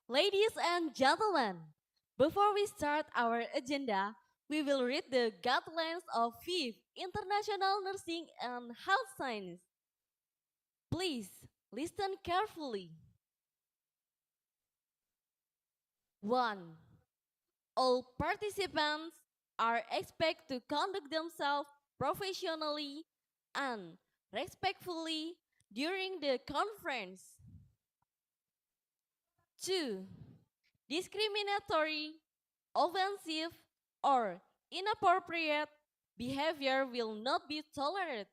Ladies and gentlemen, before we start our agenda, we will read the guidelines of FIF International Nursing and Health Science. Please listen carefully. 1. All participants are expected to conduct themselves professionally and respectfully during the conference. 2. Discriminatory, offensive, or inappropriate behavior will not be tolerated.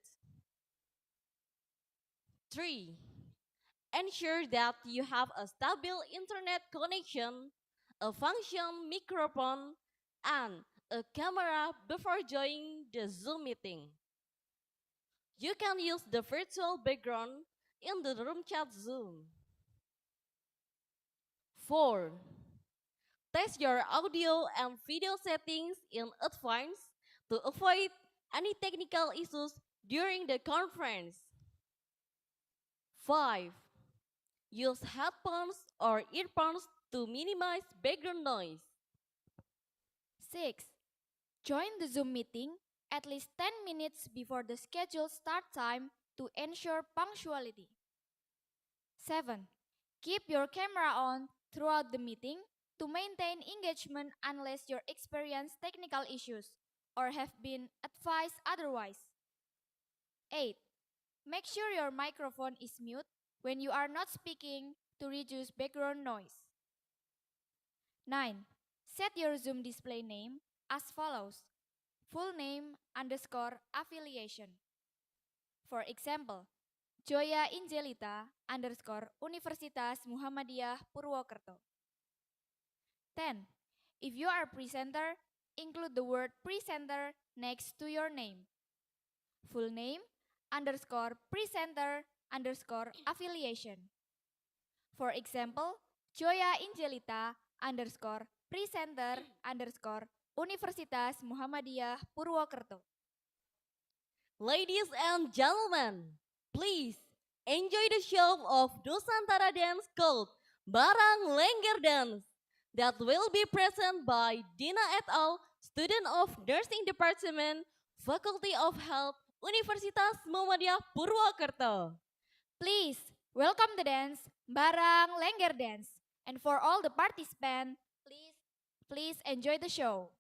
3. Ensure that you have a stable internet connection, a function microphone, and a camera before joining the Zoom meeting. You can use the virtual background in the room chat Zoom. 4. Test your audio and video settings in advance to avoid any technical issues during the conference. 5. Use headphones or earphones to minimize background noise. 6. Join the Zoom meeting at least 10 minutes before the scheduled start time to ensure punctuality. 7. Keep your camera on throughout the meeting to maintain engagement unless you experience technical issues or have been advised otherwise. 8. Make sure your microphone is mute when you are not speaking to reduce background noise. 9. Set your Zoom display name as follows: full name underscore affiliation. For example, Joya Injelita underscore Universitas Muhammadiyah Purwokerto. 10. If you are a presenter, include the word presenter next to your name. Full name underscore presenter underscore affiliation. For example, Joya Injelita underscore presenter underscore Universitas Muhammadiyah Purwokerto. Ladies and gentlemen, please enjoy the show of Nusantara dance called Barang Lengger Dance that will be present by Dina et al., student of Nursing Department, Faculty of Health, Universitas Muhammadiyah Purwokerto. Please welcome the dance Barang Lengger Dance. And for all the participants, please enjoy the show.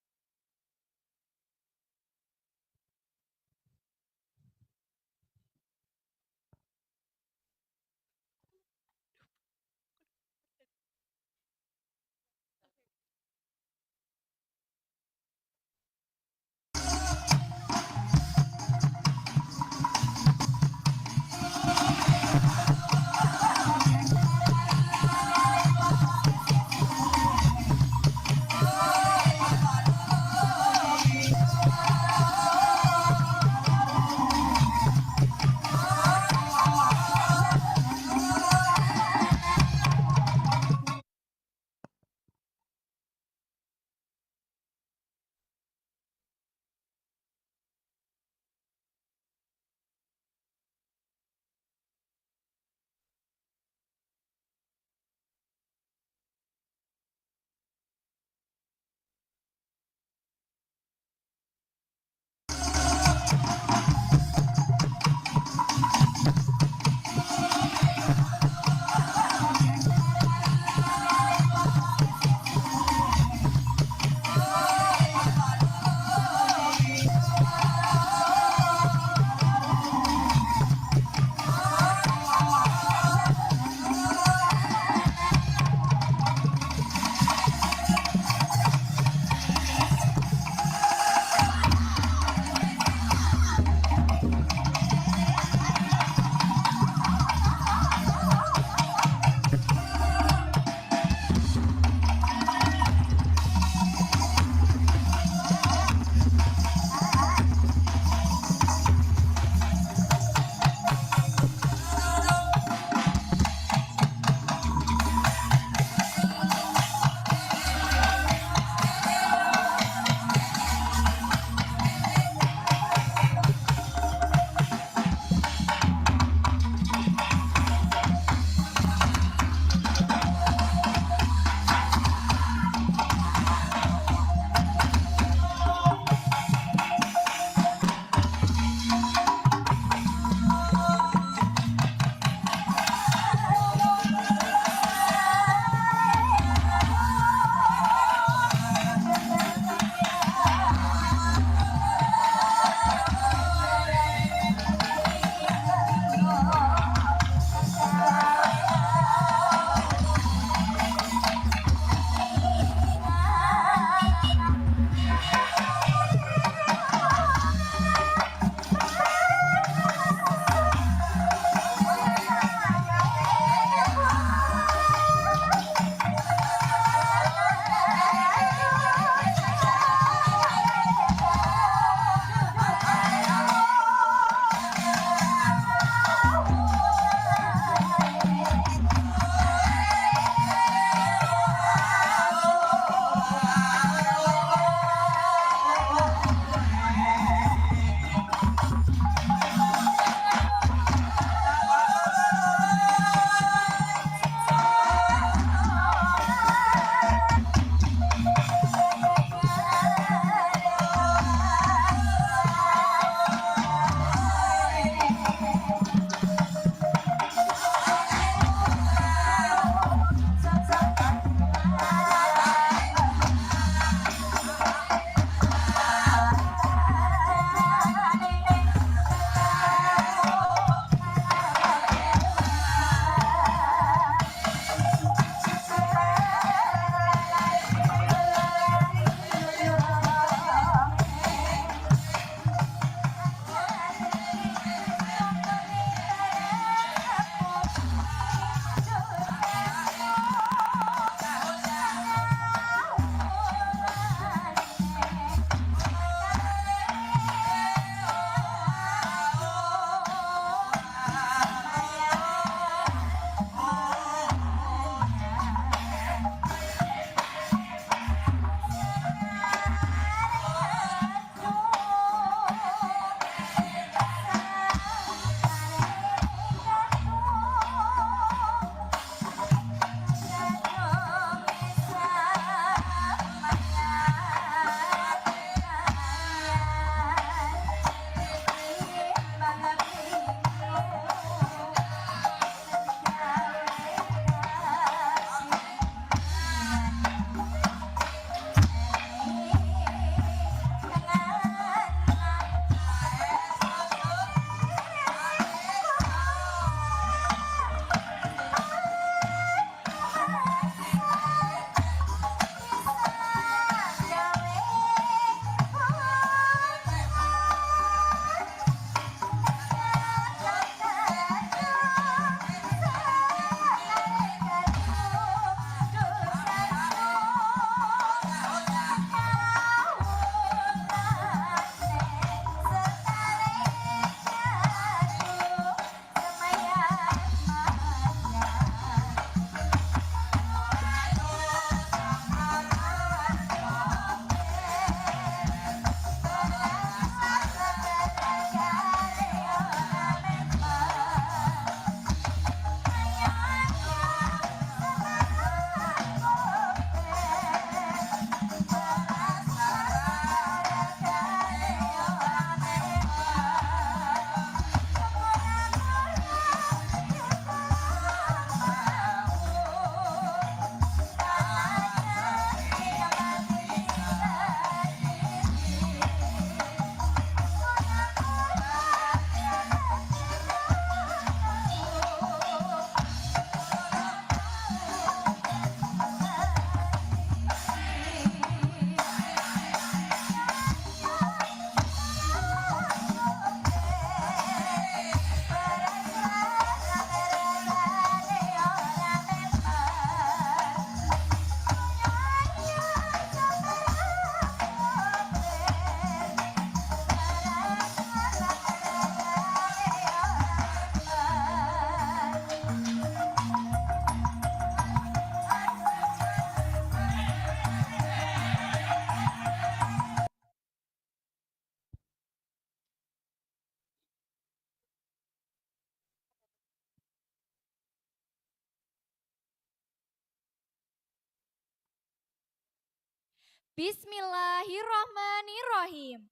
Bismillahirrahmanirrahim.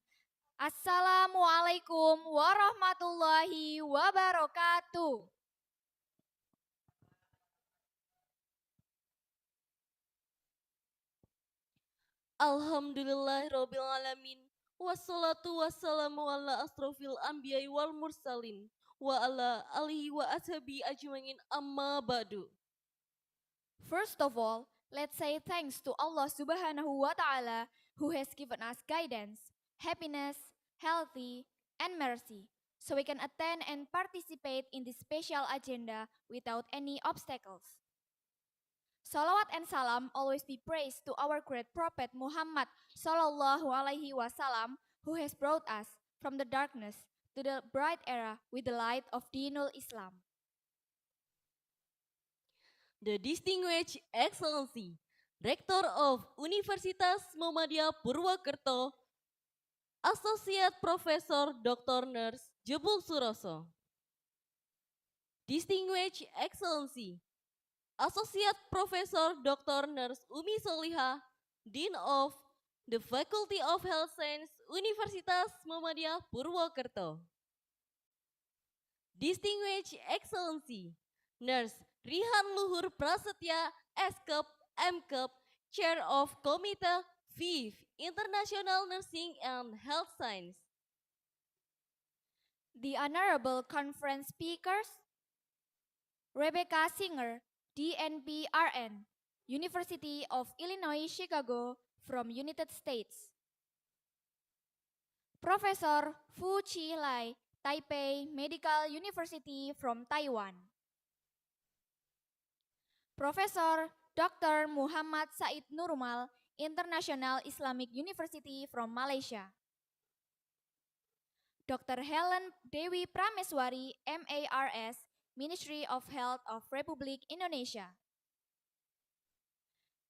Assalamualaikum warahmatullahi wabarakatuh. Alhamdulillahirabbil alamin. Wassalatu wassalamu ala asrofil anbiya'i wal mursalin wa ala alihi wa ashabi ajmain amma ba'du. First of all, let's say thanks to Allah Subhanahu wa Ta'ala who has given us guidance, happiness, healthy, and mercy, so we can attend and participate in this special agenda without any obstacles. Salawat and salam always be praised to our great Prophet Muhammad Sallallahu Alaihi Wasallam, who has brought us from the darkness to the bright era with the light of Dinul Islam. The Distinguished Excellency, Rector of Universitas Muhammadiyah Purwokerto, Associate Professor Dr. Nurse Jebul Suroso. Distinguished Excellency, Associate Professor Dr. Nurse Umi Soliha, Dean of the Faculty of Health Science, Universitas Muhammadiyah Purwokerto. Distinguished Excellency, Nurse Rihan Luhur Prasetya, SCUP, MCUP, Chair of Committee 5, International Nursing and Health Science. The honorable conference speakers, Rebecca Singer, DNP-RN, University of Illinois Chicago from United States. Professor Fu Chi Lai, Taipei Medical University from Taiwan. Professor Dr. Muhammad Said Nurmal, International Islamic University from Malaysia. Dr. Helen Dewi Prameswari, MARS, Ministry of Health of Republik Indonesia.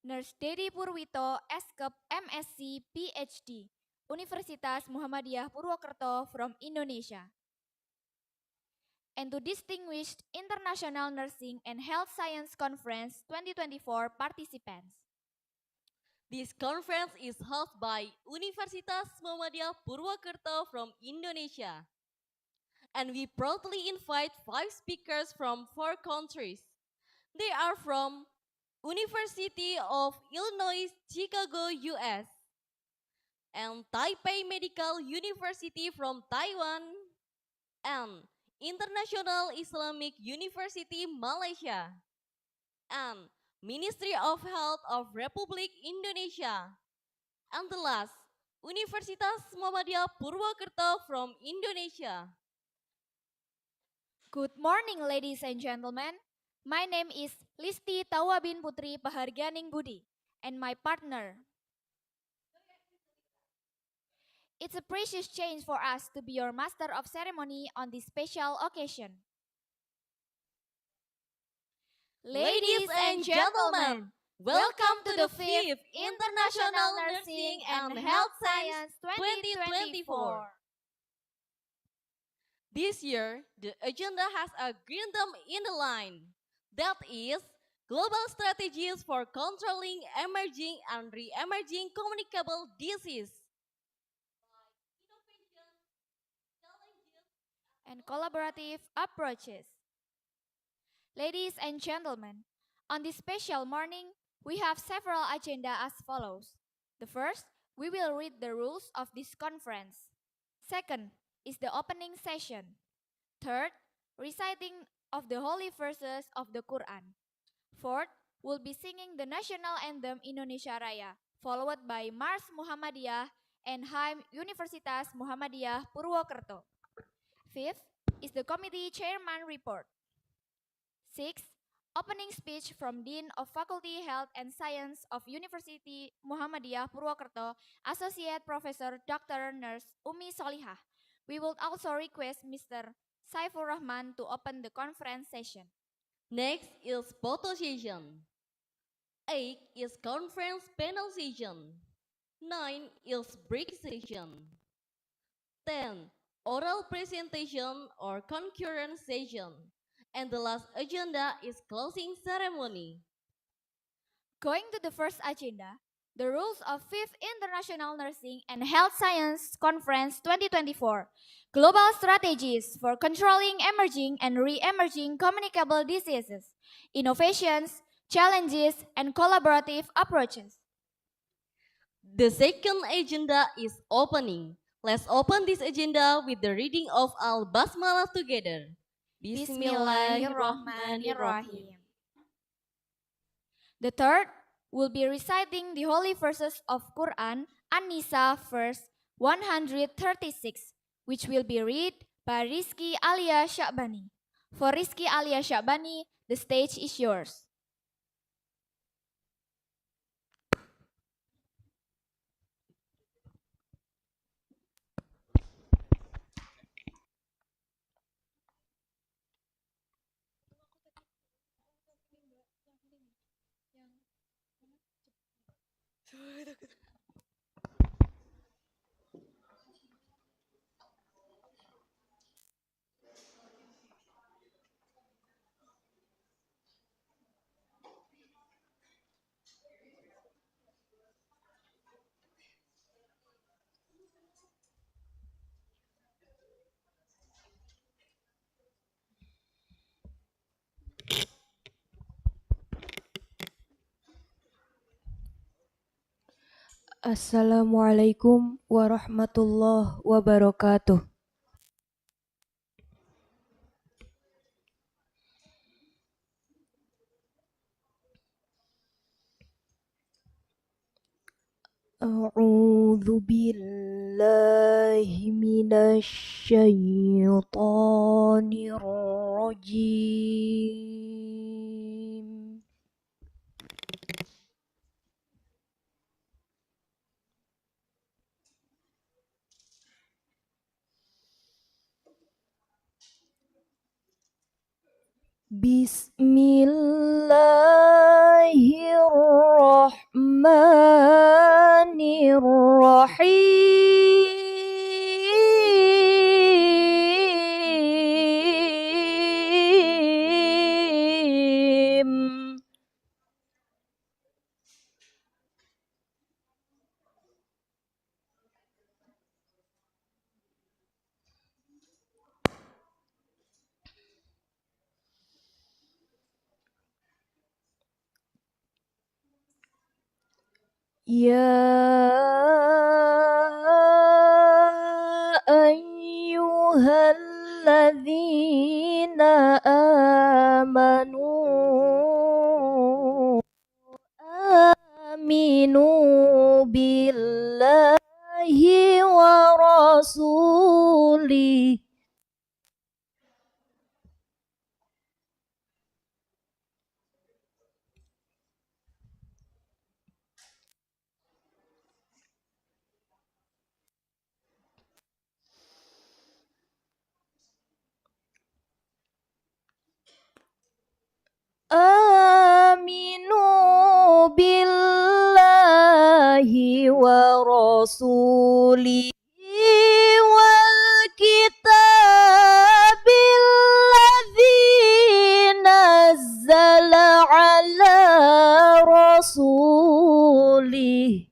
Nurse Dedi Purwito, SCUP, MSc, PhD, Universitas Muhammadiyah Purwokerto from Indonesia. And to distinguished International Nursing and Health Science Conference 2024 participants. This conference is hosted by Universitas Muhammadiyah Purwokerto from Indonesia. And we proudly invite 5 speakers from 4 countries. They are from University of Illinois, Chicago, US, and Taipei Medical University from Taiwan, and International Islamic University, Malaysia, and Ministry of Health of Republik Indonesia, and the last, Universitas Muhammadiyah Purwokerto from Indonesia. Good morning, ladies and gentlemen. My name is Listi Tawabin Putri Paharganing Budi, and my partner. It's a precious change for us to be your master of ceremony on this special occasion. Ladies and gentlemen, welcome to the 5th International Nursing and Health Science 2024. This year, the agenda has a green theme in the line. That is, global strategies for controlling emerging and re-emerging communicable disease. And collaborative approaches. Ladies and gentlemen, on this special morning, we have several agenda as follows. The first, we will read the rules of this conference. Second is the opening session. Third, reciting of the holy verses of the Quran. Fourth, we'll be singing the national anthem Indonesia Raya, followed by Mars Muhammadiyah and Hymn Universitas Muhammadiyah Purwokerto. Fifth is the committee chairman report. Sixth, opening speech from Dean of Faculty Health and Science of University Muhammadiyah Purwokerto, Associate Professor Dr. Nurse Umi Solihah. We would also request Mr. Saifur Rahman to open the conference session. Next is photo session. 8 is conference panel session. 9 is break session. 10, oral presentation or concurrent session. And the last agenda is closing ceremony. Going to the first agenda, The rules of 5th International Nursing and Health Science Conference 2024. Global strategies for controlling emerging and re-emerging communicable diseases. Innovations, challenges, and collaborative approaches. The second agenda is opening. Let's open this agenda with the reading of Al Basmalah together. Bismillahirrahmanirrahim. The third will be reciting the holy verses of Quran, An-Nisa verse 136, which will be read by Rizky Alia Syabani. For Rizky Alia Syabani, the stage is yours. Assalamualaikum warahmatullahi wabarakatuh. A'udzu billahi minasy syaithanir rajim. Bismillahirrahmanirrahim. Ya ayyuhalladzina amanu aminu billahi wa rasulih. Aminu billahi wa rasulihi wal kitabil ladzi nazzala ala rasulih.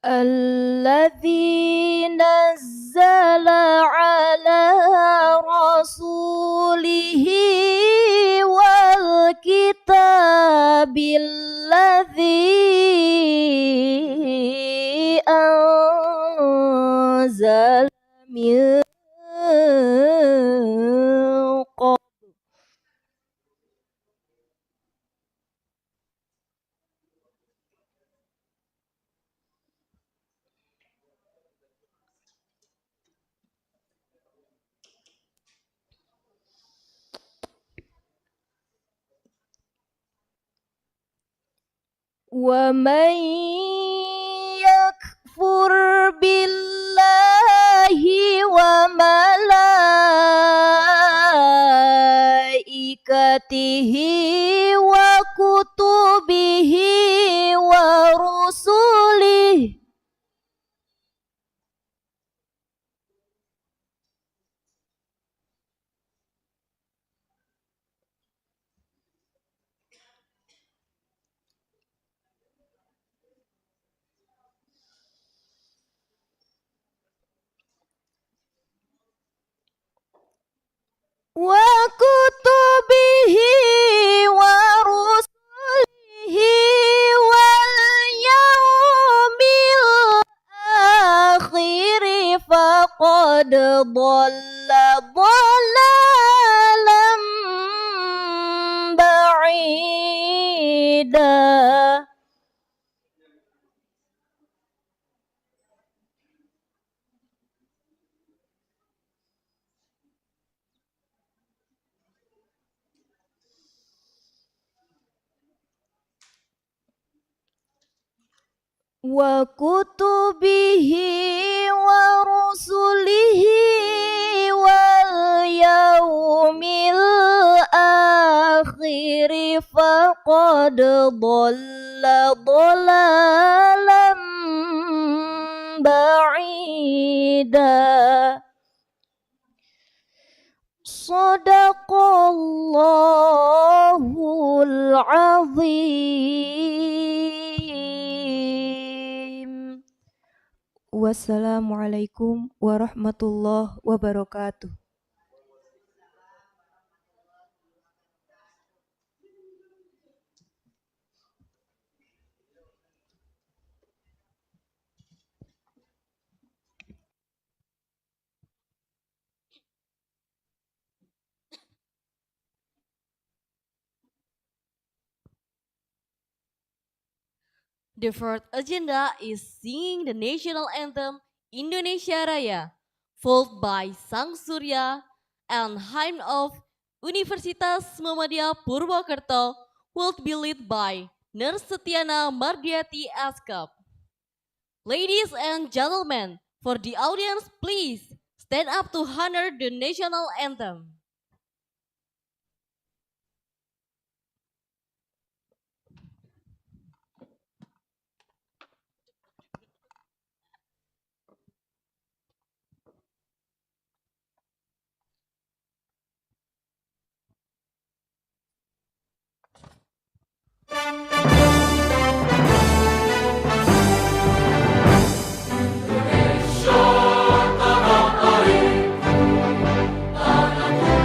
Alladzi nazzala ala rasulihi wal kitabil ladzi anzala min وَمَن يَكْفُرْ بِاللَّهِ وَمَلَائِكَتِهِ ayatihi wa kutubihi wa rusulihi wa kutubihi wa rusulihi wal yaumil akhiri faqad dhalla dhalalan ba'ida. Wa kutubihi wa rusulihi wal yaumil akhiri faqad dhalla dhalalan ba'ida. Sadaqallahul azim. Wassalamualaikum warahmatullahi wabarakatuh. The fourth agenda is singing the national anthem Indonesia Raya, followed by Sang Surya and hymn of Universitas Muhammadiyah Purwokerto will be led by Nurse Setiana Mardiati Askap. Ladies and gentlemen, for the audience, please stand up to honor the national anthem. Indonesia tanah air, tanah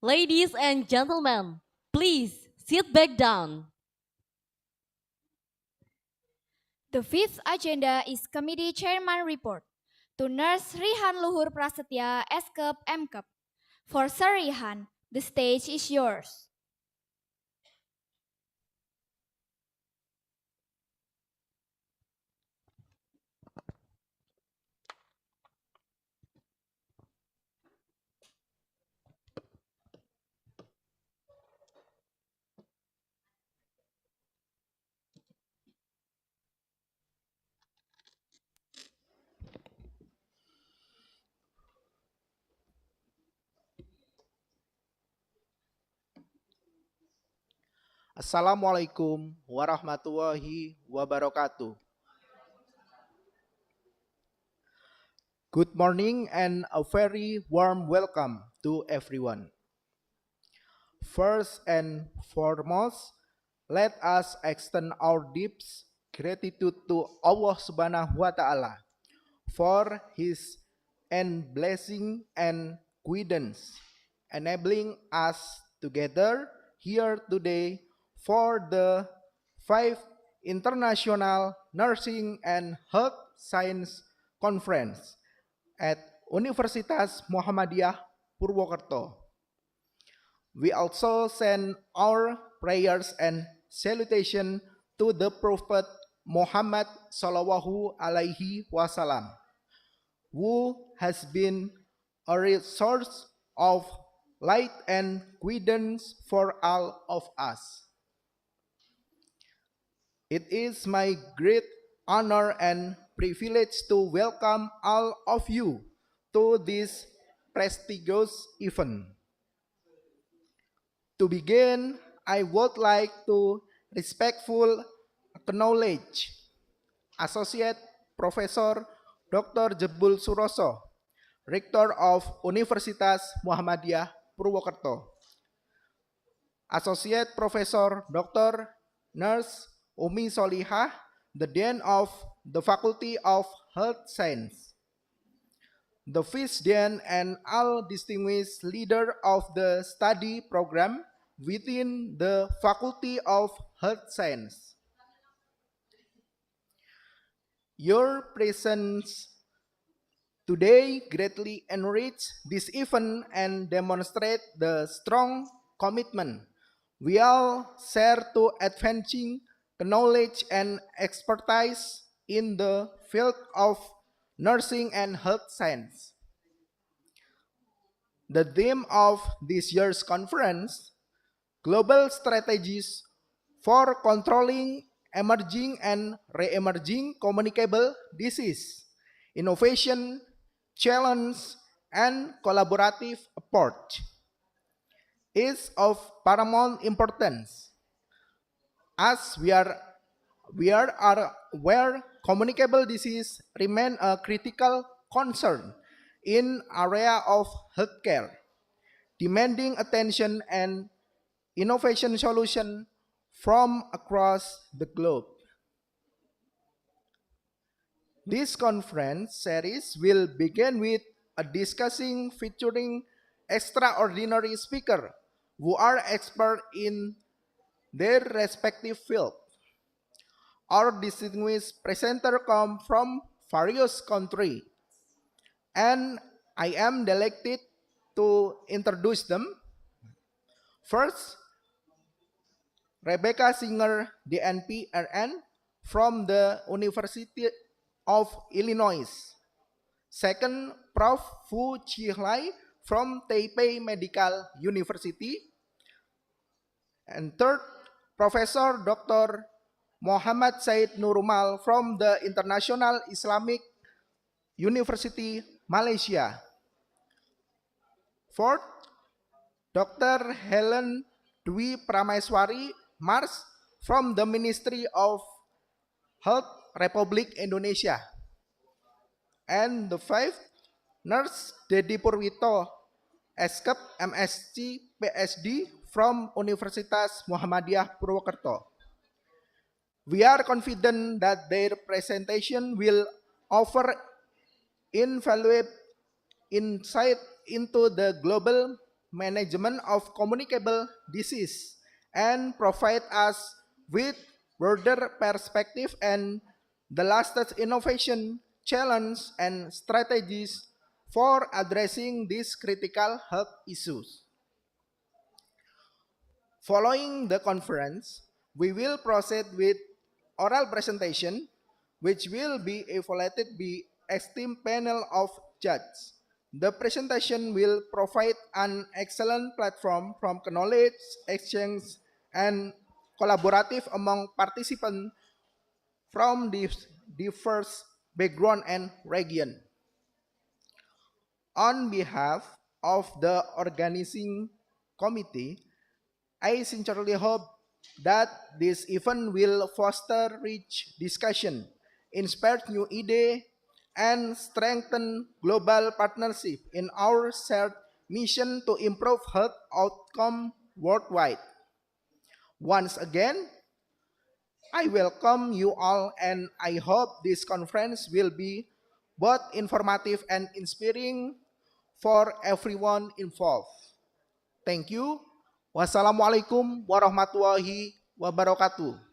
Ladies and gentlemen, please sit back down. The fifth agenda is Committee Chairman Report. To Nurse Rihan Luhur Prasetya, SKEP MKEP. For Sir Rihan, the stage is yours. Assalamualaikum warahmatullahi wabarakatuh. Good morning and a very warm welcome to everyone. First and foremost, let us extend our deep gratitude to Allah Subhanahu wa Ta'ala for His blessing and guidance, enabling us together here today for the 5th International Nursing and Health Science Conference at Universitas Muhammadiyah, Purwokerto. We also send our prayers and salutation to the Prophet Muhammad Sallallahu Alaihi Wasallam, who has been a source of light and guidance for all of us. It is my great honor and privilege to welcome all of you to this prestigious event. To begin, I would like to respectfully acknowledge Associate Professor Dr. Jebul Suroso, Rector of Universitas Muhammadiyah Purwokerto, Associate Professor Dr. Nurse Umi Solihah, the Dean of the Faculty of Health Science, the Vice Dean and all distinguished leaders of the study program within the Faculty of Health Science. Your presence today greatly enrich this event and demonstrate the strong commitment we all share to advancing knowledge and expertise in the field of nursing and health science. The theme of this year's conference, Global Strategies for Controlling Emerging and Re-emerging Communicable Disease, Innovation, Challenge, and Collaborative Approach, is of paramount importance as we are aware communicable disease remain a critical concern in area of healthcare, demanding attention and innovation solution from across the globe. This conference series will begin with a discussing featuring extraordinary speakers who are expert in their respective field. Our distinguished presenter come from various countries, and I am delighted to introduce them. First, Rebecca Singer, DNP RN from the University of Illinois. Second, Prof. Fu Chihlai from Taipei Medical University. And third, Professor Dr. Muhammad Said Nurumal from the International Islamic University, Malaysia. Fourth, Dr. Helen Dwi Prameswari Mars from the Ministry of Health, Republic Indonesia. And the fifth, Nurse Dedi Purwito, SKEP MSc PSD from Universitas Muhammadiyah Purwokerto. We are confident that their presentation will offer invaluable insight into the global management of communicable disease and provide us with broader perspective and the latest innovation, challenge, and strategies for addressing these critical health issues. Following the conference, we will proceed with oral presentation, which will be evaluated by esteemed panel of judges. The presentation will provide an excellent platform from knowledge exchange and collaborative among participants from this diverse background and region. On behalf of the organizing committee, I sincerely hope that this event will foster rich discussion, inspire new ideas, and strengthen global partnership in our shared mission to improve health outcome worldwide. Once again, I welcome you all and I hope this conference will be both informative and inspiring for everyone involved. Thank you. Wassalamualaikum warahmatullahi wabarakatuh.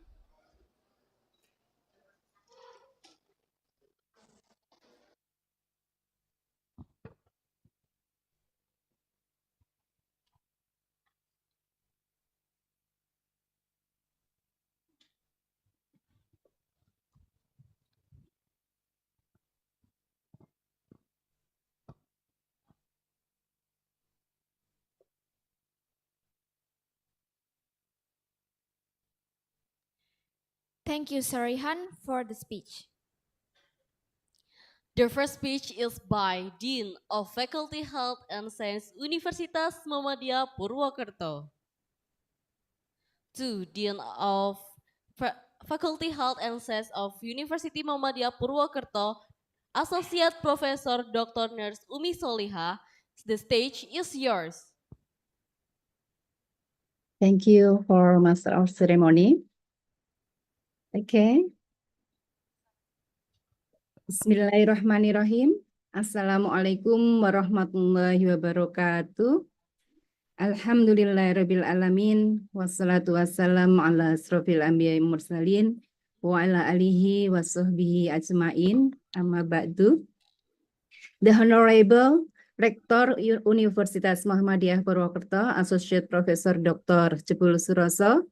Thank you, Sarihan, for the speech. The first speech is by Dean of Faculty Health and Science Universitas Muhammadiyah Purwokerto. 2. Dean of Faculty Health and Science of University Muhammadiyah Purwokerto, Associate Professor Dr. Nurse Umi Soliha. The stage is yours. Thank you for Master of Ceremony. Okay. Bismillahirrahmanirrahim. Assalamualaikum warahmatullahi wabarakatuh. Alhamdulillahirabbil alamin wassalatu wassalamu ala asrofil anbiya'i mursalin wa ala alihi wa sahbihi ajmain. Amma ba'du. The Honorable Rector Universitas Muhammadiyah Purwokerto, Associate Professor Dr. Jebul Suroso,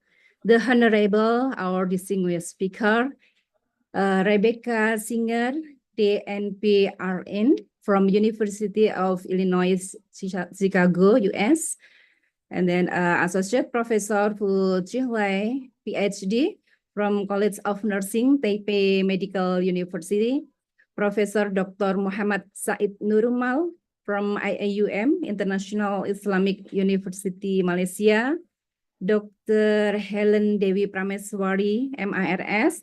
the Honorable, our distinguished speaker, Rebecca Singer, DNPRN from University of Illinois, Chicago, US, and then Associate Professor Fu Jihui, PhD from College of Nursing, Taipei Medical University, Professor Dr. Muhammad Said Nurumal from IAUM, International Islamic University, Malaysia, Dr. Helen Dewi Prameswari, MIRS,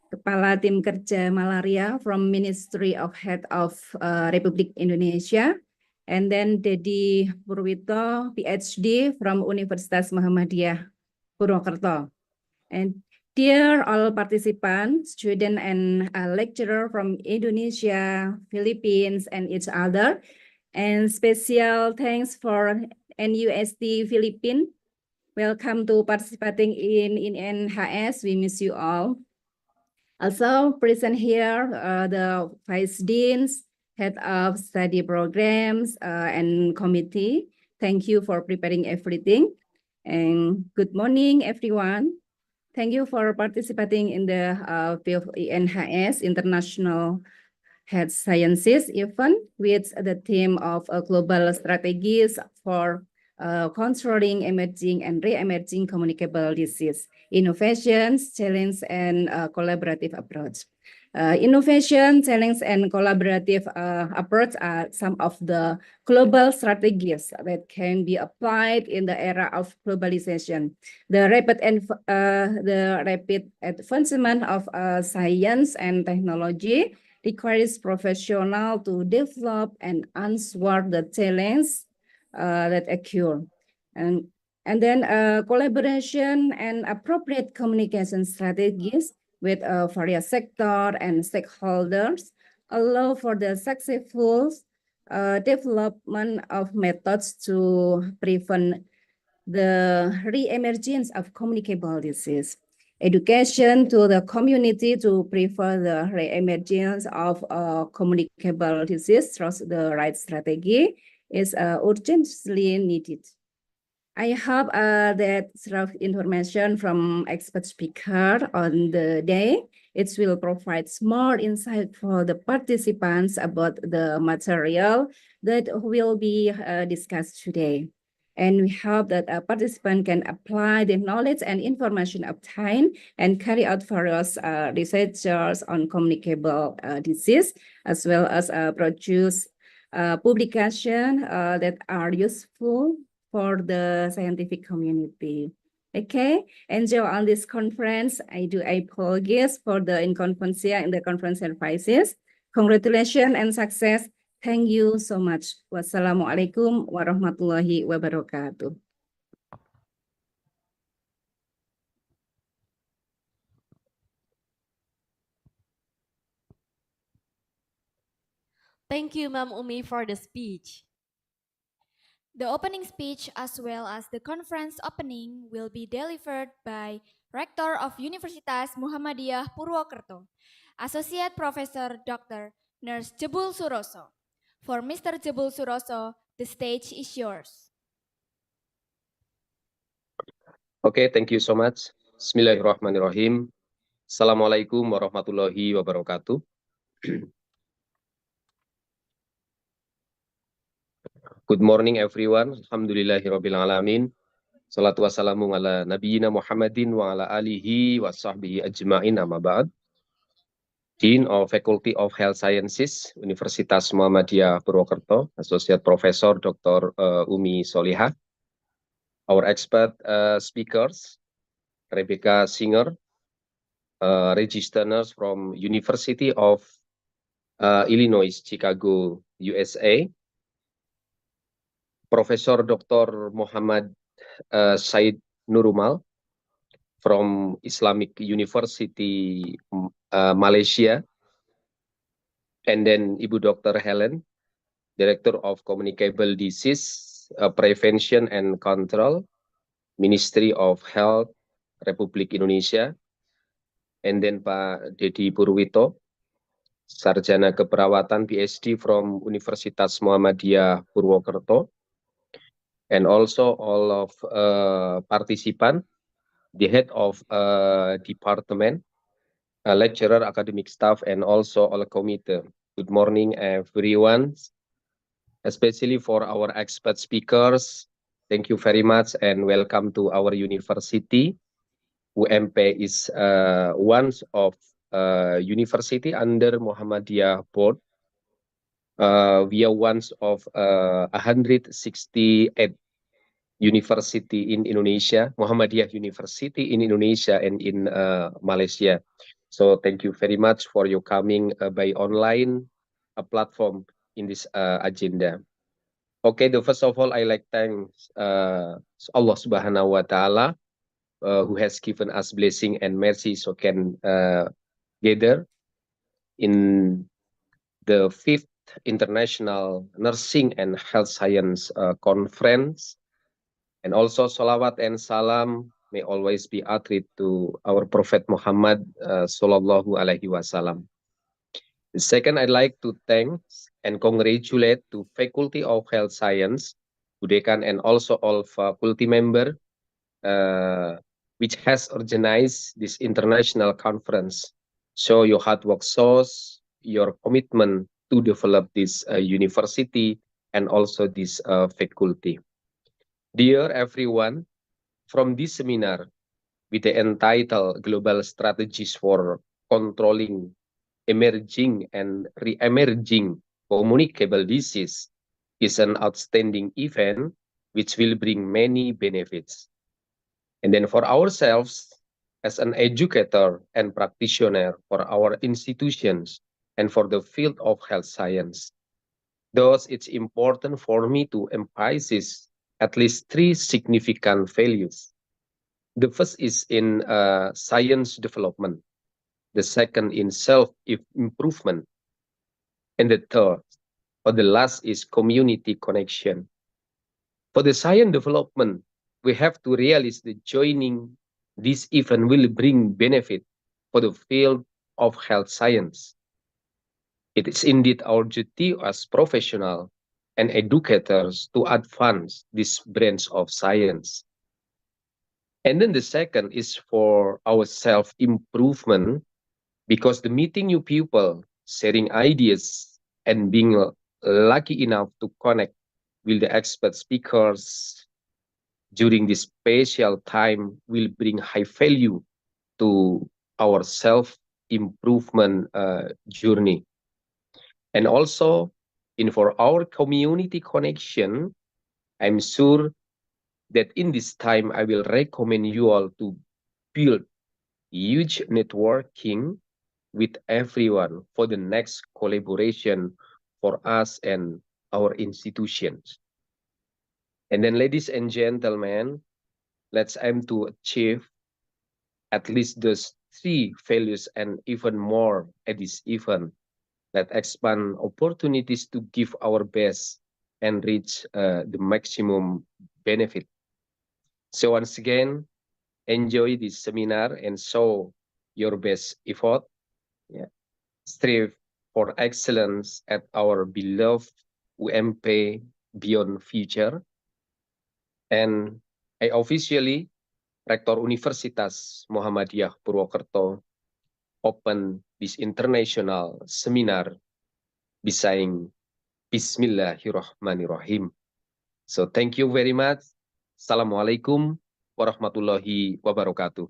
Kepala Tim Kerja Malaria from Ministry of Health of Republik Indonesia, and then Dedi Purwito, PhD from Universitas Muhammadiyah Purwokerto. And dear all participants, students and lecturer from Indonesia, Philippines, and each other, and special thanks for NUST Philippines. Welcome to participating in INHS. We miss you all. Also present here, the Vice Deans, Head of Study Programs, and Committee. Thank you for preparing everything. And good morning, everyone. Thank you for participating in the INHS International Health Sciences event with the theme of global strategies for controlling emerging and re-emerging communicable disease, innovations, challenge, and collaborative approach. Innovation, challenge, and collaborative approach are some of the global strategies that can be applied in the era of globalization. The rapid advancement of science and technology requires professionals to develop and answer the challenge that occur. And then collaboration and appropriate communication strategies with various sector and stakeholders allow for the successful development of methods to prevent the re-emergence of communicable disease, education to the community to prevent the re-emergence of communicable disease through the right strategy is urgently needed. I hope that through information from expert speaker on the day, it will provide more insight for the participants about the material that will be discussed today. And we hope that a participant can apply the knowledge and information obtained and carry out various researches on communicable disease, as well as produce publication that are useful for the scientific community. Okay, enjoy on this conference. I do apologize for the inconvenience in the conference services. Congratulations and success. Thank you so much. Wassalamualaikum warahmatullahi wabarakatuh. Thank you, Ma'am Umi, for the speech. The opening speech as well as the conference opening will be delivered by Rector of Universitas Muhammadiyah Purwokerto, Associate Professor Dr. Nurse Jebul Suroso. For Mr. Jebul Suroso, the stage is yours. Okay, thank you so much. Bismillahirrahmanirrahim. Assalamualaikum warahmatullahi wabarakatuh. Good morning everyone. Alhamdulillahirabbil alamin. Salatu wassalamu ala nabiyyina Muhammadin wa ala alihi wa sahbihi ajma'in amma ba'd. Dean of Faculty of Health Sciences, Universitas Muhammadiyah Purwokerto, Associate Professor Dr. Umi Solihah. Our expert speakers, Rebecca Singer, registered nurse from University of Illinois, Chicago, USA. Professor Dr. Muhammad Said Nurumal from Islamic University, Malaysia. And then Ibu Dr. Helen, Director of Communicable Disease Prevention and Control, Ministry of Health, Republik Indonesia. And then Pak Dedi Purwito, Sarjana Keperawatan PhD from Universitas Muhammadiyah Purwokerto. And also all of participants, the head of department, lecturer, academic staff, and also all committee. Good morning, everyone, especially for our expert speakers. Thank you very much and welcome to our university. UMP is one of university under Muhammadiyah board. We are one of 168 university in Indonesia, Muhammadiyah University in Indonesia and in Malaysia. So thank you very much for your coming by online platform in this agenda. Okay, first of all, I like thank Allah Subhanahu wa Taala who has given us blessing and mercy so can gather in the 5th International Nursing and Health Science Conference. And also salawat and salam may always be attributed to our Prophet Muhammad sallallahu alaihi wasallam. The second, I'd like to thank and congratulate to Faculty of Health Science, Budekan, and also all faculty member which has organized this international conference. So your hard work shows your commitment to develop this university and also this faculty. Dear everyone, from this seminar with the entitled Global Strategies for Controlling Emerging and Re-emerging Communicable Disease is an outstanding event which will bring many benefits. And then for ourselves as an educator and practitioner for our institutions and for the field of health science. Thus, it's important for me to emphasize at least 3 significant values. The first is in science development, the second in self-improvement, and the third, or the last is community connection. For the science development, we have to realize that joining this event will bring benefit for the field of health science. It is indeed our duty as professionals and educators to advance this branch of science. And then the second is for our self-improvement, because the meeting new people, sharing ideas, and being lucky enough to connect with the expert speakers during this special time will bring high value to our self-improvement journey. And also, for our community connection, I'm sure that in this time, I will recommend you all to build huge networking with everyone for the next collaboration for us and our institutions. And then, ladies and gentlemen, let's aim to achieve at least those three values and even more at this event. Let's expand opportunities to give our best and reach the maximum benefit. So once again, enjoy this seminar and show your best effort. Yeah. Strive for excellence at our beloved UMP Beyond Future. And I officially, Rektor Universitas Muhammadiyah Purwokerto, open this international seminar by saying Bismillahirrahmanirrahim. So thank you very much. Assalamualaikum warahmatullahi wabarakatuh.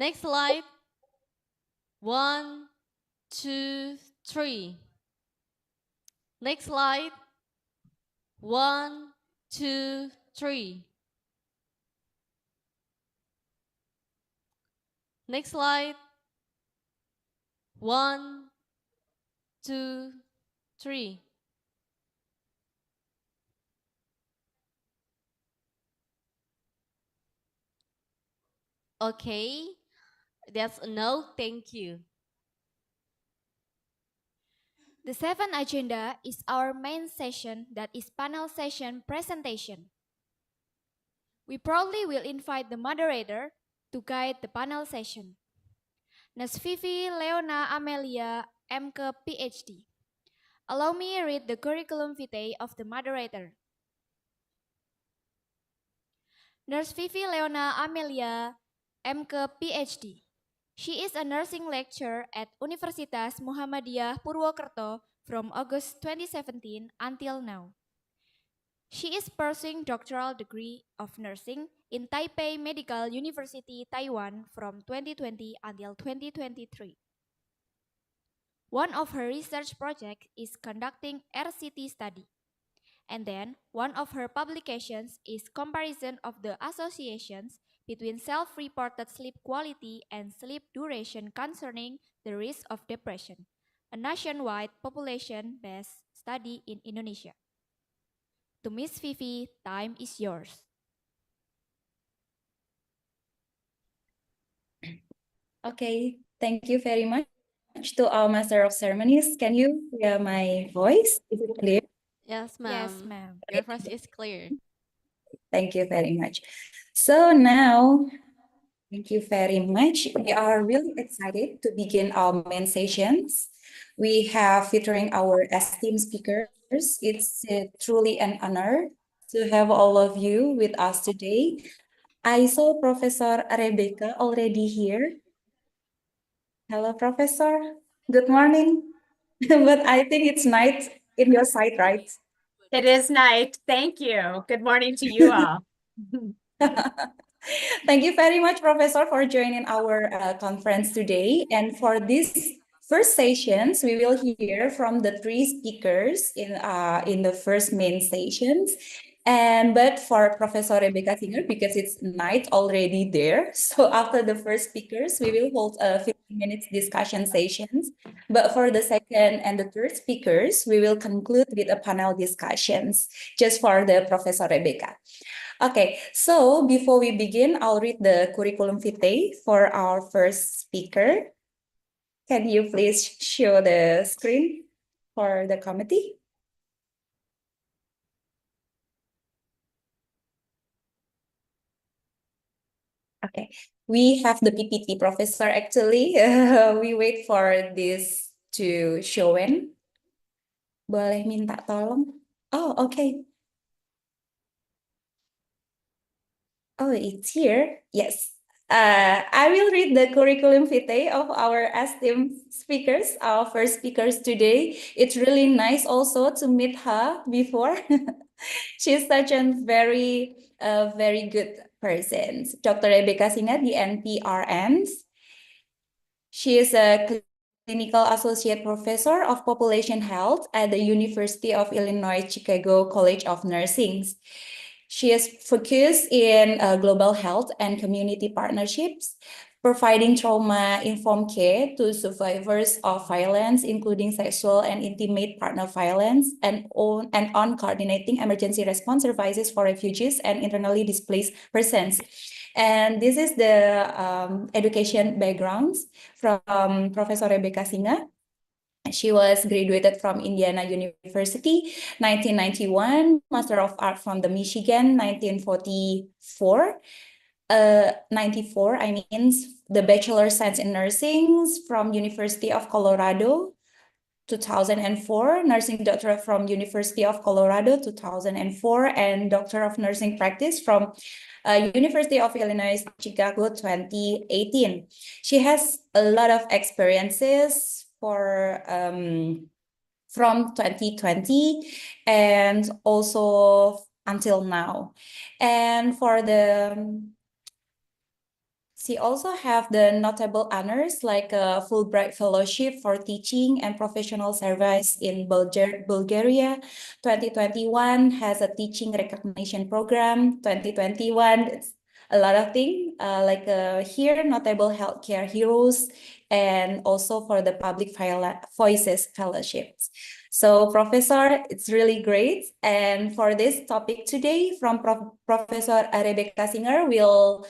Next slide. 1, 2, 3. Next slide. 1, 2, 3. Next slide. 1, 2, 3. Okay, that's a no, thank you. The seventh agenda is our main session, that is panel session presentation. We proudly will invite the moderator to guide the panel session. Nurse Vivi Leona Amelia, MK PhD. Allow me read the curriculum vitae of the moderator. Nurse Vivi Leona Amelia, MK PhD. She is a nursing lecturer at Universitas Muhammadiyah Purwokerto from August 2017 until now. She is pursuing doctoral degree of nursing in Taipei Medical University, Taiwan from 2020 until 2023. One of her research projects is conducting RCT study. And then, one of her publications is comparison of the associations between self-reported sleep quality and sleep duration concerning the risk of depression, a nationwide population-based study in Indonesia. To Miss Vivi, time is yours. Okay, thank you very much to our Master of Ceremonies. Can you hear my voice? Is it clear? Yes, Yes, ma'am. ma'am. Your voice is clear. Thank you very much. So now, thank you very much. We are really excited to begin our main sessions. We have featuring our esteemed speakers. It's truly an honor to have all of you with us today. I saw Professor Rebecca already here. Hello, Professor. Good morning. But I think it's night in your side, right? It is night. Thank you. Good morning to you all. Thank you very much, Professor, for joining our conference today. And for this first sessions, we will hear from the three speakers in the first main sessions. But for Professor Rebecca Singer, because it's night already there, so after the first speakers, we will hold a 15 minutes discussion sessions. But for the second and the third speakers, we will conclude with a panel discussions just for the Professor Rebecca. Okay, so before we begin, I'll read the curriculum vitae for our first speaker. Can you please show the screen for the committee? Okay, we have the PPT, Professor. Actually, we wait for this to show in. Boleh minta tolong? Oh, okay. Oh, it's here. Yes. I will read the curriculum vitae of our esteemed speakers, our first speakers today. It's really nice also to meet her before. She's such a very good person. Dr. Rebecca Singer, the NPRN. She is a clinical associate professor of population health at the University of Illinois Chicago College of Nursing. She is focused in global health and community partnerships, providing trauma-informed care to survivors of violence, including sexual and intimate partner violence, and on coordinating emergency response services for refugees and internally displaced persons. And this is the education backgrounds from Professor Rebecca Singer. She was graduated from Indiana University, 1991, Master of Art from the Michigan, 1944. 94, I mean, the Bachelor of Science in Nursing from University of Colorado, 2004, Nursing Doctorate from University of Colorado, 2004, and Doctor of Nursing Practice from University of Illinois, Chicago, 2018. She has a lot of experiences from 2020 and also until now. And for the she also have the notable honors like a Fulbright Fellowship for Teaching and Professional Service in Bulgaria. 2021 has a Teaching Recognition Program. 2021, a lot of things like here, Notable Healthcare Heroes, and also for the Public Voices Fellowships. So Professor, it's really great. And for this topic today from Professor Rebecca Singer will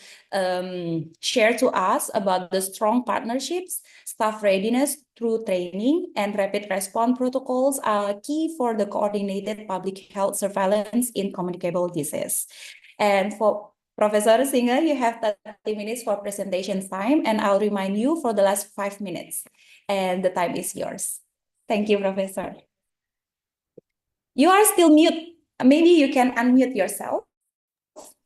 share to us about the strong partnerships, staff readiness through training, and rapid response protocols are key for the coordinated public health surveillance in communicable disease. And for Professor Singer, you have 30 minutes for presentation time, and I'll remind you for the last 5 minutes, and the time is yours. Thank you, Professor. You are still mute. Maybe you can unmute yourself.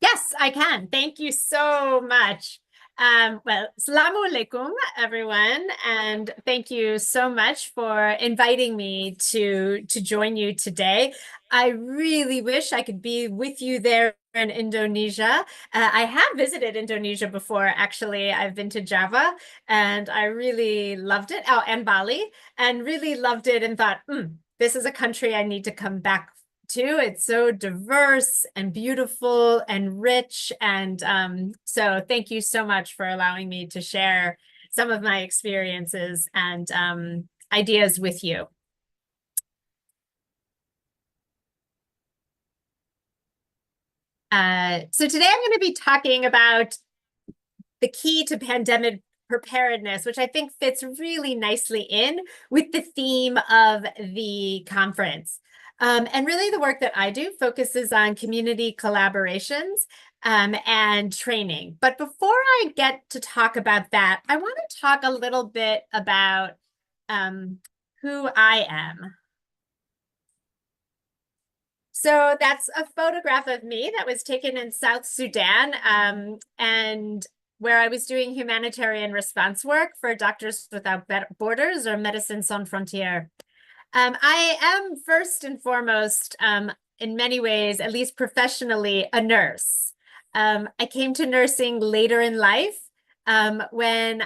Yes, I can. Thank you so much. Well, Assalamu alaikum, everyone, and thank you so much for inviting me to join you today. I really wish I could be with you there in Indonesia. I have visited Indonesia before, actually. I've been to Java, and I really loved it. Oh, and Bali, and really loved it and thought, this is a country I need to come back too. It's so diverse and beautiful and rich. And so thank you so much for allowing me to share some of my experiences and ideas with you. So today I'm going to be talking about the key to pandemic preparedness, which I think fits really nicely in with the theme of the conference. And really the work that I do focuses on community collaborations and training. But before I get to talk about that, I want to talk a little bit about who I am. So that's a photograph of me that was taken in South Sudan, and where I was doing humanitarian response work for Doctors Without Borders or Médecins Sans Frontières. I am first and foremost, in many ways, at least professionally, a nurse. I came to nursing later in life when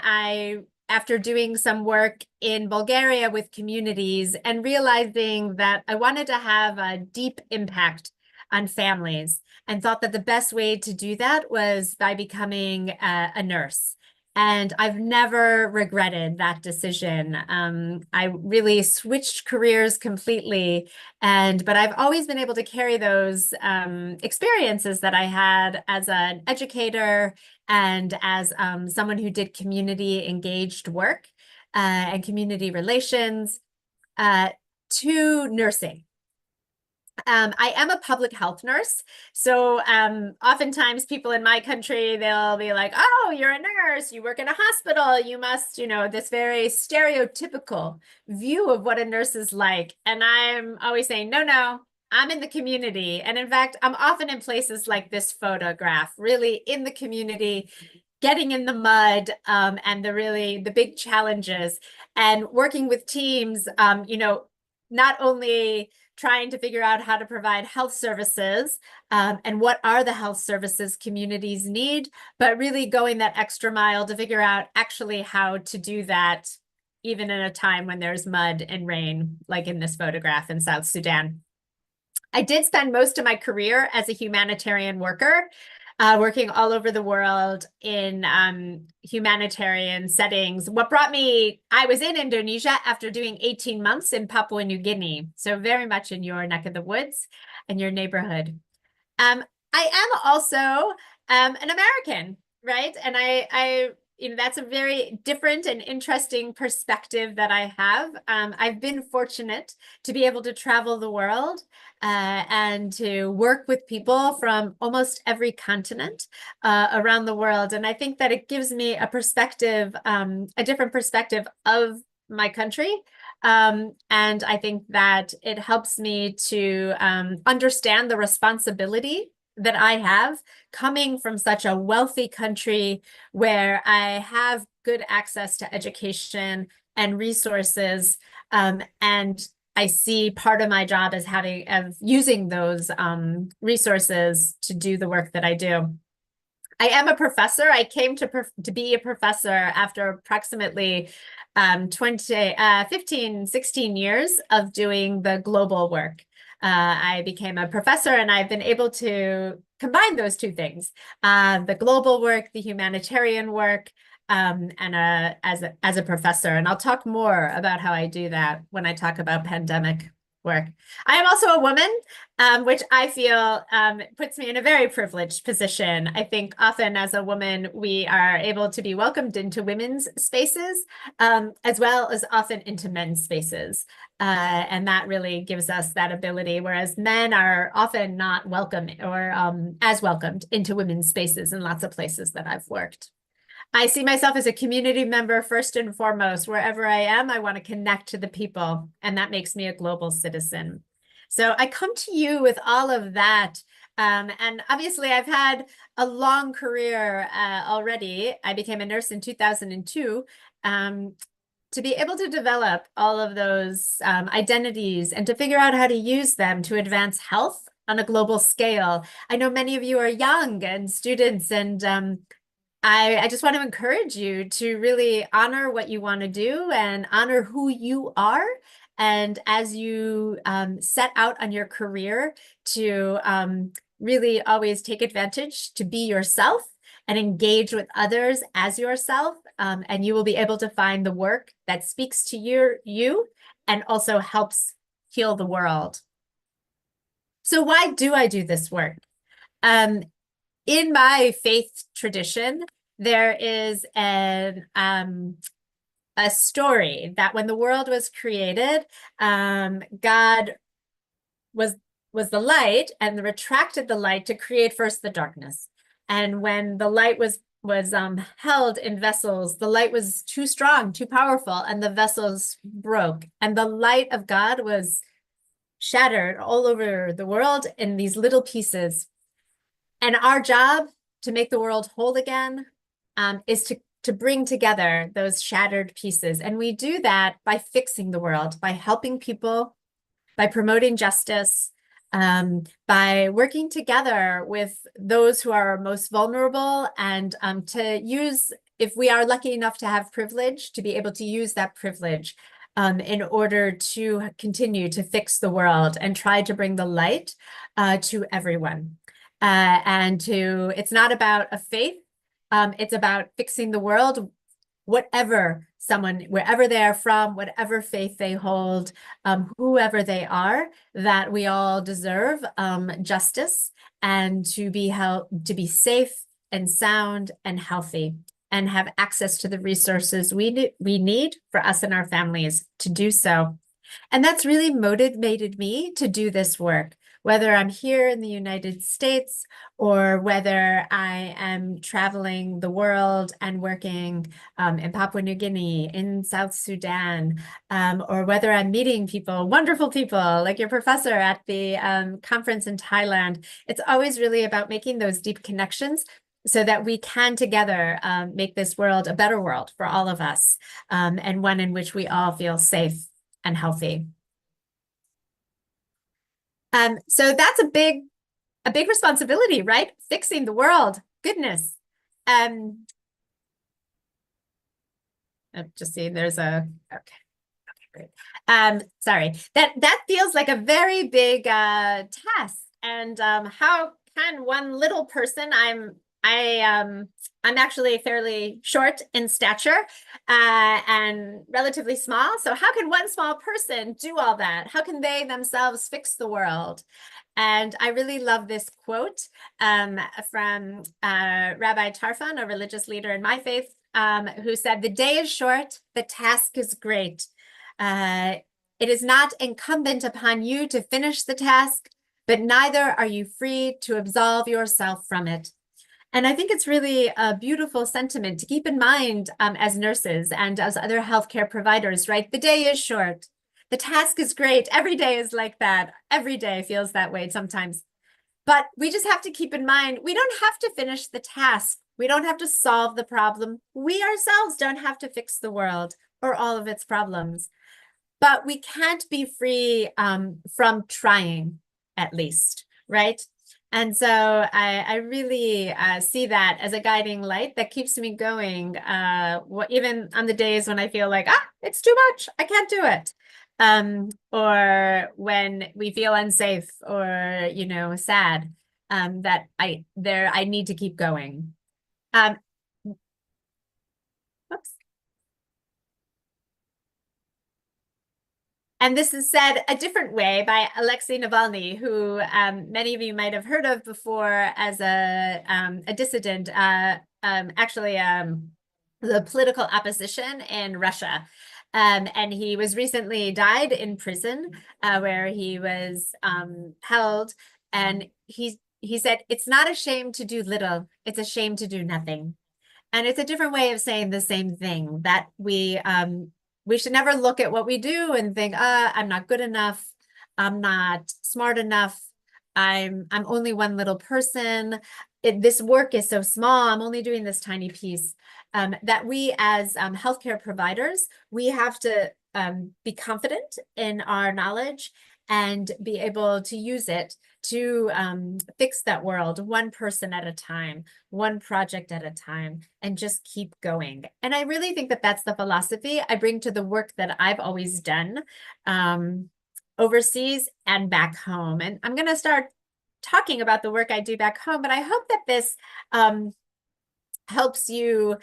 after doing some work in Bulgaria with communities and realizing that I wanted to have a deep impact on families and thought that the best way to do that was by becoming a nurse. And I've never regretted that decision. I really switched careers completely, but I've always been able to carry those experiences that I had as an educator and as someone who did community engaged work and community relations to nursing. I am a public health nurse. So oftentimes people in my country, they'll be like, oh, you're a nurse, you work in a hospital, you must, this very stereotypical view of what a nurse is like. And I'm always saying, no, I'm in the community. And in fact, I'm often in places like this photograph, really in the community, getting in the mud and the big challenges and working with teams, not only trying to figure out how to provide health services and what are the health services communities need, but really going that extra mile to figure out actually how to do that, even in a time when there's mud and rain, like in this photograph in South Sudan. I did spend most of my career as a humanitarian worker, working all over the world in humanitarian settings. I was in Indonesia after doing 18 months in Papua New Guinea, so very much in your neck of the woods and your neighborhood. I am also an American, right? And I that's a very different and interesting perspective that I have. I've been fortunate to be able to travel the world and to work with people from almost every continent around the world. And I think that it gives me a perspective, a different perspective of my country. And I think that it helps me to understand the responsibility that I have coming from such a wealthy country where I have good access to education and resources. And I see part of my job as using those resources to do the work that I do. I am a professor. I came to be a professor after approximately 15, 16 years of doing the global work. I became a professor and I've been able to combine those two things, the global work, the humanitarian work, and as a professor. And I'll talk more about how I do that when I talk about pandemic work. I am also a woman, which I feel puts me in a very privileged position. I think often as a woman, we are able to be welcomed into women's spaces, as well as often into men's spaces. And that really gives us that ability, whereas men are often not welcome or as welcomed into women's spaces in lots of places that I've worked. I see myself as a community member first and foremost. Wherever I am, I want to connect to the people, and that makes me a global citizen. So I come to you with all of that And obviously, I've had a long career already. I became a nurse in 2002. To be able to develop all of those identities and to figure out how to use them to advance health on a global scale. I know many of you are young and students, and I just want to encourage you to really honor what you want to do and honor who you are. And as you set out on your career to really always take advantage to be yourself and engage with others as yourself, and you will be able to find the work that speaks to you and also helps heal the world. So why do I do this work? In my faith tradition, there is a story that when the world was created, God was the light and retracted the light to create first the darkness. And when the light was held in vessels, the light was too strong, too powerful, and the vessels broke. And the light of God was shattered all over the world in these little pieces. And our job to make the world whole again is to bring together those shattered pieces. And we do that by fixing the world, by helping people, by promoting justice, by working together with those who are most vulnerable, and to use, if we are lucky enough to have privilege, to be able to use that privilege in order to continue to fix the world and try to bring the light to everyone. It's not about a faith, it's about fixing the world, wherever they are from, whatever faith they hold, whoever they are, that we all deserve justice and to be safe and sound and healthy and have access to the resources we need for us and our families to do so. And that's really motivated me to do this work, whether I'm here in the United States or whether I am traveling the world and working in Papua New Guinea, in South Sudan, or whether I'm meeting people, wonderful people like your professor at the conference in Thailand. It's always really about making those deep connections so that we can together make this world a better world for all of us, and one in which we all feel safe and healthy. So that's a big responsibility, right? Fixing the world, goodness. Just see, there's okay, great. Sorry, that feels like a very big task. And how can one little person, I'm actually fairly short in stature and relatively small. So how can one small person do all that? How can they themselves fix the world? And I really love this quote from Rabbi Tarfon, a religious leader in my faith, who said, "The day is short, the task is great. It is not incumbent upon you to finish the task, but neither are you free to absolve yourself from it." And I think it's really a beautiful sentiment to keep in mind as nurses and as other healthcare providers, right? The day is short. The task is great. Every day is like that. Every day feels that way sometimes. But we just have to keep in mind, we don't have to finish the task. We don't have to solve the problem. We ourselves don't have to fix the world or all of its problems. But we can't be free from trying, at least, right? And so I really see that as a guiding light that keeps me going, even on the days when I feel like, it's too much, I can't do it. Or when we feel unsafe or, sad, that I need to keep going. Oops. And this is said a different way by Alexei Navalny, who many of you might have heard of before as a dissident, the political opposition in Russia. And he was recently died in prison where he was held. And he said, "It's not a shame to do little, it's a shame to do nothing." And it's a different way of saying the same thing, that we should never look at what we do and think, I'm not good enough, I'm not smart enough, I'm only one little person. This work is so small. I'm only doing this tiny piece. That we as healthcare providers, we have to be confident in our knowledge and be able to use it to fix that world one person at a time, one project at a time, and just keep going. And I really think that that's the philosophy I bring to the work that I've always done overseas and back home. And I'm going to start talking about the work I do back home, but I hope that this helps you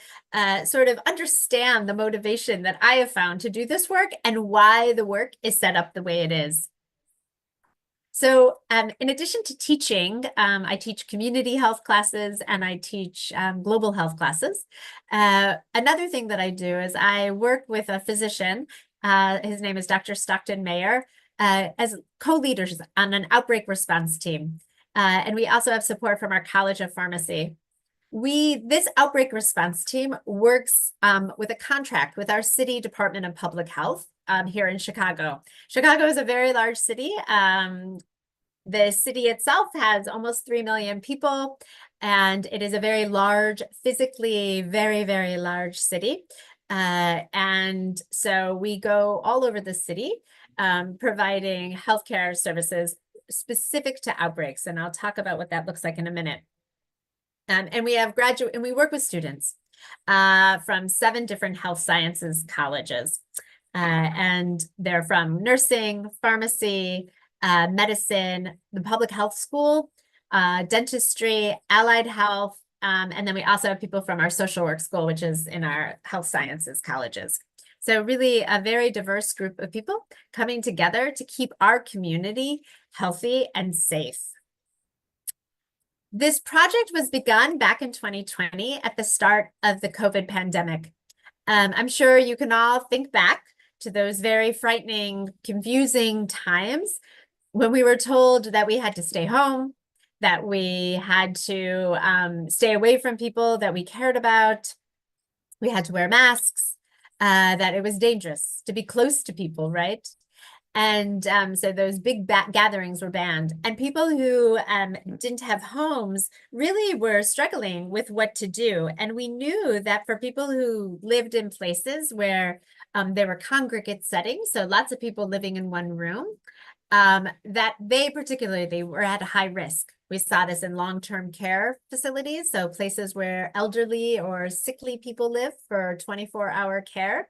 sort of understand the motivation that I have found to do this work and why the work is set up the way it is. So in addition to teaching, I teach community health classes and I teach global health classes. Another thing that I do is I work with a physician. His name is Dr. Stockton Mayer, as co-leaders on an outbreak response team. And we also have support from our College of Pharmacy. This outbreak response team works with a contract with our city Department of Public Health here in Chicago. Chicago is a very large city. The city itself has almost 3 million people, and it is a very large, physically very, very large city. And so we go all over the city providing healthcare services specific to outbreaks. And I'll talk about what that looks like in a minute. And we have and we work with students from 7 different health sciences colleges. And they're from nursing, pharmacy, medicine, the public health school, dentistry, allied health, and then we also have people from our social work school, which is in our health sciences colleges. So really a very diverse group of people coming together to keep our community healthy and safe. This project was begun back in 2020 at the start of the COVID pandemic. I'm sure you can all think back to those very frightening, confusing times when we were told that we had to stay home, that we had to stay away from people that we cared about, we had to wear masks, that it was dangerous to be close to people, right? And so those big gatherings were banned. And people who didn't have homes really were struggling with what to do. And we knew that for people who lived in places where there were congregate settings, so lots of people living in one room, that they were at a high risk. We saw this in long-term care facilities, so places where elderly or sickly people live for 24-hour care.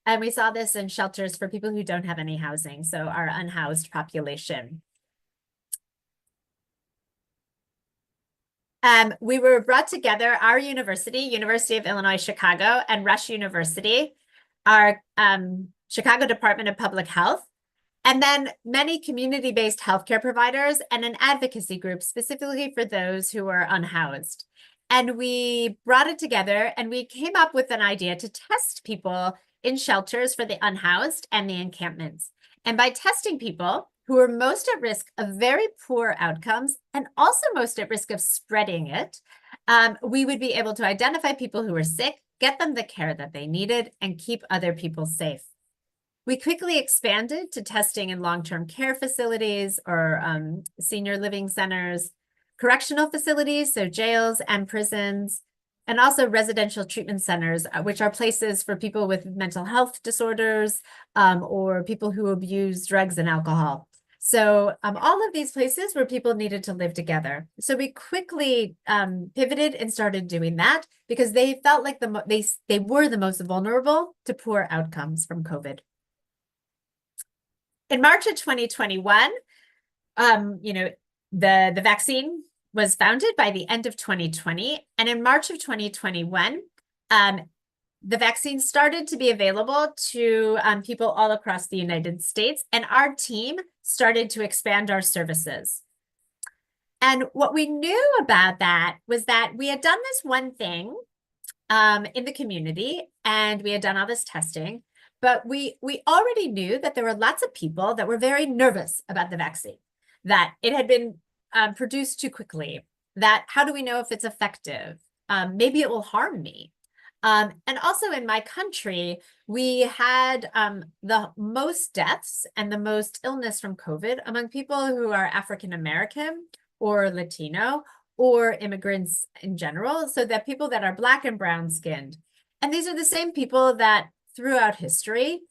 And we saw this in shelters for people who don't have any housing, so our unhoused population. We were brought together, our university, University of Illinois, Chicago, and Rush University, our Chicago Department of Public Health, and then many community-based healthcare providers and an advocacy group specifically for those who are unhoused. And we brought it together and we came up with an idea to test people in shelters for the unhoused and the encampments. And by testing people who are most at risk of very poor outcomes and also most at risk of spreading it, we would be able to identify people who are sick, get them the care that they needed, and keep other people safe. We quickly expanded to testing in long-term care facilities or senior living centers, correctional facilities, so jails and prisons, and also residential treatment centers, which are places for people with mental health disorders or people who abuse drugs and alcohol. So all of these places where people needed to live together. So we quickly pivoted and started doing that because they felt like they were the most vulnerable to poor outcomes from COVID. In March of 2021, the vaccine was founded by the end of 2020. And in March of 2021, the vaccine started to be available to people all across the United States. And our team started to expand our services. And what we knew about that was that we had done this one thing in the community, and we had done all this testing. But we already knew that there were lots of people that were very nervous about the vaccine, that it had been produced too quickly, that how do we know if it's effective? Maybe it will harm me. And also in my country, we had the most deaths and the most illness from COVID among people who are African American or Latino or immigrants in general, so that people that are Black and brown skinned. And these are the same people that throughout history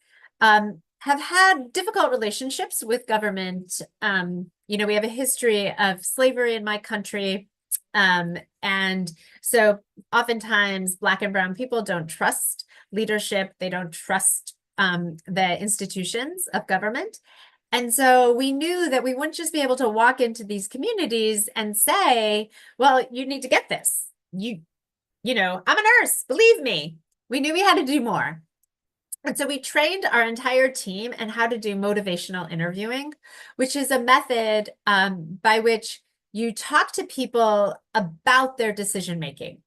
have had difficult relationships with government. You know, we have a history of slavery in my country. And so oftentimes Black and brown people don't trust leadership. They don't trust the institutions of government. And so we knew that we wouldn't just be able to walk into these communities and say, well, you need to get this. You know, I'm a nurse, believe me. We knew we had to do more. And so we trained our entire team in how to do motivational interviewing, which is a method by which you talk to people about their decision-making.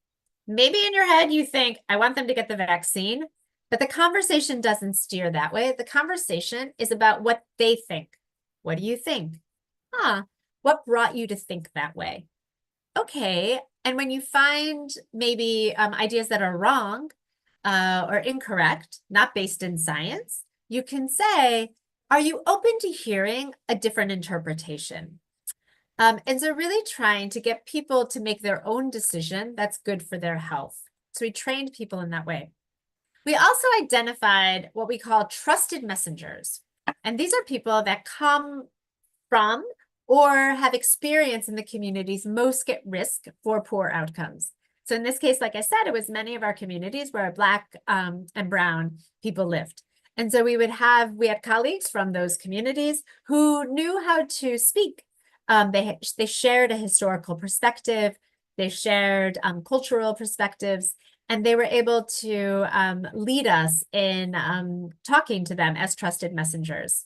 Maybe in your head, you think, I want them to get the vaccine, but the conversation doesn't steer that way. The conversation is about what they think. What do you think? What brought you to think that way? Okay. And when you find maybe ideas that are wrong or incorrect, not based in science, you can say, are you open to hearing a different interpretation? And so really trying to get people to make their own decision that's good for their health. So we trained people in that way. We also identified what we call trusted messengers. And these are people that come from or have experience in the communities most at risk for poor outcomes. So in this case, like I said, it was many of our communities where Black and brown people lived. And so we had colleagues from those communities who knew how to speak. They shared a historical perspective, they shared cultural perspectives, and they were able to lead us in talking to them as trusted messengers.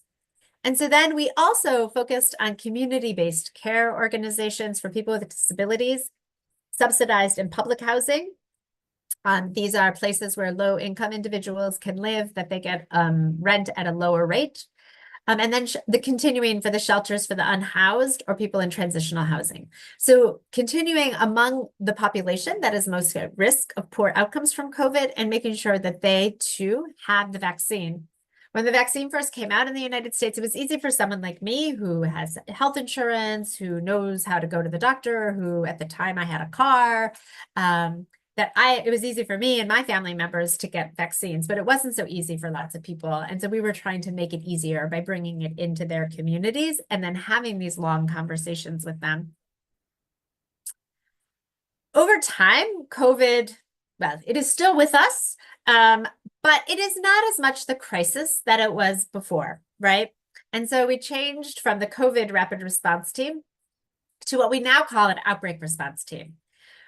And so then we also focused on community-based care organizations for people with disabilities, subsidized in public housing. These are places where low-income individuals can live, that they get rent at a lower rate. And then the continuing for the shelters for the unhoused or people in transitional housing. So continuing among the population that is most at risk of poor outcomes from COVID and making sure that they too have the vaccine. When the vaccine first came out in the United States, it was easy for someone like me who has health insurance, who knows how to go to the doctor, who at the time I had a car, it was easy for me and my family members to get vaccines, but it wasn't so easy for lots of people. And so we were trying to make it easier by bringing it into their communities and then having these long conversations with them. Over time, COVID, well, it is still with us, but it is not as much the crisis that it was before, right? And so we changed from the COVID rapid response team to what we now call an outbreak response team.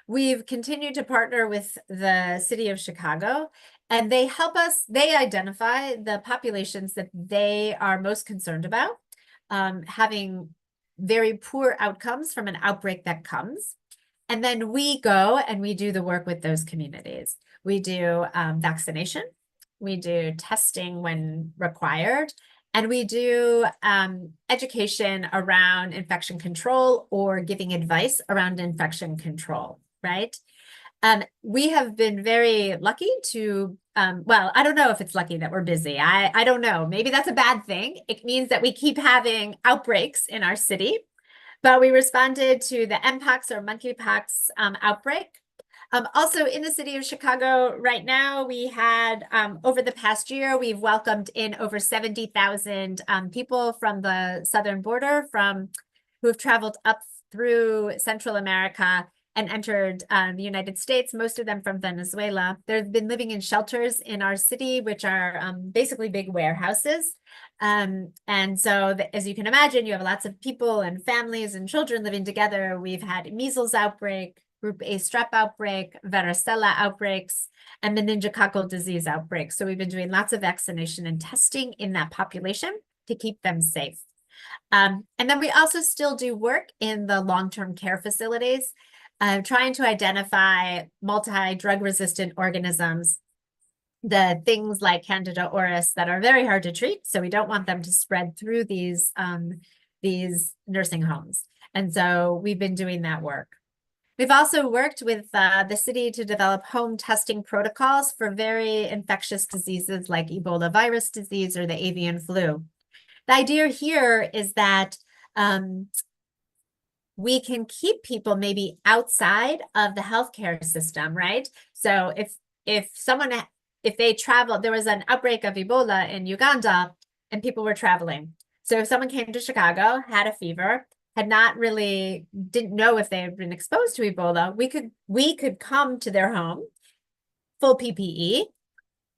We've continued to partner with the city of Chicago, and they help us, they identify the populations that they are most concerned about, having very poor outcomes from an outbreak that comes. And then we go and we do the work with those communities. We do vaccination, we do testing when required, and we do education around infection control or giving advice around infection control, right? We have been very lucky to, well, I don't know if it's lucky that we're busy. I don't know. Maybe that's a bad thing. It means that we keep having outbreaks in our city. But we responded to the mpox or monkeypox outbreak. Also in the city of Chicago right now, we had, over the past year, we've welcomed in over 70,000 people from the southern border who have traveled up through Central America and entered the United States, most of them from Venezuela. They've been living in shelters in our city, which are basically big warehouses. And so as you can imagine, you have lots of people and families and children living together. We've had measles outbreak, group A strep outbreak, varicella outbreaks, and meningococcal disease outbreaks. So we've been doing lots of vaccination and testing in that population to keep them safe. And then we also still do work in the long-term care facilities, trying to identify multi-drug resistant organisms, the things like Candida auris that are very hard to treat. So we don't want them to spread through these nursing homes. And so we've been doing that work. We've also worked with the city to develop home testing protocols for very infectious diseases like Ebola virus disease or the avian flu. The idea here is that we can keep people maybe outside of the healthcare system, right? So if they travel, there was an outbreak of Ebola in Uganda and people were traveling. So if someone came to Chicago, had a fever, didn't know if they had been exposed to Ebola, we could come to their home, full PPE,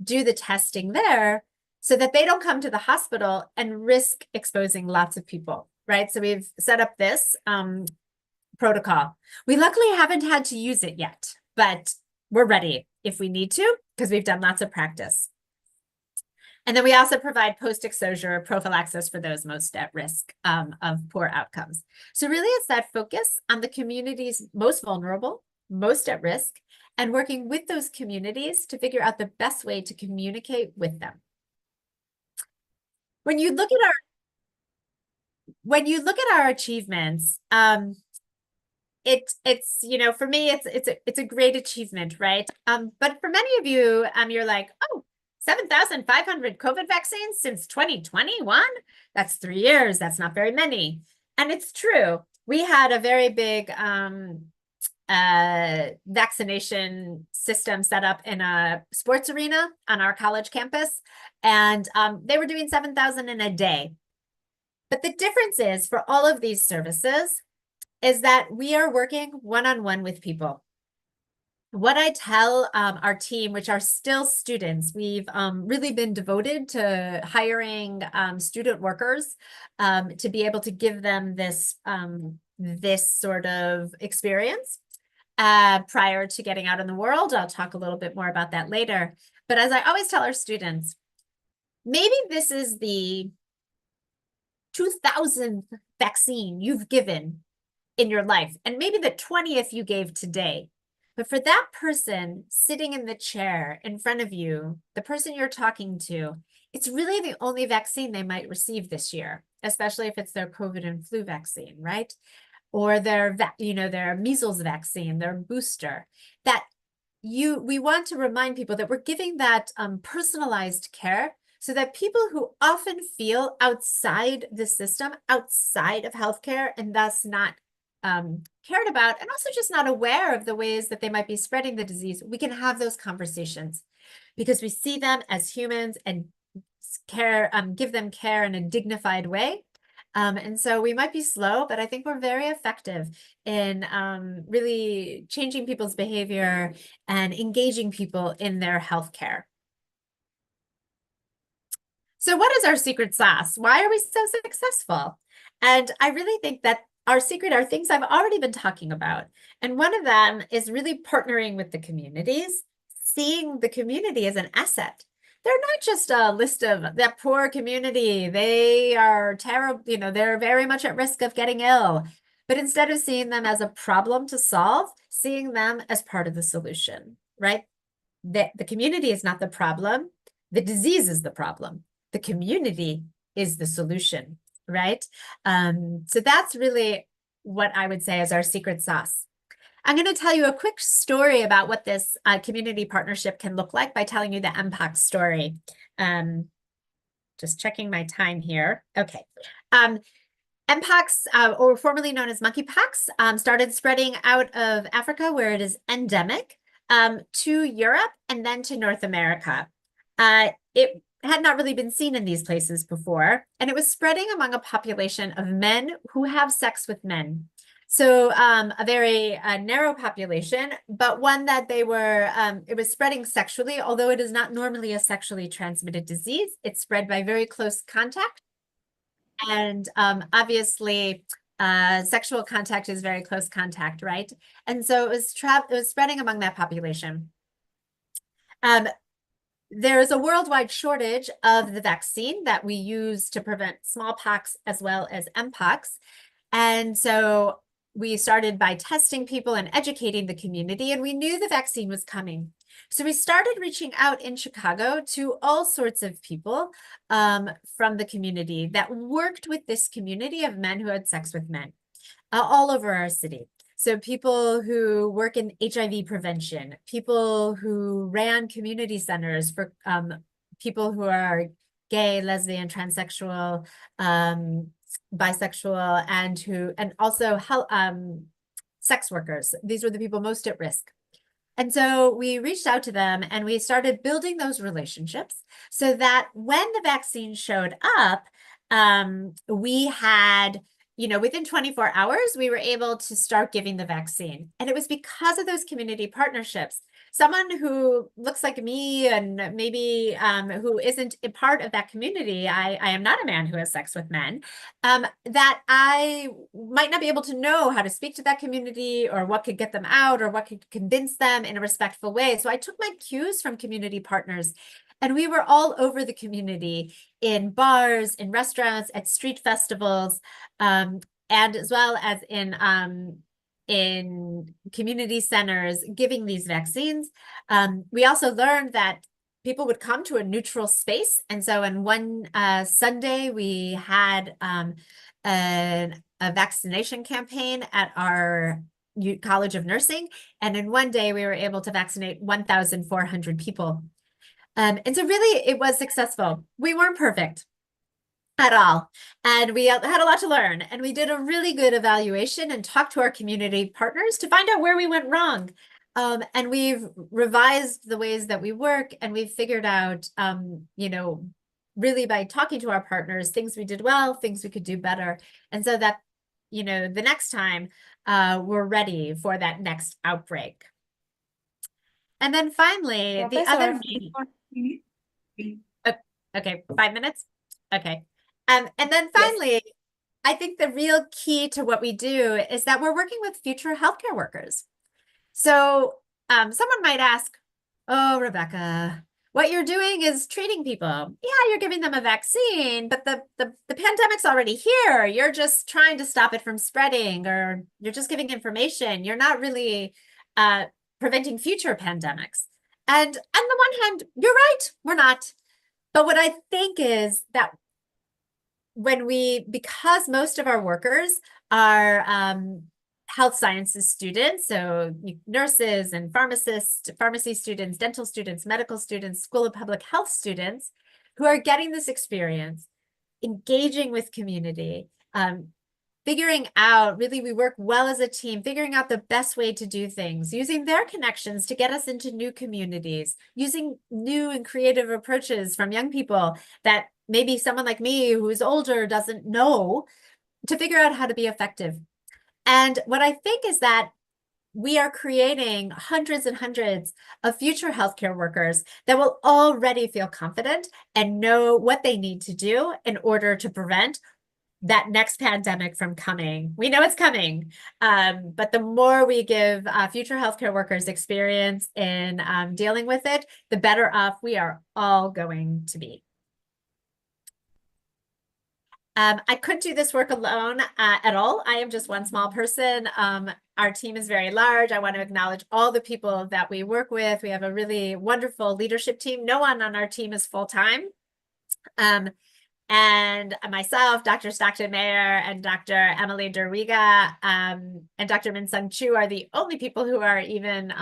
do the testing there so that they don't come to the hospital and risk exposing lots of people, right? So we've set up this protocol. We luckily haven't had to use it yet, but we're ready if we need to, because we've done lots of practice. And then we also provide post-exposure prophylaxis for those most at risk of poor outcomes. So really it's that focus on the communities most vulnerable, most at risk, and working with those communities to figure out the best way to communicate with them. When you look at our achievements, it's you know, for me it's a great achievement, right? But for many of you, you're like, oh, 7,500 COVID vaccines since 2021? That's 3 years. That's not very many. And it's true. We had a very big vaccination system set up in a sports arena on our college campus. And they were doing 7,000 in a day. But the difference is for all of these services is that we are working one-on-one with people. What I tell our team, which are still students, we've really been devoted to hiring student workers to be able to give them this sort of experience prior to getting out in the world. I'll talk a little bit more about that later. But as I always tell our students, maybe this is the 2,000th vaccine you've given in your life, and maybe the 20th you gave today. But for that person sitting in the chair in front of you, the person you're talking to, it's really the only vaccine they might receive this year, especially if it's their COVID and flu vaccine, right? Or their measles vaccine, their booster. We want to remind people that we're giving that personalized care so that people who often feel outside the system, outside of healthcare, and thus not cared about, and also just not aware of the ways that they might be spreading the disease, we can have those conversations because we see them as humans and give them care in a dignified way. And so we might be slow, but I think we're very effective in really changing people's behavior and engaging people in their healthcare. So what is our secret sauce? Why are we so successful? And I really think that our secret are things I've already been talking about. And one of them is really partnering with the communities, seeing the community as an asset. They're not just a list of that poor community. They are terrible, they're very much at risk of getting ill. But instead of seeing them as a problem to solve, seeing them as part of the solution, right? The community is not the problem. The disease is the problem. The community is the solution, right? So that's really what I would say is our secret sauce. I'm going to tell you a quick story about what this community partnership can look like by telling you the mpox story. Just checking my time here. Okay. Mpox, or formerly known as monkeypox, started spreading out of Africa where it is endemic to Europe and then to North America. It had not really been seen in these places before, and it was spreading among a population of men who have sex with men. So a very narrow population, but one that it was spreading sexually, although it is not normally a sexually transmitted disease. It's spread by very close contact. And obviously, sexual contact is very close contact, right? And so it was spreading among that population. There is a worldwide shortage of the vaccine that we use to prevent smallpox as well as mpox. And so we started by testing people and educating the community, and we knew the vaccine was coming. So we started reaching out in Chicago to all sorts of people from the community that worked with this community of men who had sex with men all over our city. So people who work in HIV prevention, people who ran community centers for people who are gay, lesbian, transsexual, bisexual, and also sex workers. These were the people most at risk. And so we reached out to them and we started building those relationships so that when the vaccine showed up, we had, within 24 hours, we were able to start giving the vaccine. And it was because of those community partnerships. Someone who looks like me and maybe who isn't a part of that community, I am not a man who has sex with men, that I might not be able to know how to speak to that community or what could get them out or what could convince them in a respectful way. So I took my cues from community partners, and we were all over the community in bars, in restaurants, at street festivals, and as well as in community centers giving these vaccines. We also learned that people would come to a neutral space. And so in one Sunday, we had a vaccination campaign at our College of Nursing. And in one day, we were able to vaccinate 1,400 people. And so really, it was successful. We weren't perfect at all. And we had a lot to learn. And we did a really good evaluation and talked to our community partners to find out where we went wrong. And we've revised the ways that we work, and we've figured out, really by talking to our partners, things we did well, things we could do better. And so that, the next time we're ready for that next outbreak. And then finally, the other okay, 5 minutes. Okay. And then finally, yes. I think the real key to what we do is that we're working with future healthcare workers. So someone might ask, oh, Rebecca, what you're doing is treating people. Yeah, you're giving them a vaccine, but the pandemic's already here. You're just trying to stop it from spreading, or you're just giving information. You're not really preventing future pandemics. And on the one hand, you're right, we're not. But what I think is that because most of our workers are health sciences students, so nurses and pharmacists, pharmacy students, dental students, medical students, school of public health students, who are getting this experience, engaging with community, figuring out, really, we work well as a team, figuring out the best way to do things, using their connections to get us into new communities, using new and creative approaches from young people that maybe someone like me who's older doesn't know, to figure out how to be effective. And what I think is that we are creating hundreds and hundreds of future healthcare workers that will already feel confident and know what they need to do in order to prevent that next pandemic from coming. We know it's coming, but the more we give future healthcare workers experience in dealing with it, the better off we are all going to be. I couldn't do this work alone at all. I am just one small person. Our team is very large. I want to acknowledge all the people that we work with. We have a really wonderful leadership team. No one on our team is full-time. And myself, Dr. Stockton Mayer, and Dr. Emily Derwiga, and Dr. Min-Sung Chu are the only people who are even,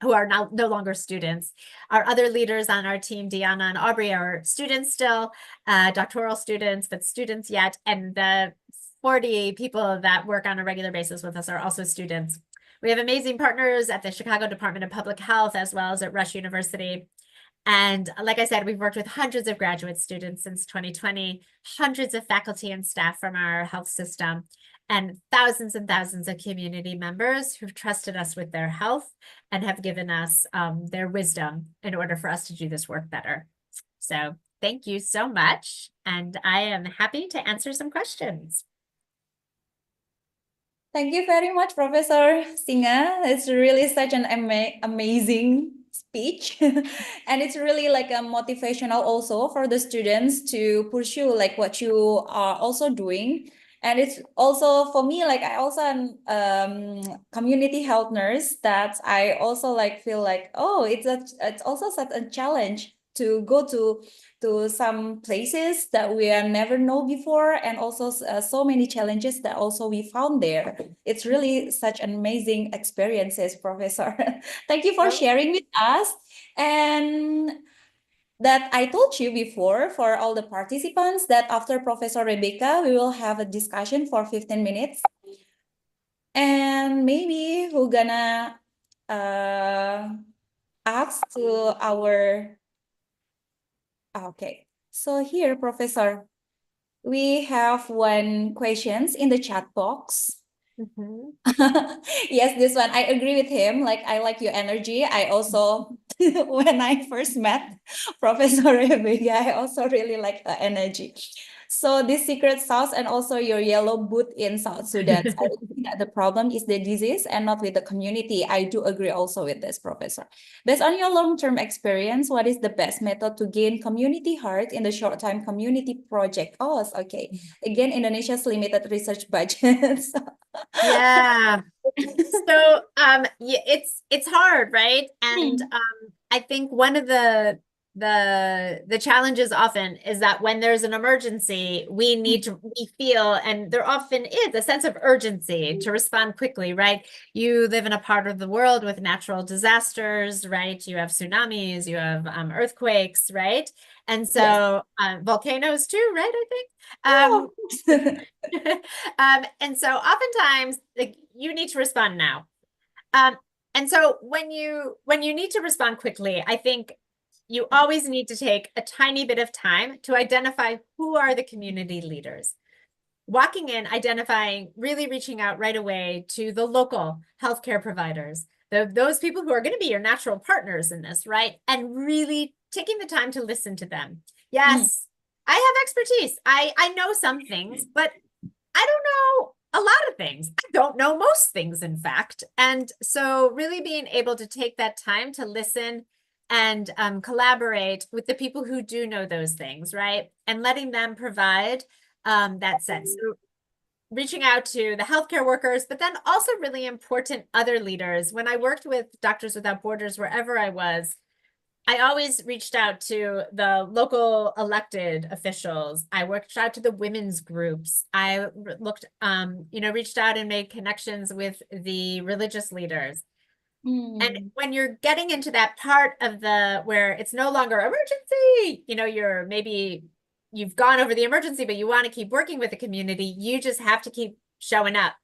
who are now no longer students. Our other leaders on our team, Deanna and Aubrey, are students still, doctoral students, but students yet. And the 40 people that work on a regular basis with us are also students. We have amazing partners at the Chicago Department of Public Health, as well as at Rush University. And like I said, we've worked with hundreds of graduate students since 2020, hundreds of faculty and staff from our health system, and thousands of community members who've trusted us with their health and have given us their wisdom in order for us to do this work better. So thank you so much. And I am happy to answer some questions. Thank you very much, Professor Singa. It's really such an amazing speech. And it's really like a motivational also for the students to pursue like what you are also doing. And it's also for me, like I also am community health nurse, that I also like feel like, oh, it's also such a challenge to go to some places that we have never know before, and also so many challenges that also we found there. It's really such an amazing experiences, Professor. Thank you for sharing with us. And that I told you before for all the participants that after Professor Rebecca, we will have a discussion for 15 minutes. And maybe we're gonna ask to our, okay. So here, Professor, we have one questions in the chat box. Yes, this one, I agree with him. Like, I like your energy. I also, when I first met Professor Rebecca, I also really like the energy. So this secret sauce and also your yellow boot in South Sudan. I think that the problem is the disease and not with the community. I do agree also with this, Professor. Based on your long-term experience, what is the best method to gain community heart in the short-time community project? Oh, okay. Again, Indonesia's limited research budget. Yeah. So yeah, it's hard, right? And I think one of the challenges often is that when there's an emergency, we feel, and there often is a sense of urgency to respond quickly, right? You live in a part of the world with natural disasters, right? You have tsunamis, you have earthquakes, right? And so volcanoes too, right? I think. And so oftentimes, like, you need to respond now. And so when you need to respond quickly, I think you always need to take a tiny bit of time to identify who are the community leaders. Walking in, identifying, really reaching out right away to the local healthcare providers, those people who are going to be your natural partners in this, right? And really taking the time to listen to them. Yes, I have expertise. I know some things, but I don't know a lot of things. I don't know most things, in fact. And so really being able to take that time to listen and collaborate with the people who do know those things, right? And letting them provide that sense. So reaching out to the healthcare workers, but then also really important other leaders. When I worked with Doctors Without Borders, wherever I was, I always reached out to the local elected officials. I reached out to the women's groups. I reached out and made connections with the religious leaders. And when you're getting into that part of where it's no longer emergency, you've gone over the emergency, but you want to keep working with the community, you just have to keep showing up.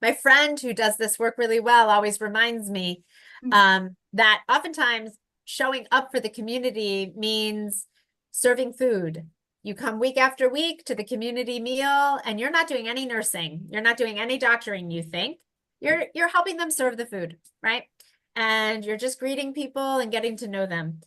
My friend who does this work really well always reminds me that oftentimes showing up for the community means serving food. You come week after week to the community meal and you're not doing any nursing. You're not doing any doctoring, you think. You're helping them serve the food, right? And you're just greeting people and getting to know them.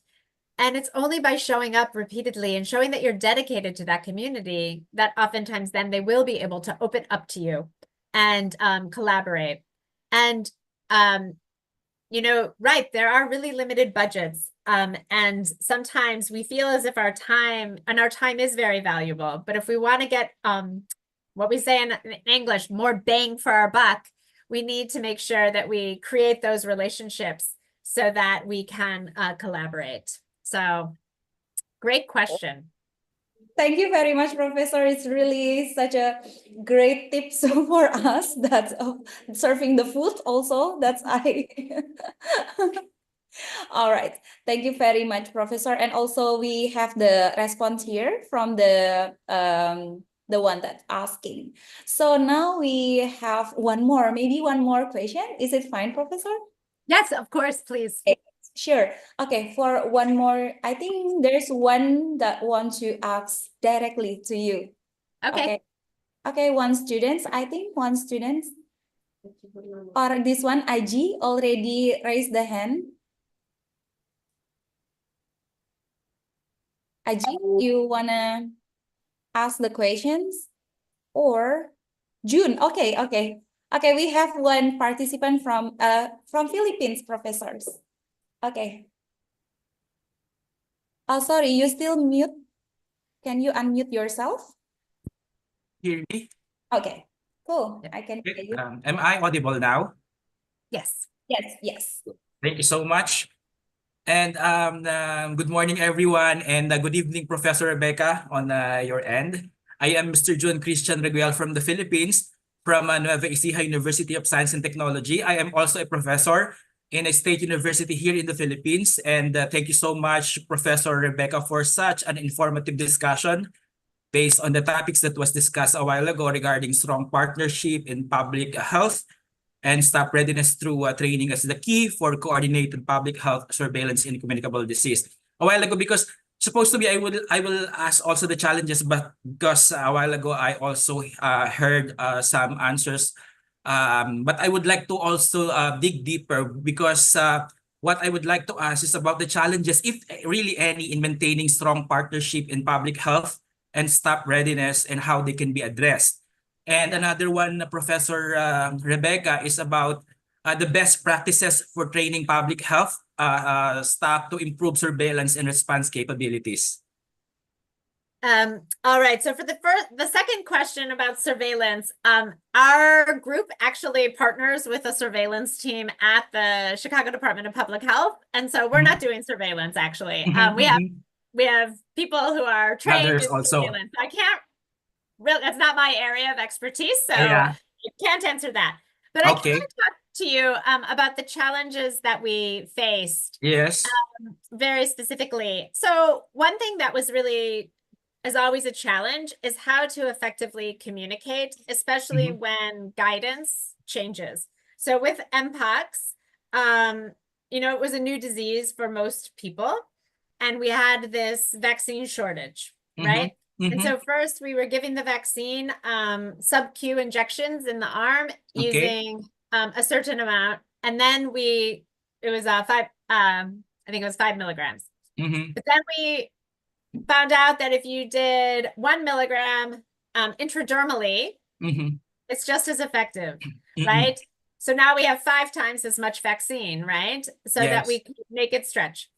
And it's only by showing up repeatedly and showing that you're dedicated to that community that oftentimes then they will be able to open up to you and collaborate. And right, there are really limited budgets. And sometimes we feel as if our time is very valuable. But if we want to get what we say in English, more bang for our buck, we need to make sure that we create those relationships so that we can collaborate. So, great question. Thank you very much, Professor. It's really such a great tips for us. That's serving the food also. That's All right. Thank you very much, Professor. And also we have the response here from the one that's asking. So now we have maybe one more question. Is it fine, Professor? Yes, of course, please. Okay. Sure. Okay, for one more, I think there's one that wants to ask directly to you. Okay. Okay, one student. Or this one, IG, already raised the hand. IG, you wanna ask the questions? Or June? Okay. We have one participant from Philippines, professors. Okay. Oh, sorry, you still mute? Can you unmute yourself? Hear me? Okay, cool. I can hear you. Am I audible now? Yes. Yes. Thank you so much. And good morning, everyone, and good evening, Professor Rebecca, on your end. I am Mr. John Christian Reguel from the Philippines, from Nueva Ecija University of Science and Technology. I am also a professor in a state university here in the Philippines. And thank you so much, Professor Rebecca, for such an informative discussion based on the topics that was discussed a while ago regarding strong partnership in public health and staff readiness through training as the key for coordinated public health surveillance in communicable disease. A while ago, because supposed to be, I will ask also the challenges, but because a while ago I also heard some answers. But I would like to also dig deeper, because what I would like to ask is about the challenges, if really any, in maintaining strong partnership in public health and staff readiness, and how they can be addressed. And another one, Professor Rebecca, is about the best practices for training public health staff to improve surveillance and response capabilities. All right. So for the second question about surveillance, our group actually partners with a surveillance team at the Chicago Department of Public Health, and so we're not doing surveillance actually. We have people who are trained Others in also. surveillance. I can't really, that's not my area of expertise, so Yeah. I can't answer that. But I Okay. can talk to you about the challenges that we faced. Yes. Very specifically. So one thing that was really, as always, a challenge is how to effectively communicate, especially when guidance changes. So with Mpox, you know, it was a new disease for most people, and we had this vaccine shortage, right? And so first we were giving the vaccine sub-Q injections in the arm using a certain amount, and then it was I think it was 5 milligrams. But then we found out that if you did 1 milligram intradermally, it's just as effective, right? So now we have 5 times as much vaccine, right? So that we can make it stretch.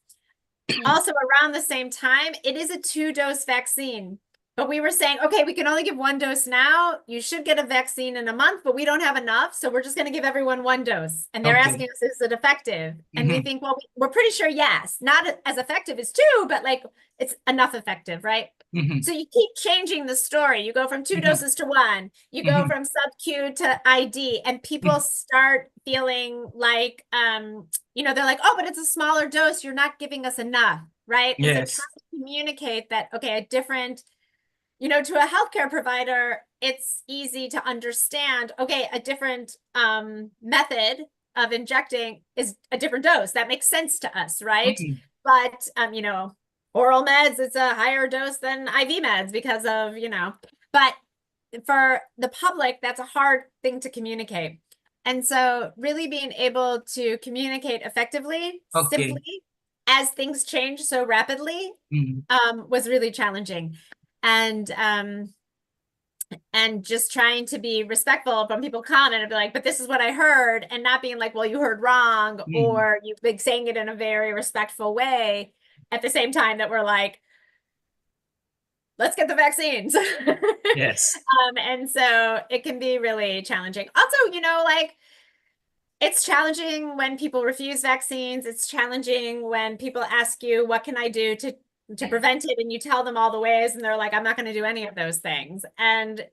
Also, around the same time, it is a 2-dose vaccine. But we were saying, okay, we can only give 1 dose now. You should get a vaccine in a month, but we don't have enough. So we're just going to give everyone 1 dose. And they're asking us, is it effective? And we think, well, we're pretty sure yes. Not as effective as 2, but like it's enough effective, right? So you keep changing the story. You go from 2 doses to 1. You go from sub-Q to ID. And people start feeling like, you know, they're like, oh, but it's a smaller dose. You're not giving us enough, right? Yes. And so trying to communicate that, okay, a different, you know, to a healthcare provider, it's easy to understand, okay, a different method of injecting is a different dose. That makes sense to us, right? But, you know, oral meds, it's a higher dose than IV meds because of, you know, but for the public, that's a hard thing to communicate. And so really being able to communicate effectively, simply, as things change so rapidly, was really challenging. And just trying to be respectful when people come and be like, but this is what I heard, and not being like, well, you heard wrong, or you've been saying it in a very respectful way at the same time that we're like, let's get the vaccines. Yes. And so it can be really challenging. Also, you know, like, it's challenging when people refuse vaccines. It's challenging when people ask you, what can I do to prevent it? And you tell them all the ways, and they're like, I'm not going to do any of those things. And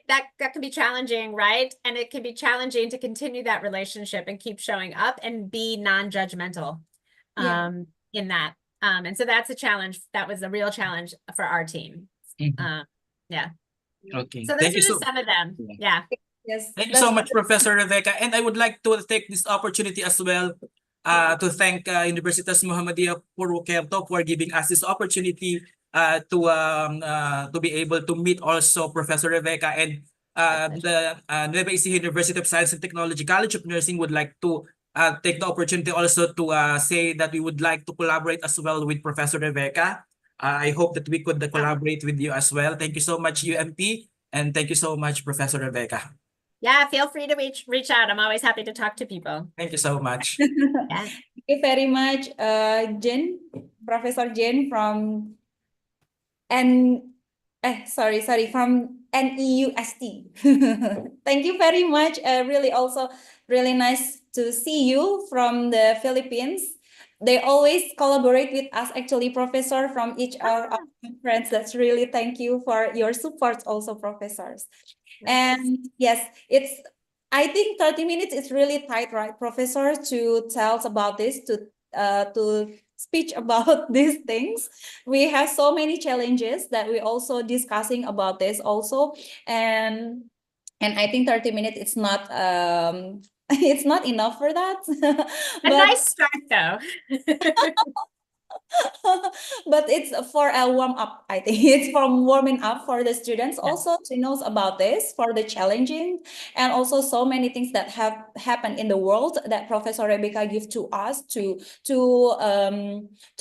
that can be challenging, right? And it can be challenging to continue that relationship and keep showing up and be non-judgmental in that. And so that's a challenge. That was a real challenge for our team. Yeah. Okay. So Thank you this is some of them. Yeah. Yes. Thank you so much, Professor Rebecca. And I would like to take this opportunity as well to thank Universitas Muhammadiyah Purwokerto for giving us this opportunity to be able to meet also Professor Rebecca, and the Nueva Ecija University of Science and Technology College of Nursing would like to take the opportunity also to say that we would like to collaborate as well with Professor Rebecca. I hope that we could collaborate with you as well. Thank you so much, UMP, and thank you so much, Professor Rebecca. Yeah, feel free to reach out. I'm always happy to talk to people. Thank you so much. Yeah. Thank you very much, Jen, Professor Jen from from NEUST. Thank you very much. Really also really nice to see you from the Philippines. they always collaborate with us, actually, Professor, from each our conference. That's really thank you for your support also, professors. And yes, I think 30 minutes is really tight, right, Professor, to tell us about this, to speech about these things. We have so many challenges that we also discussing about this also. And I think 30 minutes it's not it's not enough for that. A But nice start, though. but it's for a warm up, I think. It's from warming up for the students Yeah. also to know about this, for the challenging, and also so many things that have happened in the world that Professor Rebecca gives to us to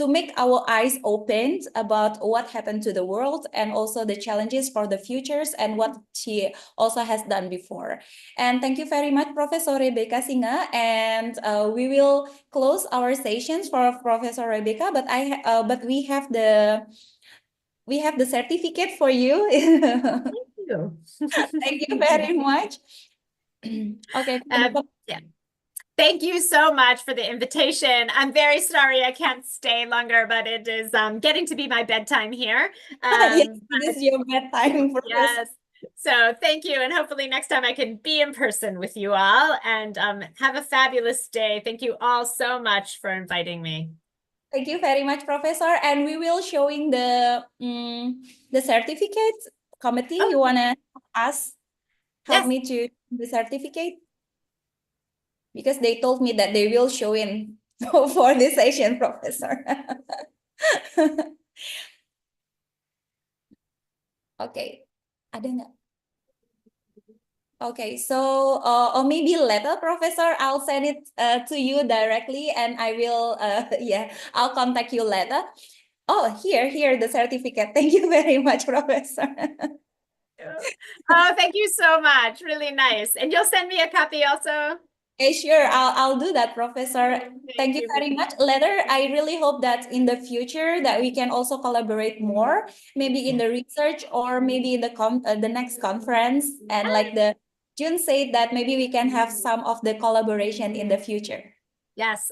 make our eyes opened about what happened to the world, and also the challenges for the futures and what she also has done before. And thank you very much, Professor Rebecca Singa. And we will close our sessions for Professor Rebecca, but but we have the certificate for you. Thank you very much. Okay. Yeah. Thank you so much for the invitation. I'm very sorry I can't stay longer, but it is getting to be my bedtime here. Yes, it is your bedtime, Professor. Yes. So thank you. And hopefully next time I can be in person with you all, and have a fabulous day. Thank you all so much for inviting me. Thank you very much, Professor. And we will showing the certificate committee. You wanna help me to the certificate? Because they told me that they will show in for this session, Professor. Okay, ada nggak? Okay, so or maybe later, Professor, I'll send it to you directly, and I will yeah, I'll contact you later. Oh, here, the certificate. Thank you very much, Professor. Oh, thank you so much. Really nice. And you'll send me a copy also? Okay, sure. I'll do that, Professor. Thank you very much. Later, I really hope that in the future that we can also collaborate more, maybe in the research or maybe in the next conference. And like the June said, that maybe we can have some of the collaboration in the future. Yes,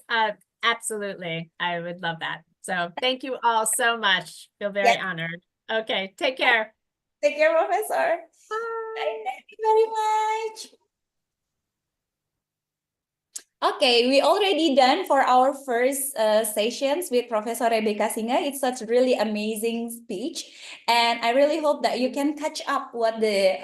absolutely. I would love that. So thank you all so much. Feel very honored. Okay, take care. Take care, Professor. Bye. Thank you very much. Okay, we already done for our first sessions with Professor Rebecca Singa. It's such a really amazing speech, and I really hope that you can catch up what the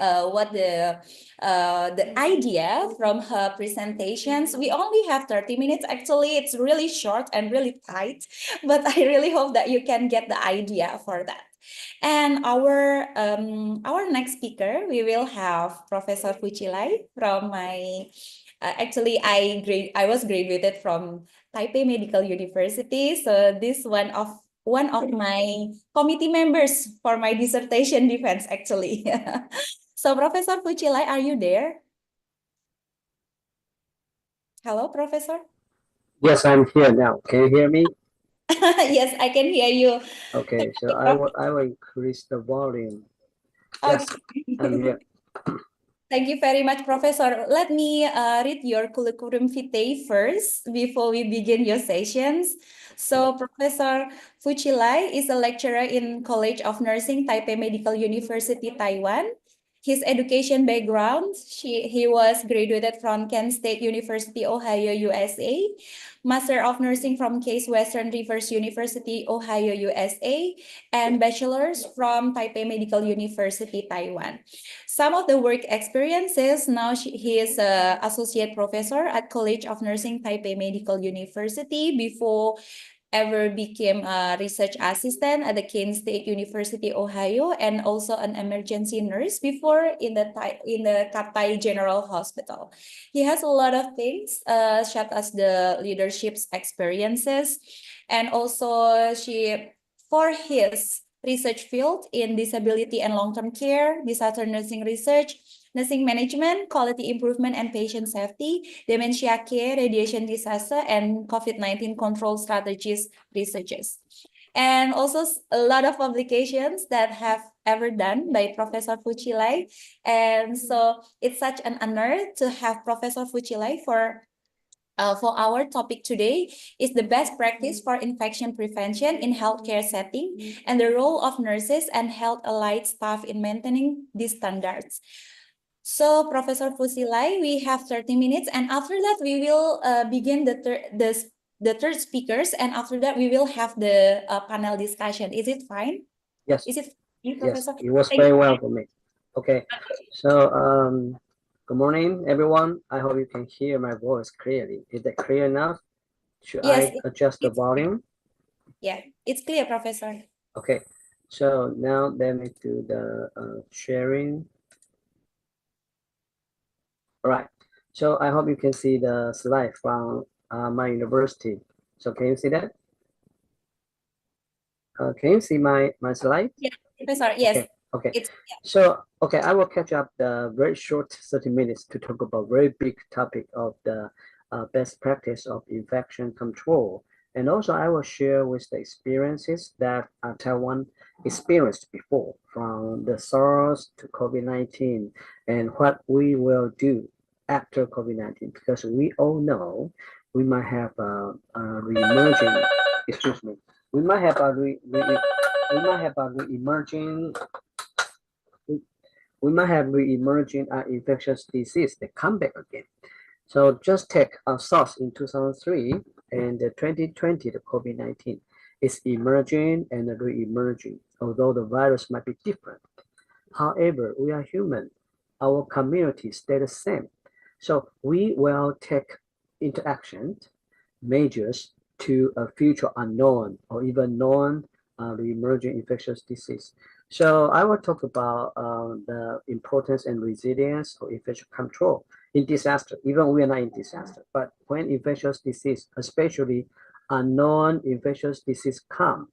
idea from her presentations. We only have 30 minutes. Actually, it's really short and really tight, but I really hope that you can get the idea for that. And our next speaker, we will have Professor Fuchilai from my. Actually, I was graduated from Taipei Medical University, so this one of my committee members for my dissertation defense, actually. So, Professor Fuchilai, are you there? Hello, Professor. Yes, I'm here now. Can you hear me? Yes, I can hear you. Okay, so I will increase the volume. Yes, I'm here. Thank you very much, Professor. Let me read your curriculum vitae first before we begin your sessions. So, Professor Fuchilai is a lecturer in College of Nursing, Taipei Medical University, Taiwan. His education background, he was graduated from Kent State University, Ohio, USA. Master of Nursing from Case Western Reserve University, Ohio, USA, and Bachelor's from Taipei Medical University, Taiwan. Some of the work experiences, now he is an associate professor at College of Nursing, Taipei Medical University before ever became a research assistant at the Kent State University, Ohio, and also an emergency nurse before in the Katai General Hospital. He has a lot of things, such as the leadership experiences, and also for his research field in disability and long-term care, disaster nursing research, nursing management, quality improvement and patient safety, dementia care, radiation disaster, and COVID-19 control strategies researches. And also a lot of publications that have ever done by Professor Fuchilai. And so it's such an honor to have Professor Fuchilai for For our topic today is the best practice for infection prevention in healthcare setting and the role of nurses and health allied staff in maintaining these standards. So, Professor Fusilai, we have 30 minutes, and after that we will begin the third speakers, and after that we will have the panel discussion. Is it fine? Yes. Is it you, Yes, Professor? it was Thank very you. well for me. Okay, so good morning, everyone. I hope you can hear my voice clearly. Is that clear enough? Should Yes, I adjust the volume? yeah, it's clear, Professor. Okay, so now let me do the sharing. All right, so I hope you can see the slide from my university. So can you see that? Can you see my slide? Yeah, Professor, yes. Okay, okay. It's So, okay, I will catch up the very short 30 minutes to talk about very big topic of the best practice of infection control. And also I will share with the experiences that Taiwan experienced before, from the SARS to COVID-19, and what we will do after COVID-19, because we all know we might have a re-emerging, excuse me, we might have a re-emerging infectious disease that come back again. So just take SARS in 2003 and 2020, the COVID-19 is emerging and re-emerging, although the virus might be different. However, we are human. Our community stay the same. So we will take interaction measures to a future unknown or even known re-emerging infectious disease. So I will talk about the importance and resilience of infection control in disaster, even we are not in disaster. But when infectious disease, especially unknown infectious disease come,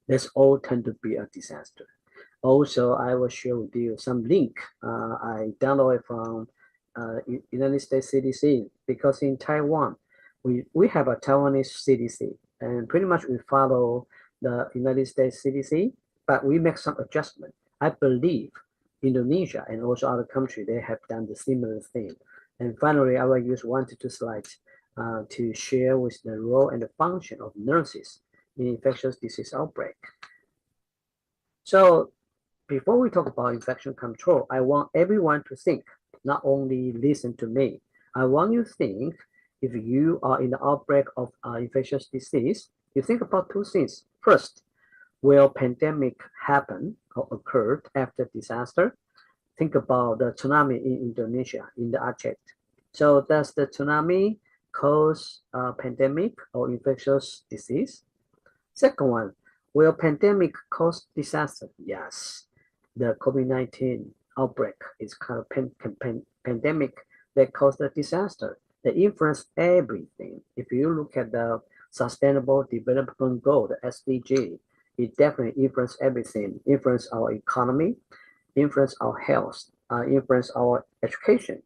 this all tend to be a disaster. Also, I will share with you some link I downloaded from United States CDC, because in Taiwan, we have a Taiwanese CDC, and pretty much we follow the United States CDC, but we make some adjustment. I believe Indonesia and also other countries, they have done the similar thing. And finally, I will use 1 to 2 slides to share with the role and the function of nurses in infectious disease outbreak. So before we talk about infection control, I want everyone to think, not only listen to me. I want you to think, if you are in the outbreak of infectious disease, you think about 2 things. First, will pandemic happen or occurred after disaster? Think about the tsunami in Indonesia, in the Aceh. So does the tsunami cause a pandemic or infectious disease? Second one, will pandemic cause disaster? Yes. The COVID-19 outbreak is kind of pandemic that caused a disaster. They influence everything. If you look at the Sustainable Development Goal, the SDG, it definitely influences everything. Influence our economy, influence our health, influence our education,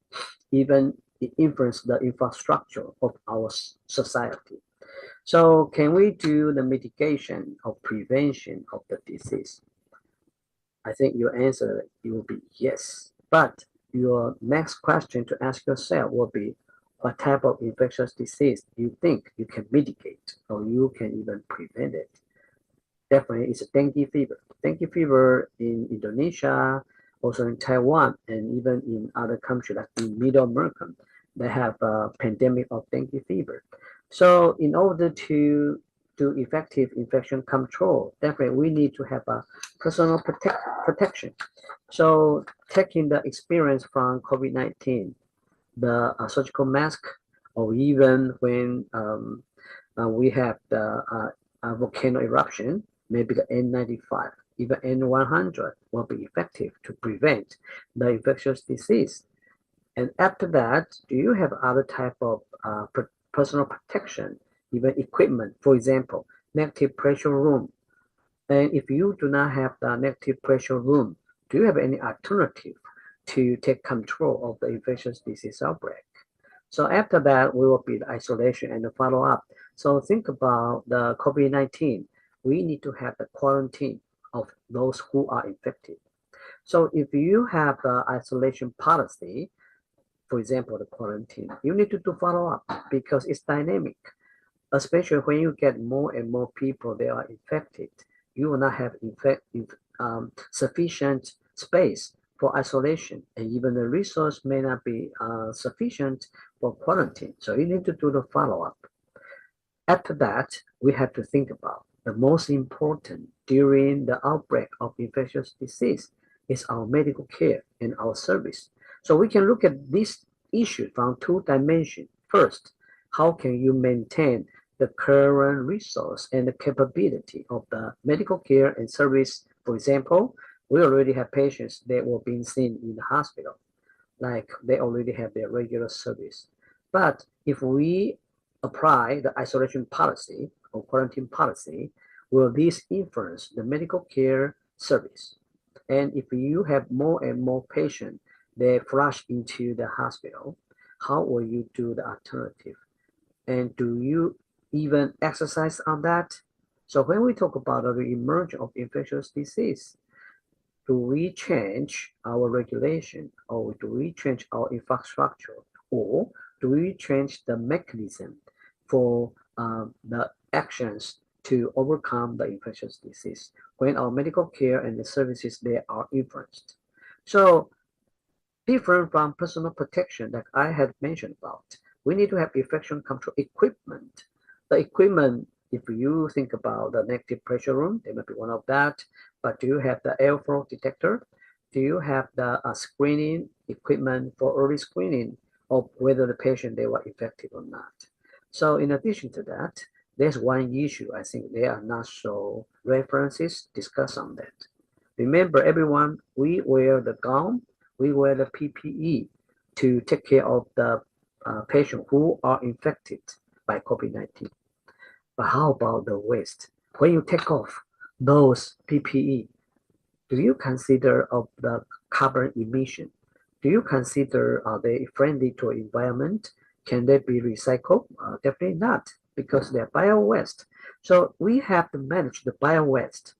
even it influence the infrastructure of our society. So can we do the mitigation or prevention of the disease? I think your answer it will be yes. But your next question to ask yourself will be, what type of infectious disease you think you can mitigate or you can even prevent it? Definitely, it's a dengue fever. Dengue fever in Indonesia, also in Taiwan, and even in other countries like in Middle America, they have a pandemic of dengue fever. So in order to do effective infection control, definitely we need to have a personal protection. So taking the experience from COVID-19, the surgical mask, or even when we have the volcano eruption, maybe the N95, even N100 will be effective to prevent the infectious disease. And after that, do you have other type of personal protection, even equipment? For example, negative pressure room. And if you do not have the negative pressure room, do you have any alternative to take control of the infectious disease outbreak? So after that, we will be the isolation and the follow-up. So think about the COVID-19. We need to have the quarantine of those who are infected. So if you have the isolation policy, for example, the quarantine, you need to follow up because it's dynamic, especially when you get more and more people that are infected. You will not have sufficient space for isolation, and even the resource may not be sufficient for quarantine. So you need to do the follow-up. After that, we have to think about the most important during the outbreak of infectious disease is our medical care and our service. So we can look at this issue from two dimensions. First, how can you maintain the current resource and the capability of the medical care and service? For example, we already have patients that were being seen in the hospital, like they already have their regular service. But if we apply the isolation policy or quarantine policy, will this influence the medical care service? And if you have more and more patients that flush into the hospital, how will you do the alternative? And do you even exercise on that? So when we talk about the emergence of infectious disease, do we change our regulation or do we change our infrastructure or do we change the mechanism for the actions to overcome the infectious disease when our medical care and the services there are influenced? So different from personal protection that I had mentioned about, we need to have infection control equipment. The equipment, if you think about the negative pressure room, there might be one of that, but do you have the airflow detector? Do you have the screening equipment for early screening of whether the patient they were infected or not? So in addition to that, there's one issue I think there are not so references discussed on that. Remember everyone, we wear the gown, we wear the PPE to take care of the patient who are infected by COVID-19. But how about the waste? When you take off those PPE, do you consider of the carbon emission? Do you consider are they friendly to environment? Can they be recycled? Definitely not, because they're bio-waste. So we have to manage the bio-waste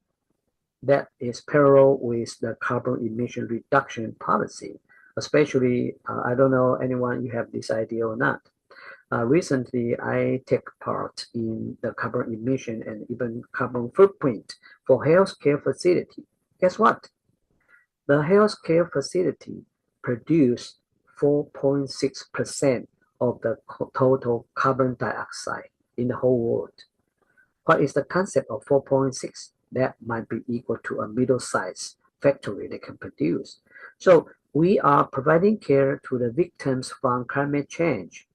that is parallel with the carbon emission reduction policy. Especially, I don't know anyone you have this idea or not. Recently, I take part in the carbon emission and even carbon footprint for healthcare facility. Guess what? The healthcare facility produce 4.6% of the total carbon dioxide in the whole world. What is the concept of 4.6? That might be equal to a middle-sized factory that can produce. So we are providing care to the victims from climate change.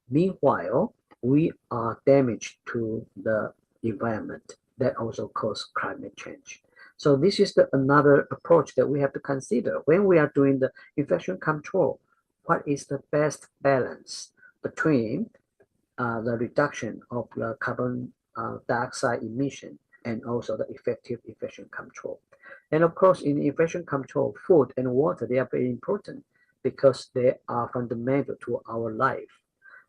Meanwhile, we are damaged to the environment that also causes climate change. So this is another approach that we have to consider when we are doing the infection control. What is the best balance between the reduction of the carbon dioxide emission and also the effective infection control? And of course, in infection control, food and water, they are very important because they are fundamental to our life.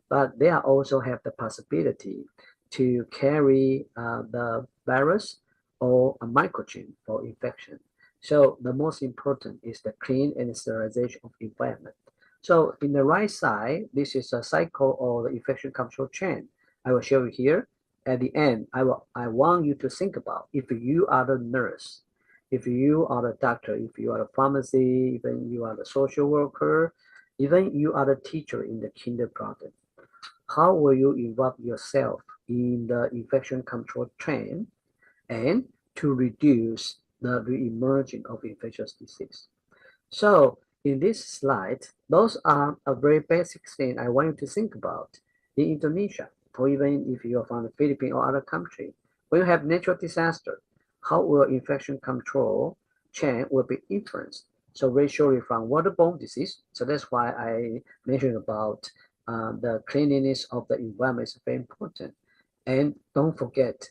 But they also have the possibility to carry the virus or a microchip for infection. So the most important is the clean and sterilization of environment. So in the right side, this is a cycle or the infection control chain. I will show you here. At the end, I want you to think about if you are the nurse, if you are the doctor, if you are the pharmacy, even you are the social worker, even you are the teacher in the kindergarten. How will you involve yourself in the infection control chain and to reduce the re-emerging of infectious disease? So in this slide, those are a very basic thing I want you to think about. In Indonesia, or even if you are from the Philippines or other country, when you have natural disaster, how will infection control chain will be influenced? So very surely from waterborne disease. So that's why I mentioned about the cleanliness of the environment is very important. And don't forget,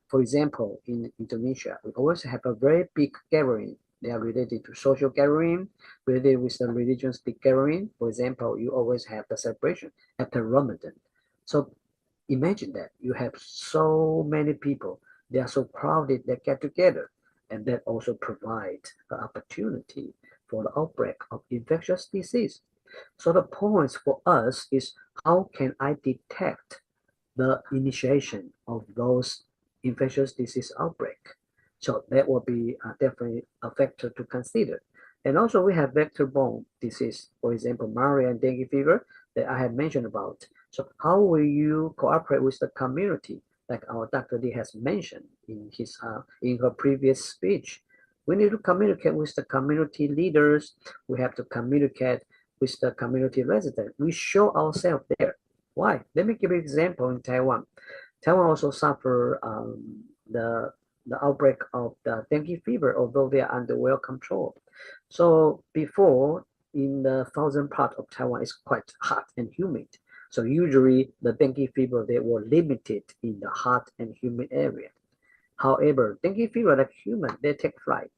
for example, in Indonesia, we always have a very big gathering. They are related to social gathering, related with the religious big gathering. For example, you always have the celebration after Ramadan. So imagine that you have so many people, they are so crowded, they get together, and that also provide the opportunity for the outbreak of infectious disease. So the point for us is how can I detect the initiation of those infectious disease outbreak? So that will be definitely a factor to consider. And also we have vector-borne disease, for example, malaria and dengue fever that I have mentioned about. So how will you cooperate with the community, like our Dr. Lee has mentioned in her previous speech? We need to communicate with the community leaders. We have to communicate with the community residents. We show ourselves there. Why? Let me give you an example in Taiwan. Taiwan also suffer the outbreak of the dengue fever, although they are under well control. So before, in the southern part of Taiwan, it's quite hot and humid. So usually the dengue fever, they were limited in the hot and humid area. However, dengue fever, like human, they take flight.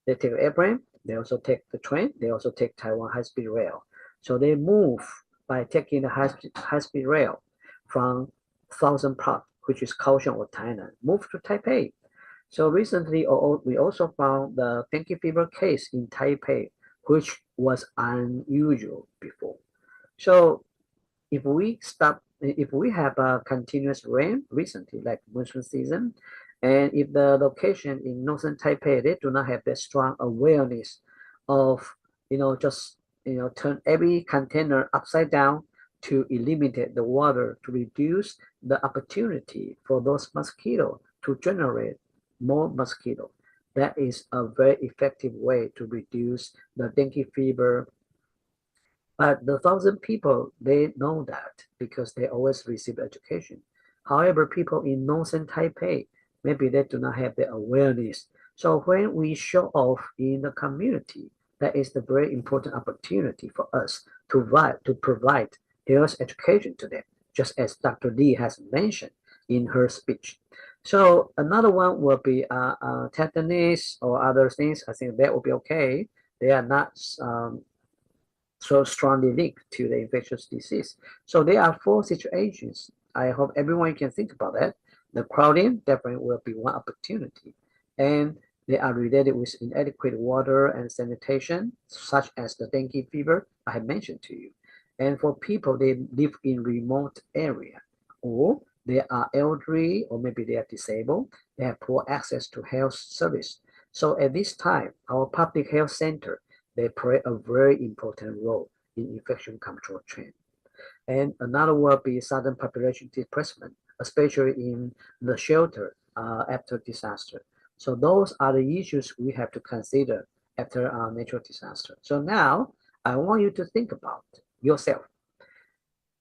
They take airplane, they also take the train, they also take Taiwan high-speed rail. So they move by taking the high-speed rail from southern part, which is Kaohsiung or Tainan, move to Taipei. So recently, we also found the dengue fever case in Taipei, which was unusual before. So if we have a continuous rain recently, like monsoon season, and if the location in northern Taipei, they do not have that strong awareness of, just, turn every container upside down to eliminate the water, to reduce the opportunity for those mosquitoes to generate more mosquito. That is a very effective way to reduce the dengue fever. But the thousand people, they know that because they always receive education. However, people in northern Taipei, maybe they do not have the awareness. So when we show off in the community, that is the very important opportunity for us to provide health education to them, just as Dr. Lee has mentioned in her speech. So another one will be tetanus or other things. I think that will be okay. They are not so strongly linked to the infectious disease. So there are four situations. I hope everyone can think about that. The crowding definitely will be one opportunity. And they are related with inadequate water and sanitation, such as the dengue fever I have mentioned to you. And for people, they live in remote area, or they are elderly, or maybe they are disabled, they have poor access to health service. So at this time, our public health center, they play a very important role in infection control trend. And another will be sudden population displacement, especially in the shelter after disaster. So those are the issues we have to consider after a natural disaster. So now I want you to think about yourself.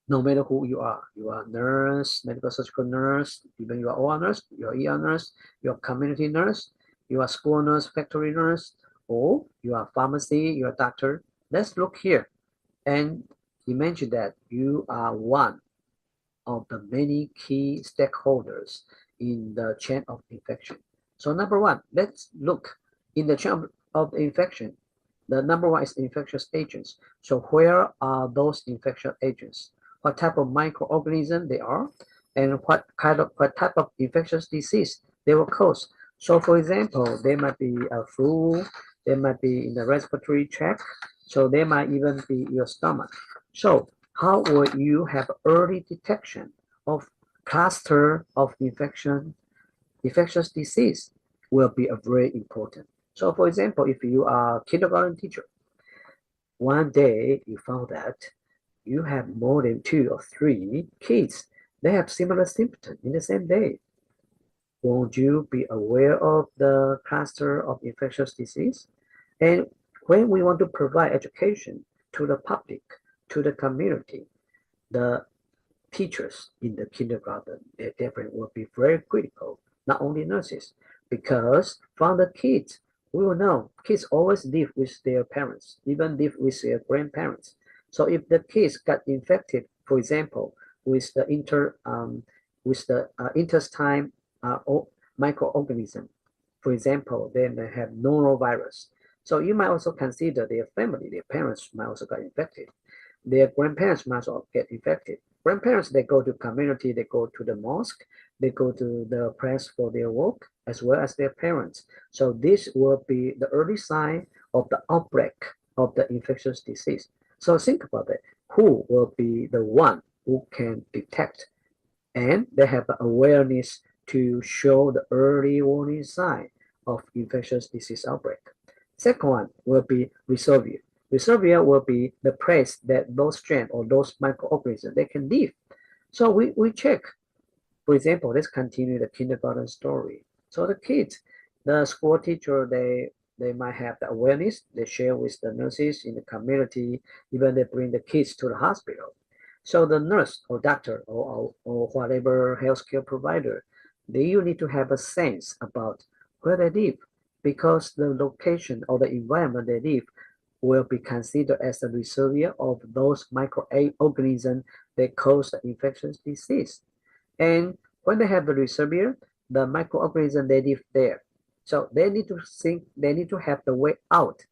No matter who you are nurse, medical surgical nurse, even you are OR nurse, you are ER nurse, you are community nurse, you are school nurse, factory nurse, or you are pharmacy, you are doctor. Let's look here and imagine that you are one of the many key stakeholders in the chain of infection. So number one, let's look in the chain of infection. The number one is infectious agents. So where are those infectious agents? What type of microorganism they are, and what type of infectious disease they will cause. So for example, they might be a flu, they might be in the respiratory tract, so they might even be your stomach. So how will you have early detection of cluster of infectious disease will be a very important. So for example, if you are a kindergarten teacher, one day you found that you have more than 2 or 3 kids, they have similar symptoms in the same day. Won't you be aware of the cluster of infectious disease? And when we want to provide education to the public, to the community, the teachers in the kindergarten, they definitely will be very critical, not only nurses, because from the kids, we will know kids always live with their parents, even live with their grandparents. So if the kids got infected, for example, with the intestine microorganism, for example, they may have norovirus. So you might also consider their family, their parents might also get infected. Their grandparents might also get infected. Grandparents, they go to community, they go to the mosque, they go to the press for their work, as well as their parents. So this will be the early sign of the outbreak of the infectious disease. So think about it. Who will be the one who can detect and they have the awareness to show the early warning sign of infectious disease outbreak. Second one will be reservoir. Reservoir will be the place that those strains or those microorganisms they can live. So we check. For example, let's continue the kindergarten story. So the kids, the school teacher, they might have the awareness. They share with the nurses in the community. Even they bring the kids to the hospital. So the nurse or doctor or whatever healthcare provider, they you need to have a sense about where they live, because the location or the environment they live will be considered as the reservoir of those microorganisms that cause the infectious disease. And when they have the reservoir, the microorganism they live there. So they need to think, they need to have the way out,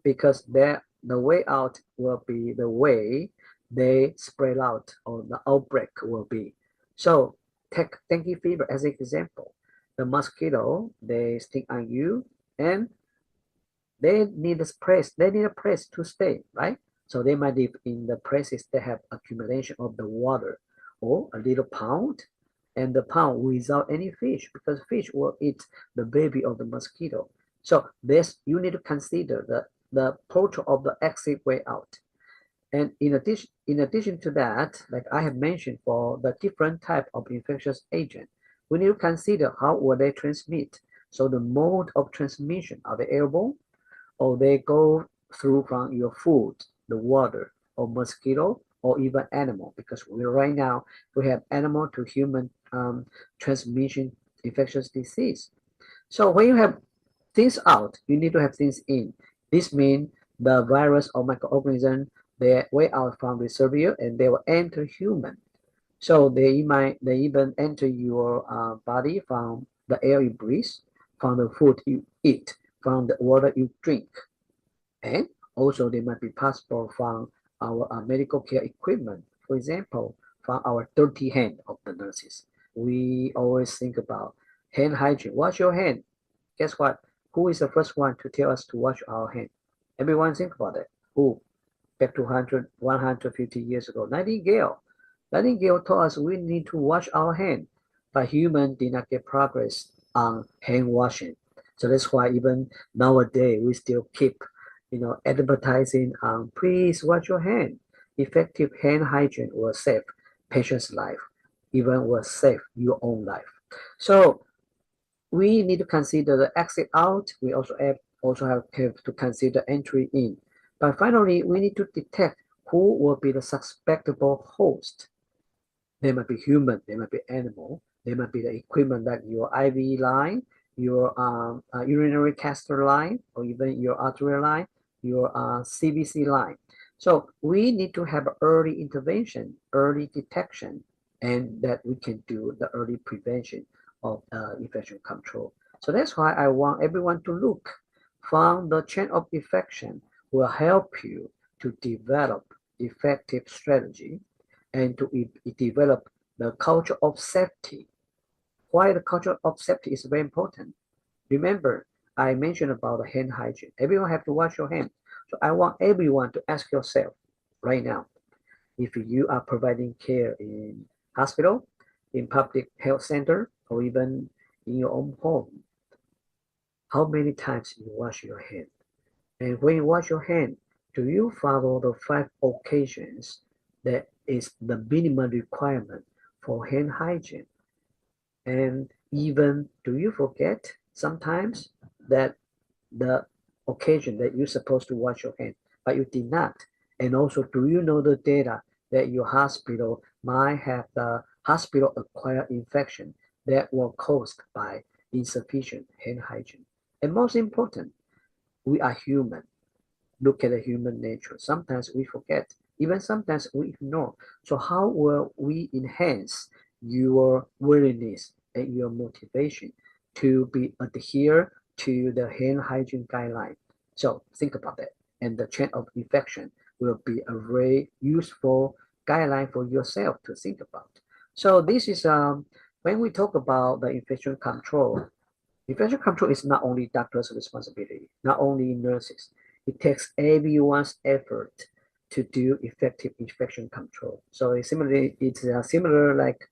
because the way out will be the way they spread out or the outbreak will be. So take dengue fever as an example. The mosquito, they sting on you and they need a place to stay, right? So they might live in the places that have accumulation of the water or a little pond, and the pond without any fish, because fish will eat the baby of the mosquito. So this you need to consider the portal of the exit way out. And in addition to that, like I have mentioned, for the different type of infectious agent, we need to consider how will they transmit. So the mode of transmission, are they airborne, or they go through from your food, the water, or mosquito, or even animal, because right now we have animal to human transmission infectious disease. So when you have things out, you need to have things in. This means the virus or microorganism, they way out from reservoir and they will enter human. So they even enter your body from the air you breathe, from the food you eat, from the water you drink, and also they might be possible from our medical care equipment. For example, from our dirty hand of the nurses. We always think about hand hygiene. Wash your hand. Guess what? Who is the first one to tell us to wash our hand? Everyone think about it. Who? Back to 150 years ago. Nightingale. Nightingale told us we need to wash our hand, but humans did not get progress on hand washing. So that's why even nowadays we still keep, advertising on please wash your hand. Effective hand hygiene will save patient's life, even will save your own life. So we need to consider the exit out. We also have to consider entry in. But finally, we need to detect who will be the suspectable host. They might be human, they might be animal, they might be the equipment like your IV line, your urinary catheter line, or even your arterial line, your CVC line. So we need to have early intervention, early detection, and that we can do the early prevention of infection control. So that's why I want everyone to look from the chain of infection will help you to develop effective strategy and to develop the culture of safety. Why the culture of safety is very important? Remember, I mentioned about the hand hygiene. Everyone have to wash your hands. So I want everyone to ask yourself right now, if you are providing care in hospital, in public health center, or even in your own home, how many times you wash your hand? And when you wash your hand, do you follow the 5 occasions that is the minimum requirement for hand hygiene? And even do you forget sometimes that the occasion that you're supposed to wash your hand, but you did not? And also, do you know the data that your hospital might have the hospital acquired infection that were caused by insufficient hand hygiene? And most important, we are human. Look at the human nature. Sometimes we forget, even sometimes we ignore. So how will we enhance your willingness and your motivation to be adhere to the hand hygiene guideline? So think about that. And the chain of infection will be a very useful guideline for yourself to think about. So this is when we talk about the infection control. Infection control is not only doctors' responsibility, not only nurses. It takes everyone's effort to do effective infection control. So similarly, it's similar like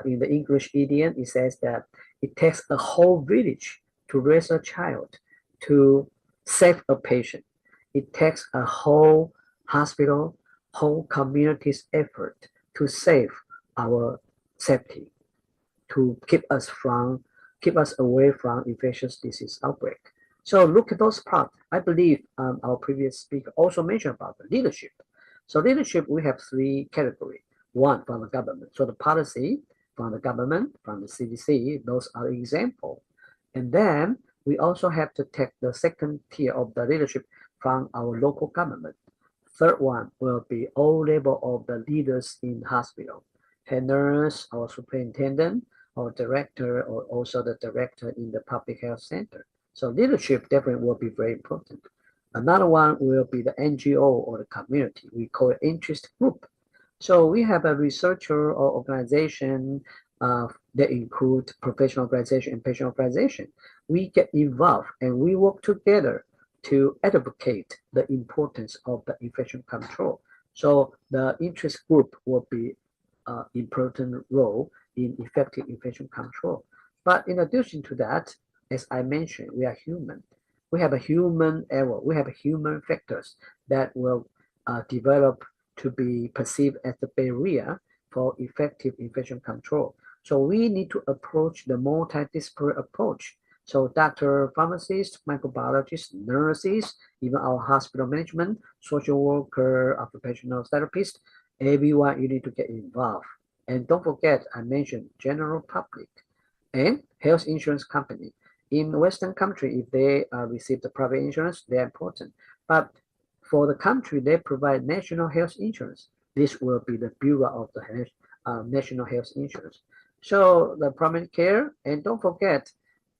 in the English idiom, it says that it takes a whole village to raise a child, to save a patient. It takes a whole hospital, whole community's effort to save our safety, to keep us away from infectious disease outbreak. So look at those parts. I believe our previous speaker also mentioned about the leadership. So leadership, we have three categories. One, from the government. So the policy from the government, from the CDC, those are example. And then we also have to take the second tier of the leadership from our local government. Third one will be all level of the leaders in hospital, head nurse or superintendent or director, or also the director in the public health center. So leadership definitely will be very important. Another one will be the NGO or the community. We call it interest group. So we have a researcher or organization that include professional organization and patient organization. We get involved and we work together to advocate the importance of the infection control. So the interest group will be an important role in effective infection control. But in addition to that, as I mentioned, we are human. We have a human error. We have human factors that will develop to be perceived as the barrier for effective infection control. So we need to approach the multidisciplinary approach. So doctor, pharmacists, microbiologists, nurses, even our hospital management, social worker, occupational therapist, everyone, you need to get involved. And don't forget, I mentioned general public and health insurance company. In Western country, if they receive the private insurance, they're important. But for the country, they provide national health insurance. This will be the Bureau of the National Health Insurance. So the primary care, and don't forget,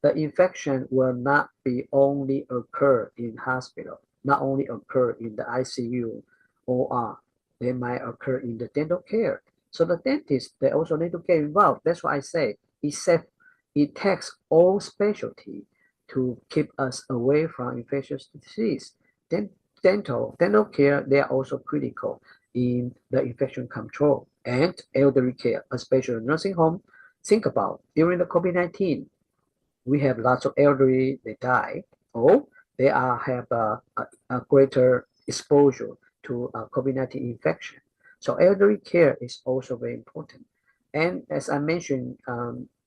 the infection will not be only occur in hospital, not only occur in the ICU or they might occur in the dental care. So the dentist, they also need to get involved. That's why I say it takes all specialty to keep us away from infectious disease. Then dental care, they are also critical in the infection control and elderly care, especially nursing home. Think about during the COVID-19, we have lots of elderly, they die, or they have a greater exposure to COVID-19 infection. So elderly care is also very important. And as I mentioned,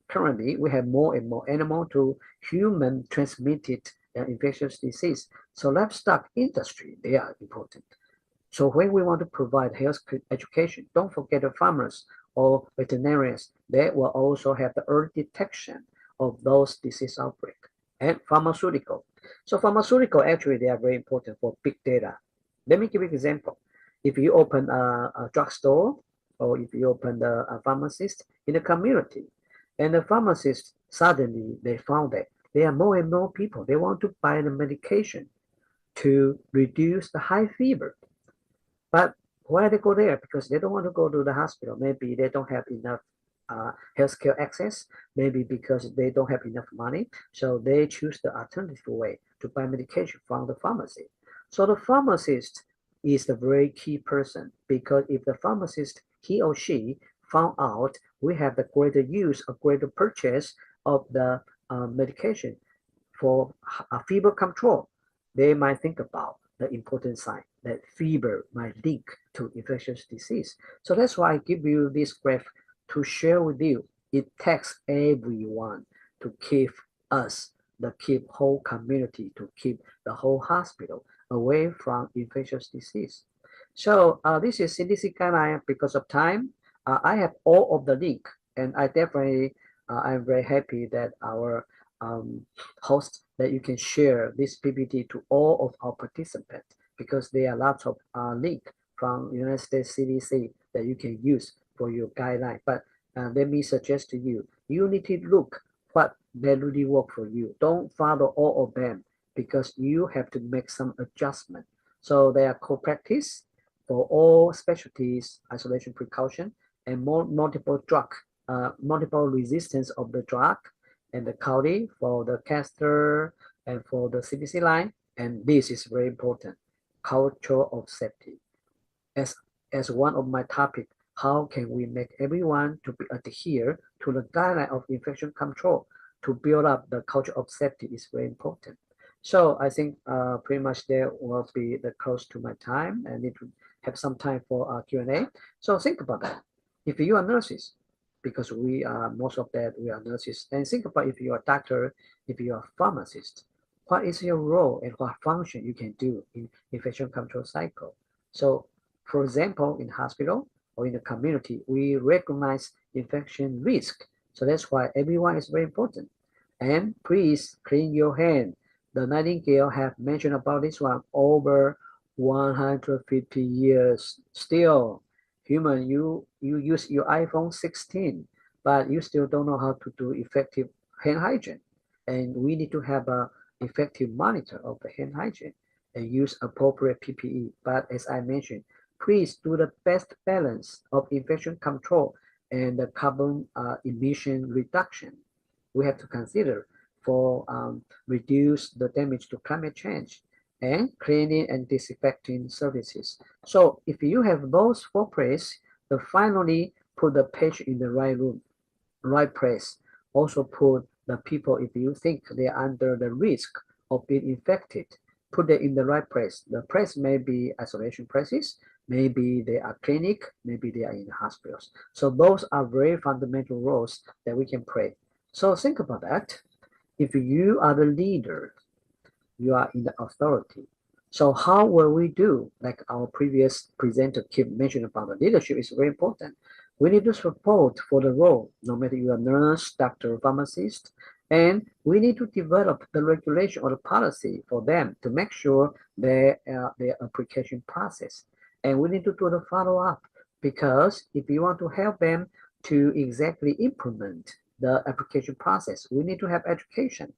currently we have more and more animal to human transmitted infectious disease. So livestock industry, they are important. So when we want to provide health education, don't forget the farmers or veterinarians. They will also have the early detection of those disease outbreak. And pharmaceutical. So pharmaceutical, actually, they are very important for big data. Let me give you an example. If you open a drugstore or if you open a pharmacist in the community, and the pharmacist, suddenly they found that there are more and more people, they want to buy the medication to reduce the high fever. But why they go there? Because they don't want to go to the hospital. Maybe they don't have enough healthcare access, maybe because they don't have enough money. So they choose the alternative way to buy medication from the pharmacy. So the pharmacist is the very key person, because if the pharmacist, he or she, found out we have the greater use or greater purchase of the medication for fever control, they might think about the important sign that fever might link to infectious disease. So that's why I give you this graph to share with you. It takes everyone to keep us, the keep whole community, to keep the whole hospital away from infectious disease. So this is CDC guideline. Because of time, I have all of the link, and I definitely, I'm very happy that our host, that you can share this PPT to all of our participants, because there are lots of link from United States CDC that you can use for your guideline. But let me suggest to you, you need to look what they really work for you. Don't follow all of them, because you have to make some adjustment. So they are co-practice for all specialties, isolation precaution, and multiple resistance of the drug, and the county for the caster and for the CDC line. And this is very important, culture of safety. as one of my topic, how can we make everyone to be adhere to the guideline of infection control to build up the culture of safety is very important. So I think pretty much there will be the close to my time and need to have some time for Q&A. So think about that. If you are nurses, because we are most of that we are nurses, and think about if you are doctor, if you are pharmacist, what is your role and what function you can do in infection control cycle. So for example, in hospital or in the community, we recognize infection risk. So that's why everyone is very important. And please clean your hand. The Nightingale have mentioned about this one over 150 years. Still, human, you use your iPhone 16, but you still don't know how to do effective hand hygiene. And we need to have a effective monitor of the hand hygiene and use appropriate PPE. But as I mentioned, please do the best balance of infection control and the carbon emission reduction. We have to consider for reduce the damage to climate change and cleaning and disinfecting services. So if you have those four places, then finally put the patient in the right room, right place. Also put the people, if you think they are under the risk of being infected, put them in the right place. The place may be isolation places, maybe they are clinic, maybe they are in hospitals. So those are very fundamental roles that we can play. So think about that. If you are the leader, you are in the authority. So how will we do? Like our previous presenter keep mentioning about the leadership is very important. We need to support for the role, no matter you are nurse, doctor, pharmacist, and we need to develop the regulation or the policy for them to make sure their application process. And we need to do the follow-up because if you want to help them to exactly implement the application process, we need to have education.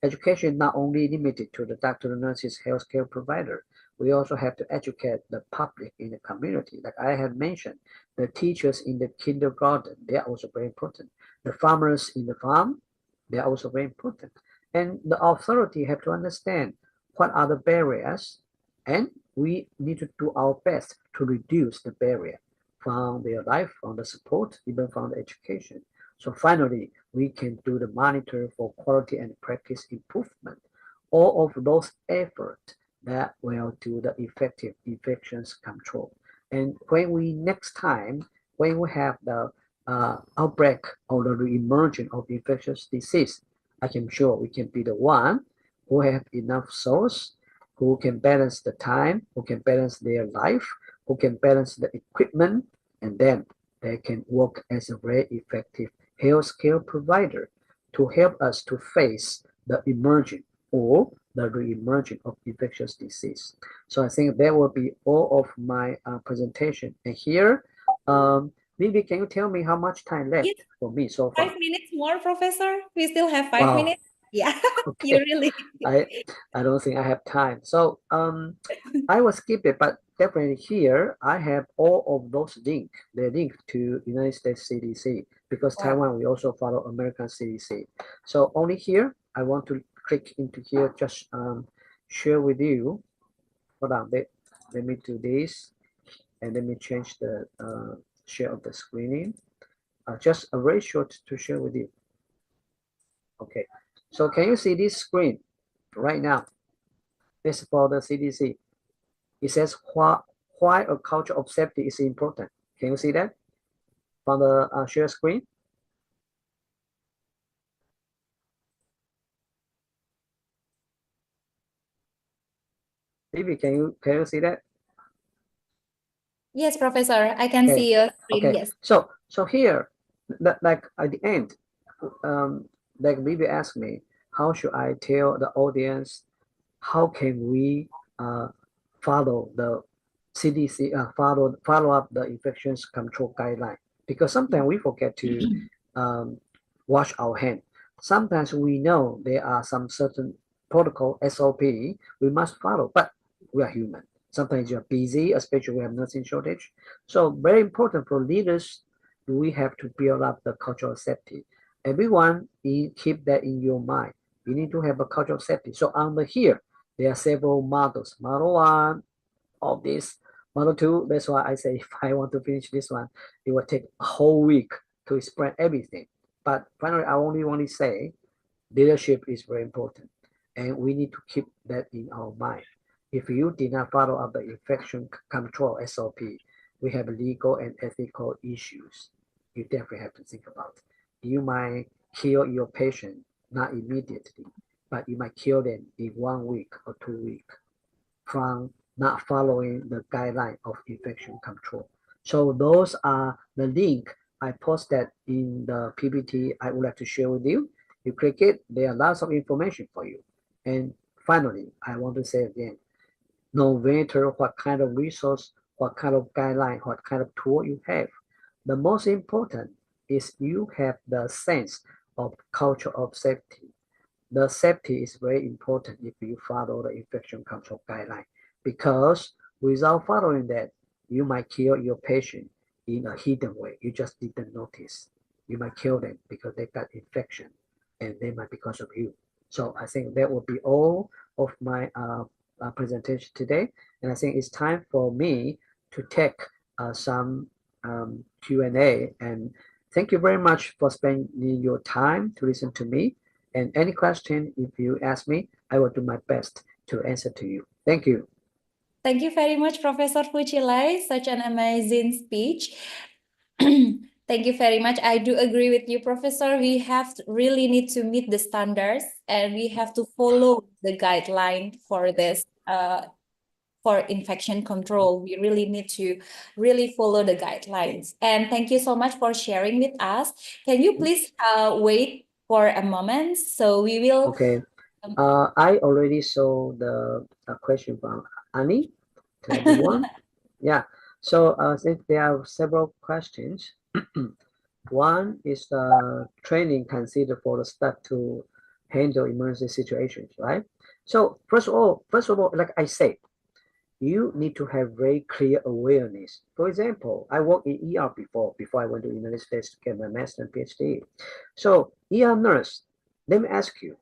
Education not only limited to the doctor, nurses, healthcare provider. We also have to educate the public in the community. Like I have mentioned, the teachers in the kindergarten, they are also very important. The farmers in the farm, they are also very important. And the authority have to understand what are the barriers, and we need to do our best to reduce the barrier from their life, from the support, even from the education. So finally, we can do the monitor for quality and practice improvement. All of those efforts that will do the effective infections control. And when we next time, when we have the outbreak or the re-emergence of infectious disease, I am sure we can be the one who have enough source, who can balance the time, who can balance their life, who can balance the equipment, and then they can work as a very effective healthcare provider to help us to face the emerging or the re-emerging of infectious disease. So I think that will be all of my presentation. And here, Vivi, can you tell me how much time left Yes, for me so far? 5 minutes more, Professor. We still have 5 Wow. minutes. Yeah, Okay. you really. I don't think I have time. So I will skip it, but definitely here I have all of those links. They link to United States CDC because Wow. Taiwan we also follow American CDC. So only here I want to click into here, just share with you. Hold on, let me do this and let me change the share of the screening. Just a very short to share with you. Okay, so can you see this screen right now? This is for the CDC. It says why a culture of safety is important. Can you see that from the share screen? Maybe can you see that? Yes, Professor, I can see your screen. Okay. Yes. So here, like at the end, like Vivi asked me, how should I tell the audience? How can we follow the CDC follow up the infections control guideline? Because sometimes we forget to wash our hand. Sometimes we know there are some certain protocol SOP we must follow, but we are human. Sometimes you're busy, especially we have nursing shortage. So very important for leaders, we have to build up the culture of safety. Everyone keep that in your mind. You need to have a culture of safety. So under here, there are several models. Model 1 of this, Model 2, that's why I say if I want to finish this one, it will take a whole week to explain everything. But finally, I only want to say leadership is very important, and we need to keep that in our mind. If you did not follow up the infection control SOP, we have legal and ethical issues you definitely have to think about. You might kill your patient not immediately, but you might kill them in 1 week or 2 weeks from not following the guideline of infection control. So those are the link I posted in the PPT I would like to share with you. You click it, there are lots of information for you. And finally, I want to say again, no matter what kind of resource, what kind of guideline, what kind of tool you have, the most important is you have the sense of culture of safety. The safety is very important if you follow the infection control guideline, because without following that, you might kill your patient in a hidden way. You just didn't notice. You might kill them because they got infection, and they might because of you. So I think that will be all of my presentation today, and I think it's time for me to take some Q&A. And thank you very much for spending your time to listen to me. And any question, if you ask me, I will do my best to answer to you. Thank you. Thank you very much, Professor Fuchilai. Such an amazing speech. Thank you very much. I do agree with you, Professor. We have really need to meet the standards, and we have to follow the guideline for this. For infection control, we really need to really follow the guidelines. And thank you so much for sharing with us. Can you please wait for a moment? So we will. Okay. I already saw the question from Annie to everyone. Yeah. So I think there are several questions. One is the training considered for the staff to handle emergency situations, right? So first of all, like I said, you need to have very clear awareness. For example, I worked in ER before I went to the United States to get my master and PhD. So ER nurse, let me ask you,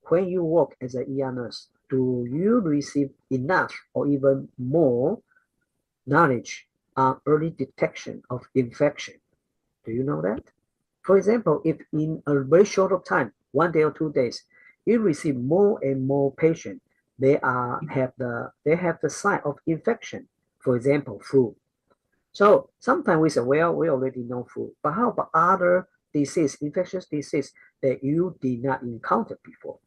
when you work as an ER nurse, do you receive enough or even more knowledge on early detection of infection? Do you know that? For example, if in a very short of time, 1 day or 2 days, you receive more and more patients, they have the sign of infection. For example, flu. So sometimes we say, well, we already know flu, but how about other disease, infectious disease that you did not encounter before?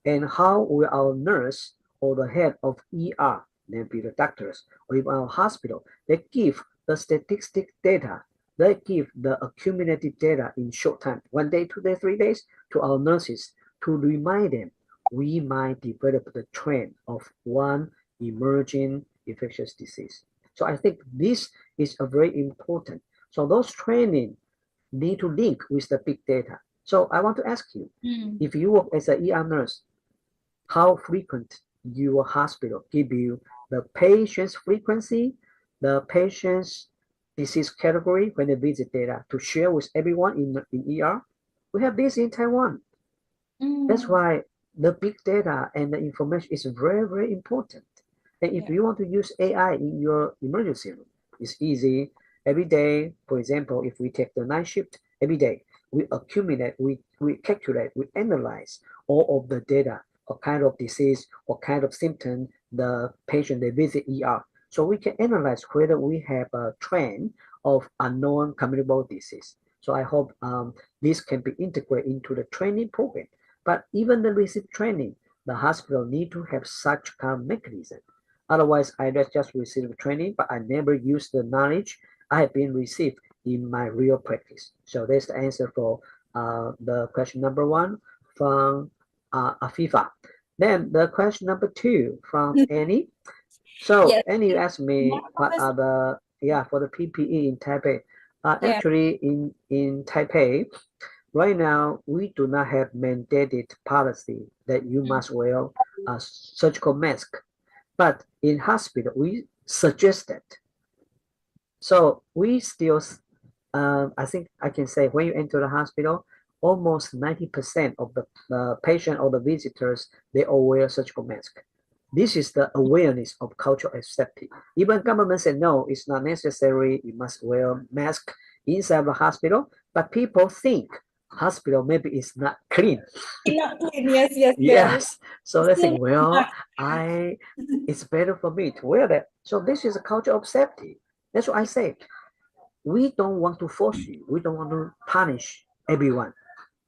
And how will our nurse or the head of ER, maybe the doctors, or even our hospital, they give the statistic data, they give the accumulated data in short time, 1 day, 2 days, 3 days, to our nurses to remind them we might develop the trend of one emerging infectious disease. So I think this is a very important. So those training need to link with the big data. So I want to ask you, if you work as an ER nurse, how frequent your hospital give you the patient's frequency, the patient's disease category when they visit data to share with everyone in ER? We have this in Taiwan. That's why the big data and the information is very, very important. And if you want to use AI in your emergency room, it's easy. Every day, for example, if we take the night shift, every day we accumulate, we calculate, we analyze all of the data, what kind of disease, what kind of symptom the patient they visit ER. So we can analyze whether we have a trend of unknown communicable disease. So I hope this can be integrated into the training program. But even the receive training, the hospital need to have such kind of mechanism. Otherwise, I just receive training, but I never use the knowledge I have been received in my real practice. So that's the answer for the question number 1 from Afifa. Then the question number 2 from Annie. So Yes. Annie, you asked me what are the for the PPE in Taipei. Actually, in Taipei, right now we do not have mandated policy that you must wear a surgical mask, but in hospital we suggest that. So we still, I think I can say when you enter the hospital, almost 90% of the patient or the visitors, they all wear surgical mask. This is the awareness of culture of safety. Even government said, no, it's not necessary. You must wear mask inside the hospital. But people think hospital maybe is not clean. Not clean. Yes, yes, Yes. So they Still think, well, not. it's better for me to wear that. So this is a culture of safety. That's what I say. We don't want to force you. We don't want to punish everyone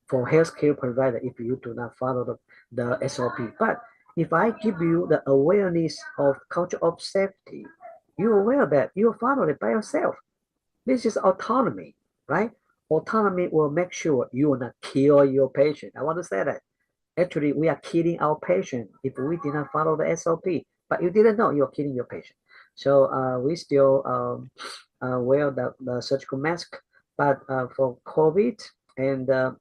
for healthcare provider if you do not follow the SOP. But if I give you the awareness of culture of safety, you're aware that you follow it by yourself. This is autonomy, right? Autonomy will make sure you will not kill your patient. I want to say that. Actually, we are killing our patient if we did not follow the SOP. But you didn't know you're killing your patient. So we still wear the surgical mask. But for COVID and the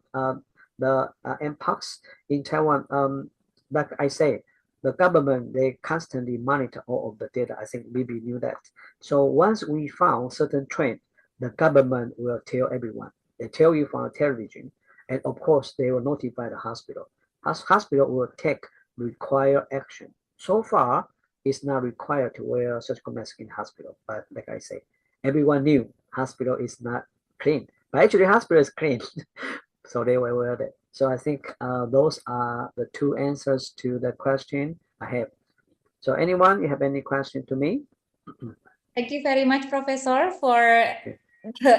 mpox in Taiwan, like I say, the government, they constantly monitor all of the data. I think Bibi knew that. So once we found certain trend, the government will tell everyone. They tell you from the television, and of course they will notify the hospital. Hospital will take required action. So far, it's not required to wear surgical mask in hospital. But like I say, everyone knew hospital is not clean. But actually, hospital is clean, so they will wear that. So I think those are the two answers to the question I have. So anyone, you have any question to me? Thank you very much, Professor, for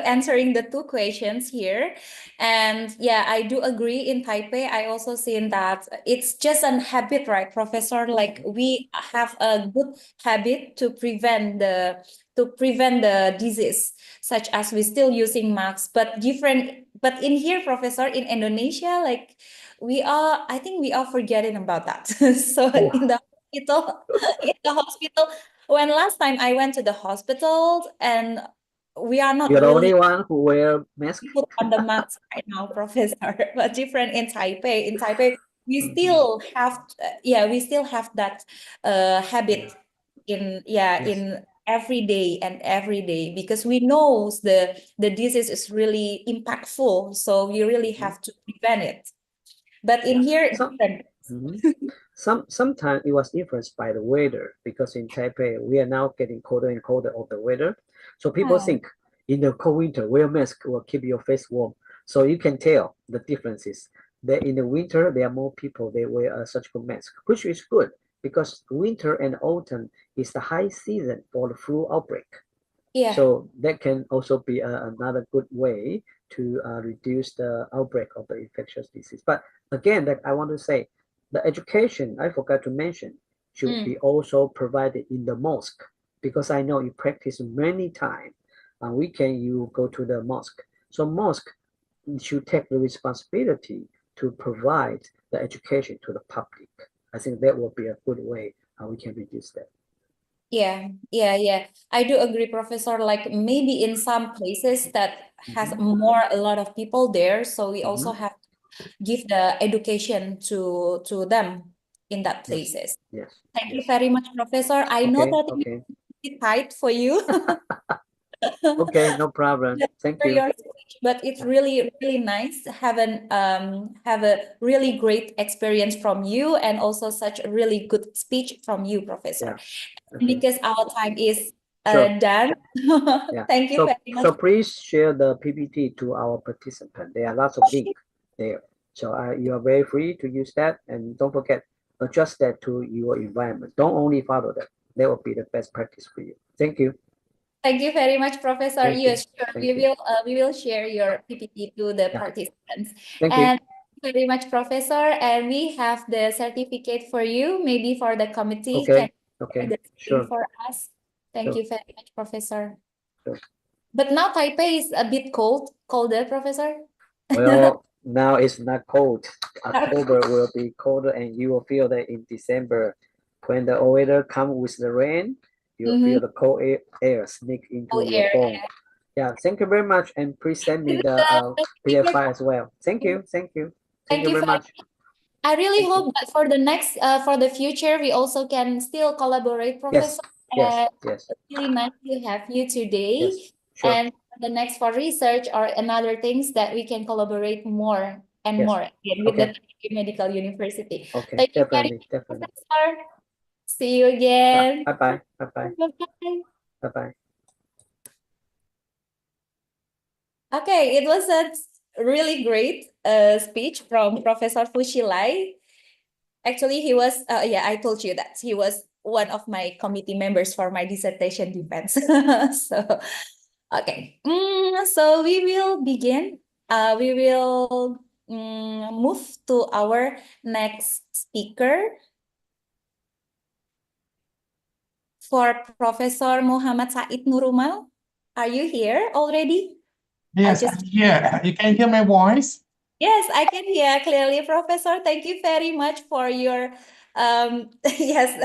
answering the two questions here. And yeah, I do agree in Taipei. I also seen that it's just an habit, right, Professor? Like we have a good habit to prevent the disease, such as we still using masks, but different. But in here, Professor, in Indonesia, like I think we are forgetting about that. So in the hospital, when last time I went to the hospital, and we are not You're the really only one who wear mask? put on the mask right now, Professor, but different in Taipei. In Taipei, we still have, we still have that habit in every day, because we know the disease is really impactful, so we really have to prevent it. But in here, Sometimes it was influenced by the weather, because in Taipei we are now getting colder and colder of the weather. So people think in the cold winter, wear mask will keep your face warm. So you can tell the differences. That in the winter there are more people, they wear a surgical mask, which is good, because winter and autumn is the high season for the flu outbreak. Yeah. So that can also be another good way to reduce the outbreak of the infectious disease. But again, that I want to say, the education, I forgot to mention, should be also provided in the mosque, because I know you practice many times. On weekend, you go to the mosque. So mosque should take the responsibility to provide the education to the public. I think that will be a good way how we can reduce that. Yeah. I do agree, Professor. Like maybe in some places that has a lot of people there, so we also have to give the education to them in that places. Yes. Thank you very much, Professor. I know that it's tight for you. Okay, no problem. Thank For you. your speech, but it's really nice to have a really great experience from you, and also such a really good speech from you, Professor. Because our time is done. Thank you very much. So please share the PPT to our participant. There are lots of links there. So you are very free to use that, and don't forget, adjust that to your environment. Don't only follow that. That will be the best practice for you. Thank you. Thank you very much, Professor. Thank you. Yes, sure. Thank you. We will share your PPT to the participants. Thank you. And thank you very much, Professor. And we have the certificate for you. Maybe for the committee, Okay. can the screen for us. Thank you very much, Professor. But now Taipei is a bit colder, Professor. Well, now it's not cold. October will be colder, and you will feel that in December, when the weather comes with the rain, you'll feel the cold air sneak into your bone. Yeah, thank you very much, and please send me the PDF file as well. Thank you. Thank you very much. I really hope that for the next, for the future, we also can still collaborate, Professor. Yes. Really nice to have you today. Yes, sure. And the next for research or another things that we can collaborate more and more again with the Medical University. Okay, Thank you definitely. Professor. See you again. Bye-bye. Bye-bye. Bye-bye. Bye-bye. Okay, it was a really great speech from Professor Fushilai. Actually, he was, yeah, I told you that he was one of my committee members for my dissertation defense. So, okay. So we will begin. We will move to our next speaker for Professor Muhammad Said Nurumal. Are you here already? Yes, I'm here. You can hear my voice? Yes, I can hear clearly, Professor. Thank you very much for your yes,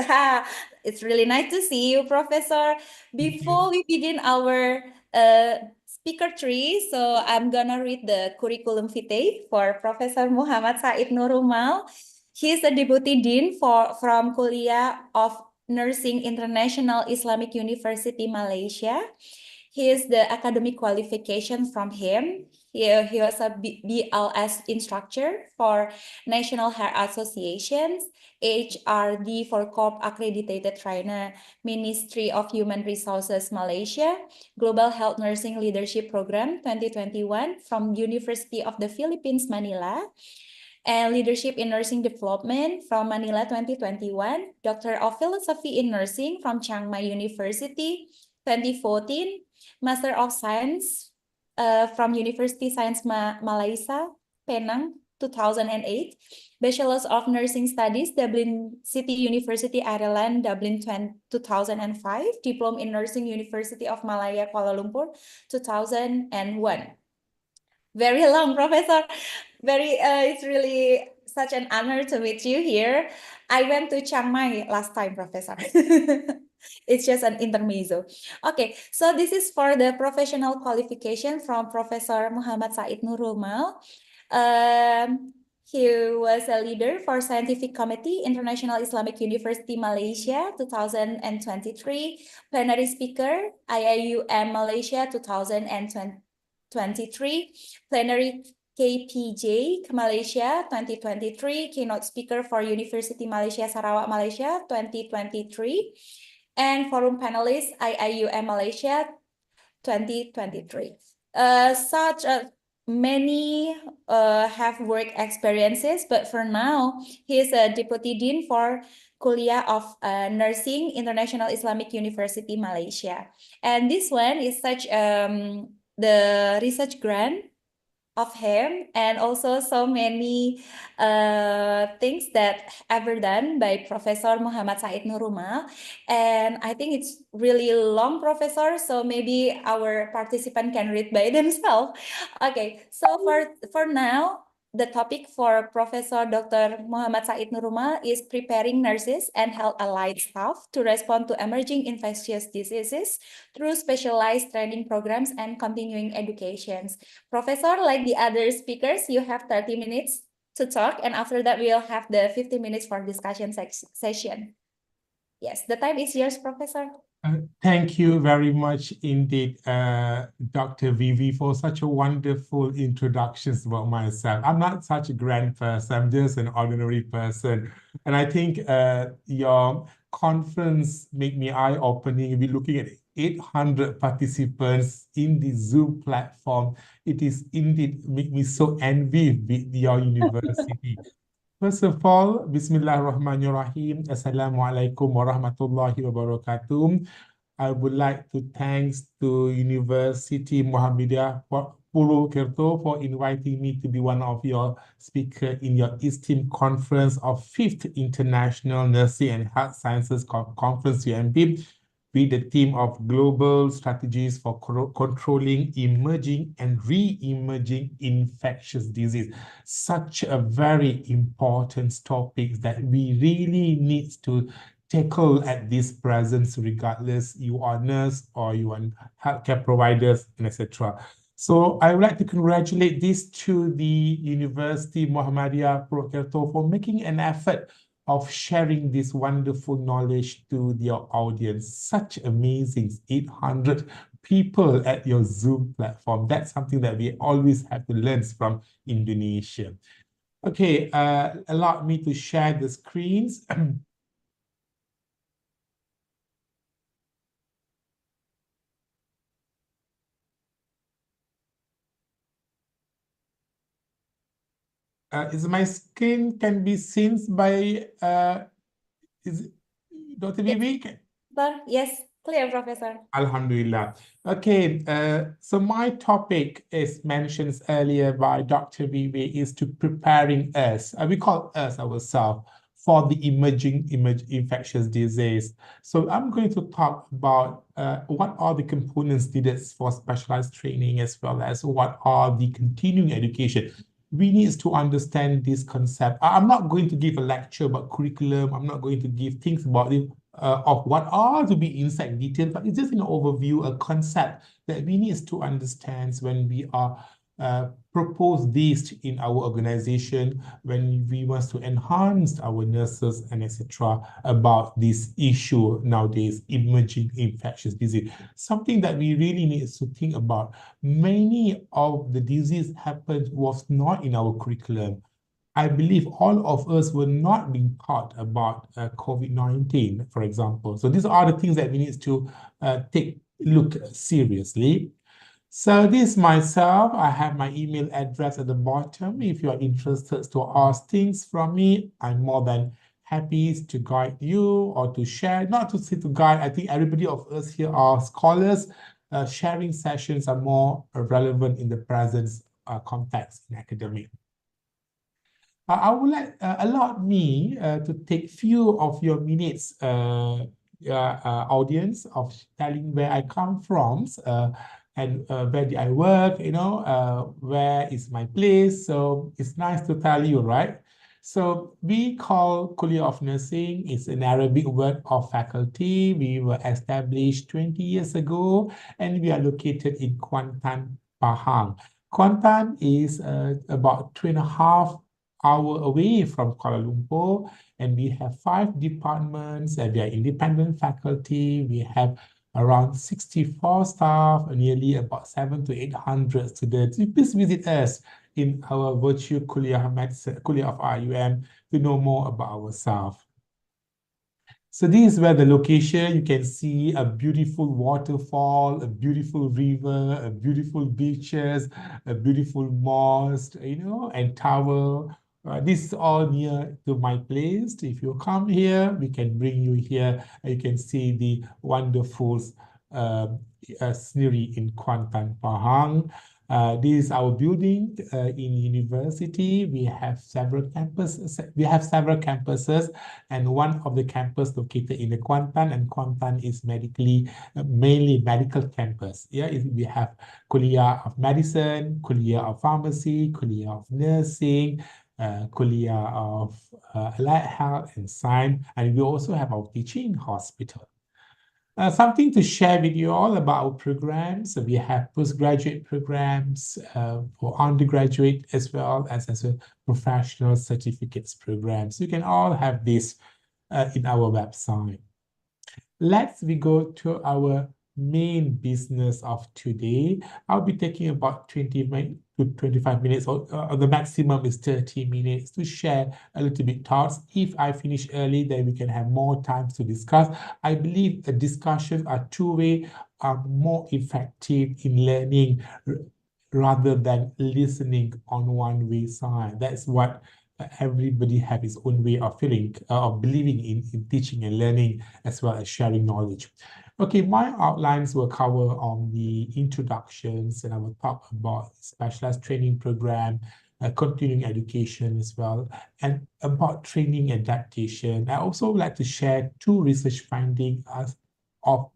it's really nice to see you, Professor. Before we begin our speaker tree, so I'm gonna read the curriculum vitae for Professor Muhammad Said Nurumal. He's a Deputy Dean from Kuliah of Nursing International Islamic University, Malaysia. Here's the academic qualification from him. He was a BLS instructor for National Heart Associations, HRD for Corp Accredited Trainer, Ministry of Human Resources Malaysia, Global Health Nursing Leadership Program 2021 from University of the Philippines, Manila, and Leadership in Nursing Development from Manila 2021, Doctor of Philosophy in Nursing from Chiang Mai University 2014, Master of Science from University Science Malaysia, Penang 2008, Bachelors of Nursing Studies, Dublin City University, Ireland, Dublin 2005, Diploma in Nursing, University of Malaya, Kuala Lumpur 2001. Very long, Professor. It's really such an honor to meet you here. I went to Chiang Mai last time, Professor. It's just an intermezzo. Okay, so this is for the professional qualification from Professor Muhammad Said Nurumal. He was a leader for Scientific Committee, International Islamic University, Malaysia, 2023. Plenary speaker, IIUM Malaysia, 2023. Plenary KPJ Malaysia 2023, keynote speaker for University Malaysia Sarawak Malaysia 2023, and forum panelist IIUM Malaysia 2023. Many have work experiences, but for now, he is a Deputy Dean for Kuliah of Nursing, International Islamic University, Malaysia. And this one is such the research grant of him, and also so many things that ever done by Professor Muhammad Said Nurumal. And I think it's really long, Professor, so maybe our participant can read by themselves. Okay, so for now, the topic for Professor Dr. Muhammad Said Nurumal is preparing nurses and health allied staff to respond to emerging infectious diseases through specialized training programs and continuing educations. Professor, like the other speakers, you have 30 minutes to talk, and after that, we'll have the 50 minutes for discussion session. Yes, the time is yours, Professor. Thank you very much indeed, Dr. Vivi, for such a wonderful introductions about myself. I'm not such a grand person, I'm just an ordinary person. And I think your conference made me eye-opening. We're looking at 800 participants in the Zoom platform. It is indeed make me so envious with your university. First of all, Bismillahirrahmanirrahim. Assalamualaikum warahmatullahi wabarakatuh. I would like to thanks to University Muhammadiyah Purwokerto for inviting me to be one of your speakers in your esteemed conference of 5th International Nursing and Health Sciences Conference UMP, with the theme of Global Strategies for Controlling Emerging and Re-emerging Infectious Disease. Such a very important topic that we really need to tackle at this present, regardless you are nurse or you are healthcare providers, and etc. So I would like to congratulate this to the University Muhammadiyah Purwokerto for making an effort of sharing this wonderful knowledge to your audience. Such amazing 800 people at your Zoom platform. That's something that we always have to learn from Indonesia. Okay, allow me to share the screens. is my screen can be seen by is Dr. Vivi? Yes, clear, Professor. Alhamdulillah. Okay, so my topic is mentioned earlier by Dr. Vivi is to preparing us, we call us ourselves, for the emerging infectious disease. So I'm going to talk about what are the components needed for specialized training as well as what are the continuing education. We need to understand this concept. I'm not going to give a lecture about curriculum. I'm not going to give things about it of what are to be inside detail, but it's just an overview, a concept that we need to understand when we are propose this in our organization, when we want to enhance our nurses and etc. about this issue nowadays, emerging infectious disease. Something that we really need to think about. Many of the disease happened was not in our curriculum. I believe all of us were not being taught about COVID-19, for example. So these are the things that we need to look seriously. So this myself, I have my email address at the bottom. If you are interested to ask things from me, I'm more than happy to guide you or to share, not to say to guide. I think everybody of us here are scholars. Sharing sessions are more relevant in the present context in academic. I would like allow me to take few of your minutes, audience, of telling where I come from and where did I work, where is my place. So it's nice to tell you, right? So we call Kuliah of Nursing, it's an Arabic word of faculty. We were established 20 years ago and we are located in Kuantan, Pahang. Kuantan is about 2.5 hours away from Kuala Lumpur, and we have 5 departments, and we are independent faculty. We have around 64 staff, and nearly about 700 to 800 students. Please visit us in our virtual Kuliah of RUM to know more about ourselves. So this is where the location, you can see a beautiful waterfall, a beautiful river, a beautiful beaches, a beautiful mosque, and tower. This is all near to my place. If you come here, we can bring you here. You can see the wonderful scenery in Kuantan, Pahang. This is our building in university. We have several campuses. And one of the campus located in the Kuantan, and Kuantan is mainly medical campus. We have Kuliah of Medicine, Kuliah of Pharmacy, Kuliah of Nursing, Kuliah of Allied Health and Science, and we also have our teaching hospital. Something to share with you all about our programs. So we have postgraduate programs for undergraduate as well as a professional certificates programs. You can all have this in our website. Let's go to our main business of today. I'll be taking about 20 to 25 minutes, or the maximum is 30 minutes to share a little bit thoughts. If I finish early, then we can have more time to discuss. I believe the discussions are two-way, are more effective in learning rather than listening on one-way side. That's what everybody have his own way of feeling, of believing in teaching and learning, as well as sharing knowledge. Okay, my outlines will cover on the introductions, and I will talk about specialized training program, continuing education as well, and about training adaptation. I also would like to share 2 research findings of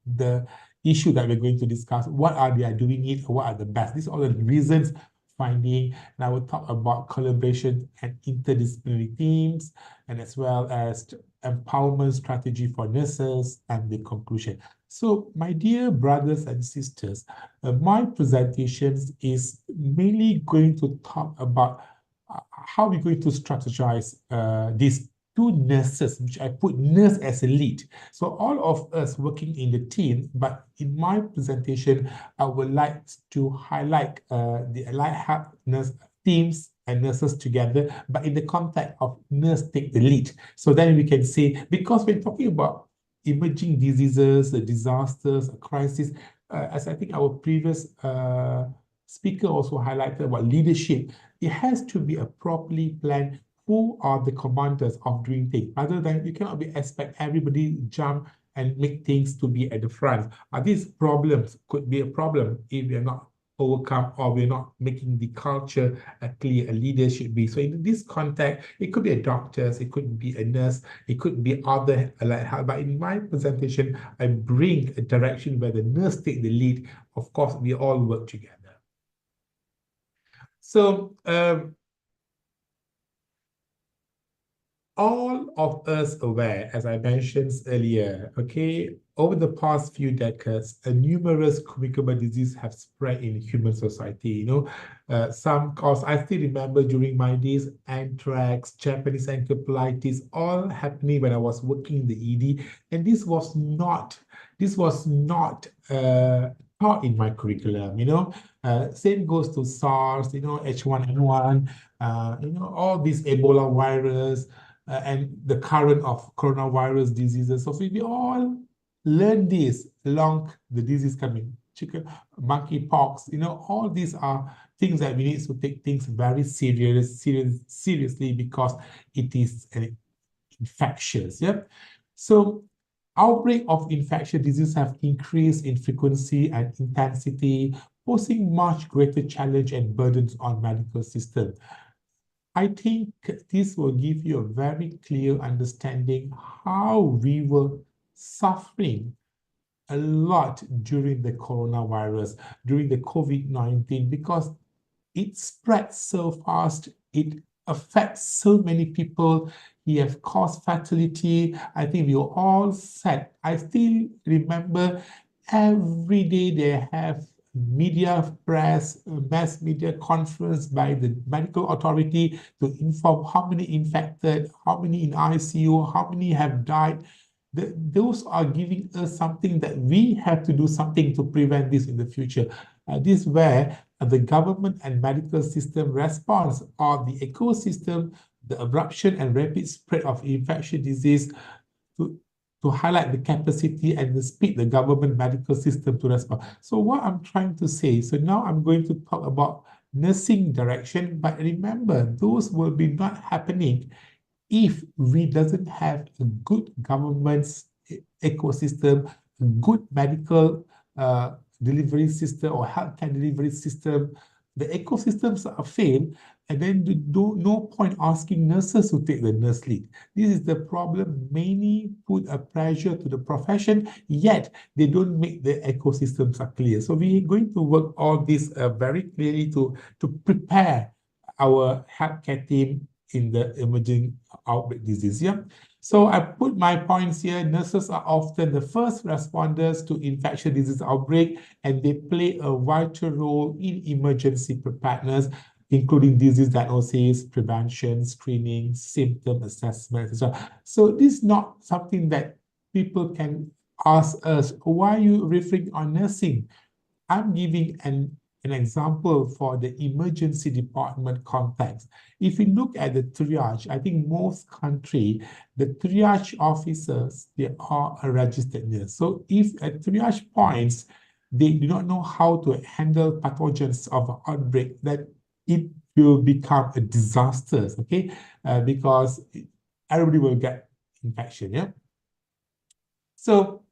the issue that we're going to discuss. What are they doing it, or what are the best? These are the reasons finding, and I will talk about collaboration and interdisciplinary teams, and as well as empowerment strategy for nurses, and the conclusion. So, my dear brothers and sisters, my presentations is mainly going to talk about how we're going to strategize these 2 nurses, which I put nurse as a lead. So all of us working in the team, but in my presentation, I would like to highlight the allied health nurse teams and nurses together, but in the context of nurse take the lead. So then we can say, because we're talking about emerging diseases, disasters, crisis, as I think our previous speaker also highlighted about leadership. It has to be a properly planned. Who are the commanders of doing things? Other than you cannot expect everybody jump and make things to be at the front. These problems could be a problem if we are not overcome or we're not making the culture clear. A leader should be. So in this context, it could be a doctor, it could be a nurse, it could be other, but in my presentation, I bring a direction where the nurse take the lead. Of course, we all work together. So all of us aware, as I mentioned earlier, okay, over the past few decades, numerous communicable diseases have spread in human society. Some cause I still remember during my days, anthrax, Japanese encephalitis, all happening when I was working in the ED, and this was not taught in my curriculum. Same goes to SARS, H1N1, all these Ebola virus. And the current of coronavirus diseases. So we all learn this along the disease coming, monkeypox, all these are things that we need to take things very seriously because it is infectious. Yep. So outbreak of infectious disease have increased in frequency and intensity, posing much greater challenge and burdens on medical system. I think this will give you a very clear understanding how we were suffering a lot during the coronavirus, during the COVID-19, because it spreads so fast, it affects so many people, it have caused fatality. I think we were all sad. I still remember every day they have media press, mass media conference by the medical authority to inform how many infected, how many in ICU, how many have died. Those are giving us something that we have to do something to prevent this in the future. This is where the government and medical system response or the ecosystem, the abruption and rapid spread of infectious disease to highlight the capacity and the speed the government medical system to respond. So what I'm trying to say, so now I'm going to talk about nursing direction, but remember, those will be not happening if we doesn't have a good government's ecosystem, a good medical delivery system or healthcare delivery system. The ecosystems are failed, and then no point asking nurses to take the nurse lead. This is the problem. Many put a pressure to the profession, yet they don't make the ecosystems are clear. So we're going to work all this very clearly to prepare our healthcare team in the emerging outbreak disease. Yeah. So I put my points here. Nurses are often the first responders to infectious disease outbreak, and they play a vital role in emergency preparedness, including disease diagnosis, prevention, screening, symptom assessment, etc. So this is not something that people can ask us, why are you referring on nursing? I'm giving an example for the emergency department context. If you look at the triage, I think most country, the triage officers, they are a registered nurse. So if at triage points, they do not know how to handle pathogens of outbreak, that it will become a disaster, okay? Because everybody will get infection, yeah? So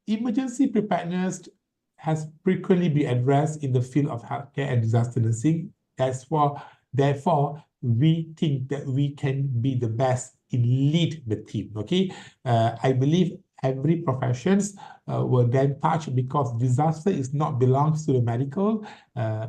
emergency preparedness has frequently been addressed in the field of healthcare and disaster nursing. Therefore, we think that we can be the best in lead the team, okay? I believe every professions will then touch, because disaster is not belongs to the medical,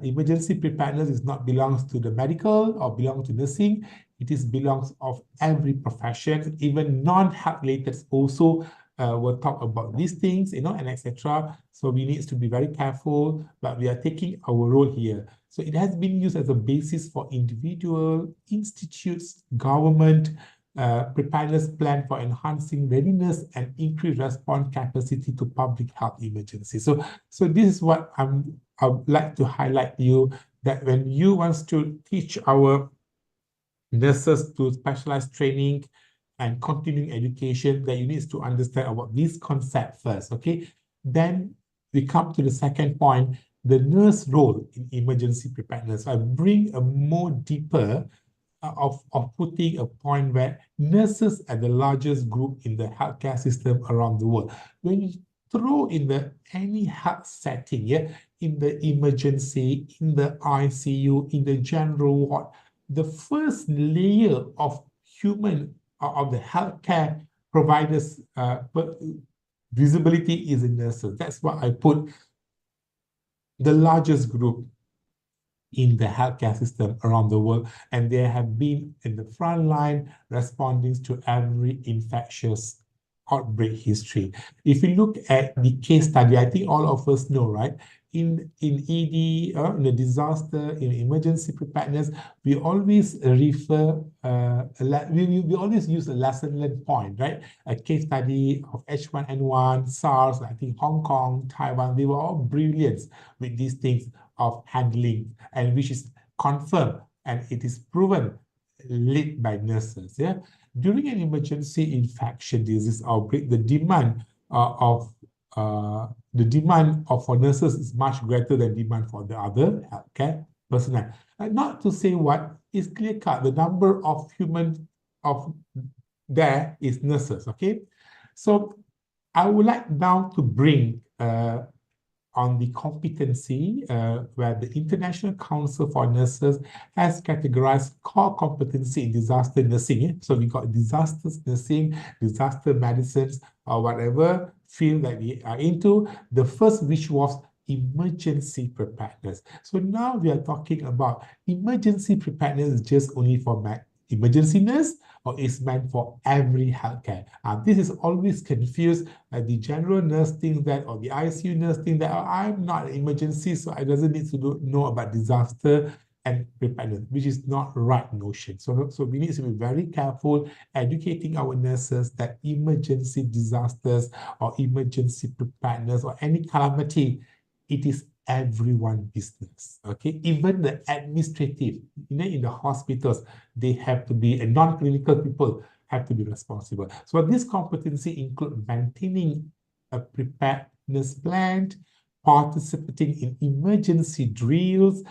emergency preparedness is not belongs to the medical or belong to nursing. It is belongs of every profession, even non-health related also will talk about these things, and etc. So we need to be very careful, but we are taking our role here. So it has been used as a basis for individual, institutes, government, preparedness plan for enhancing readiness and increased response capacity to public health emergencies. So this is what I would like to highlight you, that when you want to teach our nurses to specialized training and continuing education, that you need to understand about this concept first, okay? Then we come to the second point. the nurse role in emergency preparedness. I bring a more deeper of putting a point where nurses are the largest group in the healthcare system around the world. When you throw in the any health setting, yeah, in the emergency, in the ICU, in the general ward, the first layer of human of the healthcare providers visibility is in nurses. That's why I put the largest group in the healthcare system around the world, and they have been in the front line responding to every infectious outbreak history. If you look at the case study, I think all of us know, right? In ED, in a disaster, in emergency preparedness, we always refer, we always use a lesson learned point, right? A case study of H1N1, SARS, I think Hong Kong, Taiwan, they were all brilliant with these things of handling, and which is confirmed and it is proven led by nurses. Yeah, during an emergency infection disease outbreak, the demand for nurses is much greater than demand for the other healthcare personnel. Not to say what is clear cut, the number of human of there is nurses. Okay, so I would like now to bring on the competency where the International Council for Nurses has categorized core competency in disaster nursing. So we got disaster nursing, disaster medicines, or whatever field that we are into. The first, which was emergency preparedness. So now we are talking about emergency preparedness just only for emergency nurse, or is meant for every healthcare. This is always confused. The general nurse thinks that, or the ICU nurse thinks that, oh, I'm not an emergency, so I doesn't need to know about disaster and preparedness, which is not right notion. So we need to be very careful educating our nurses that emergency disasters or emergency preparedness or any calamity, it is everyone's business. Okay, even the administrative, in the hospitals, they have to be, non-clinical people have to be responsible. So this competency include maintaining a preparedness plan, participating in emergency drills,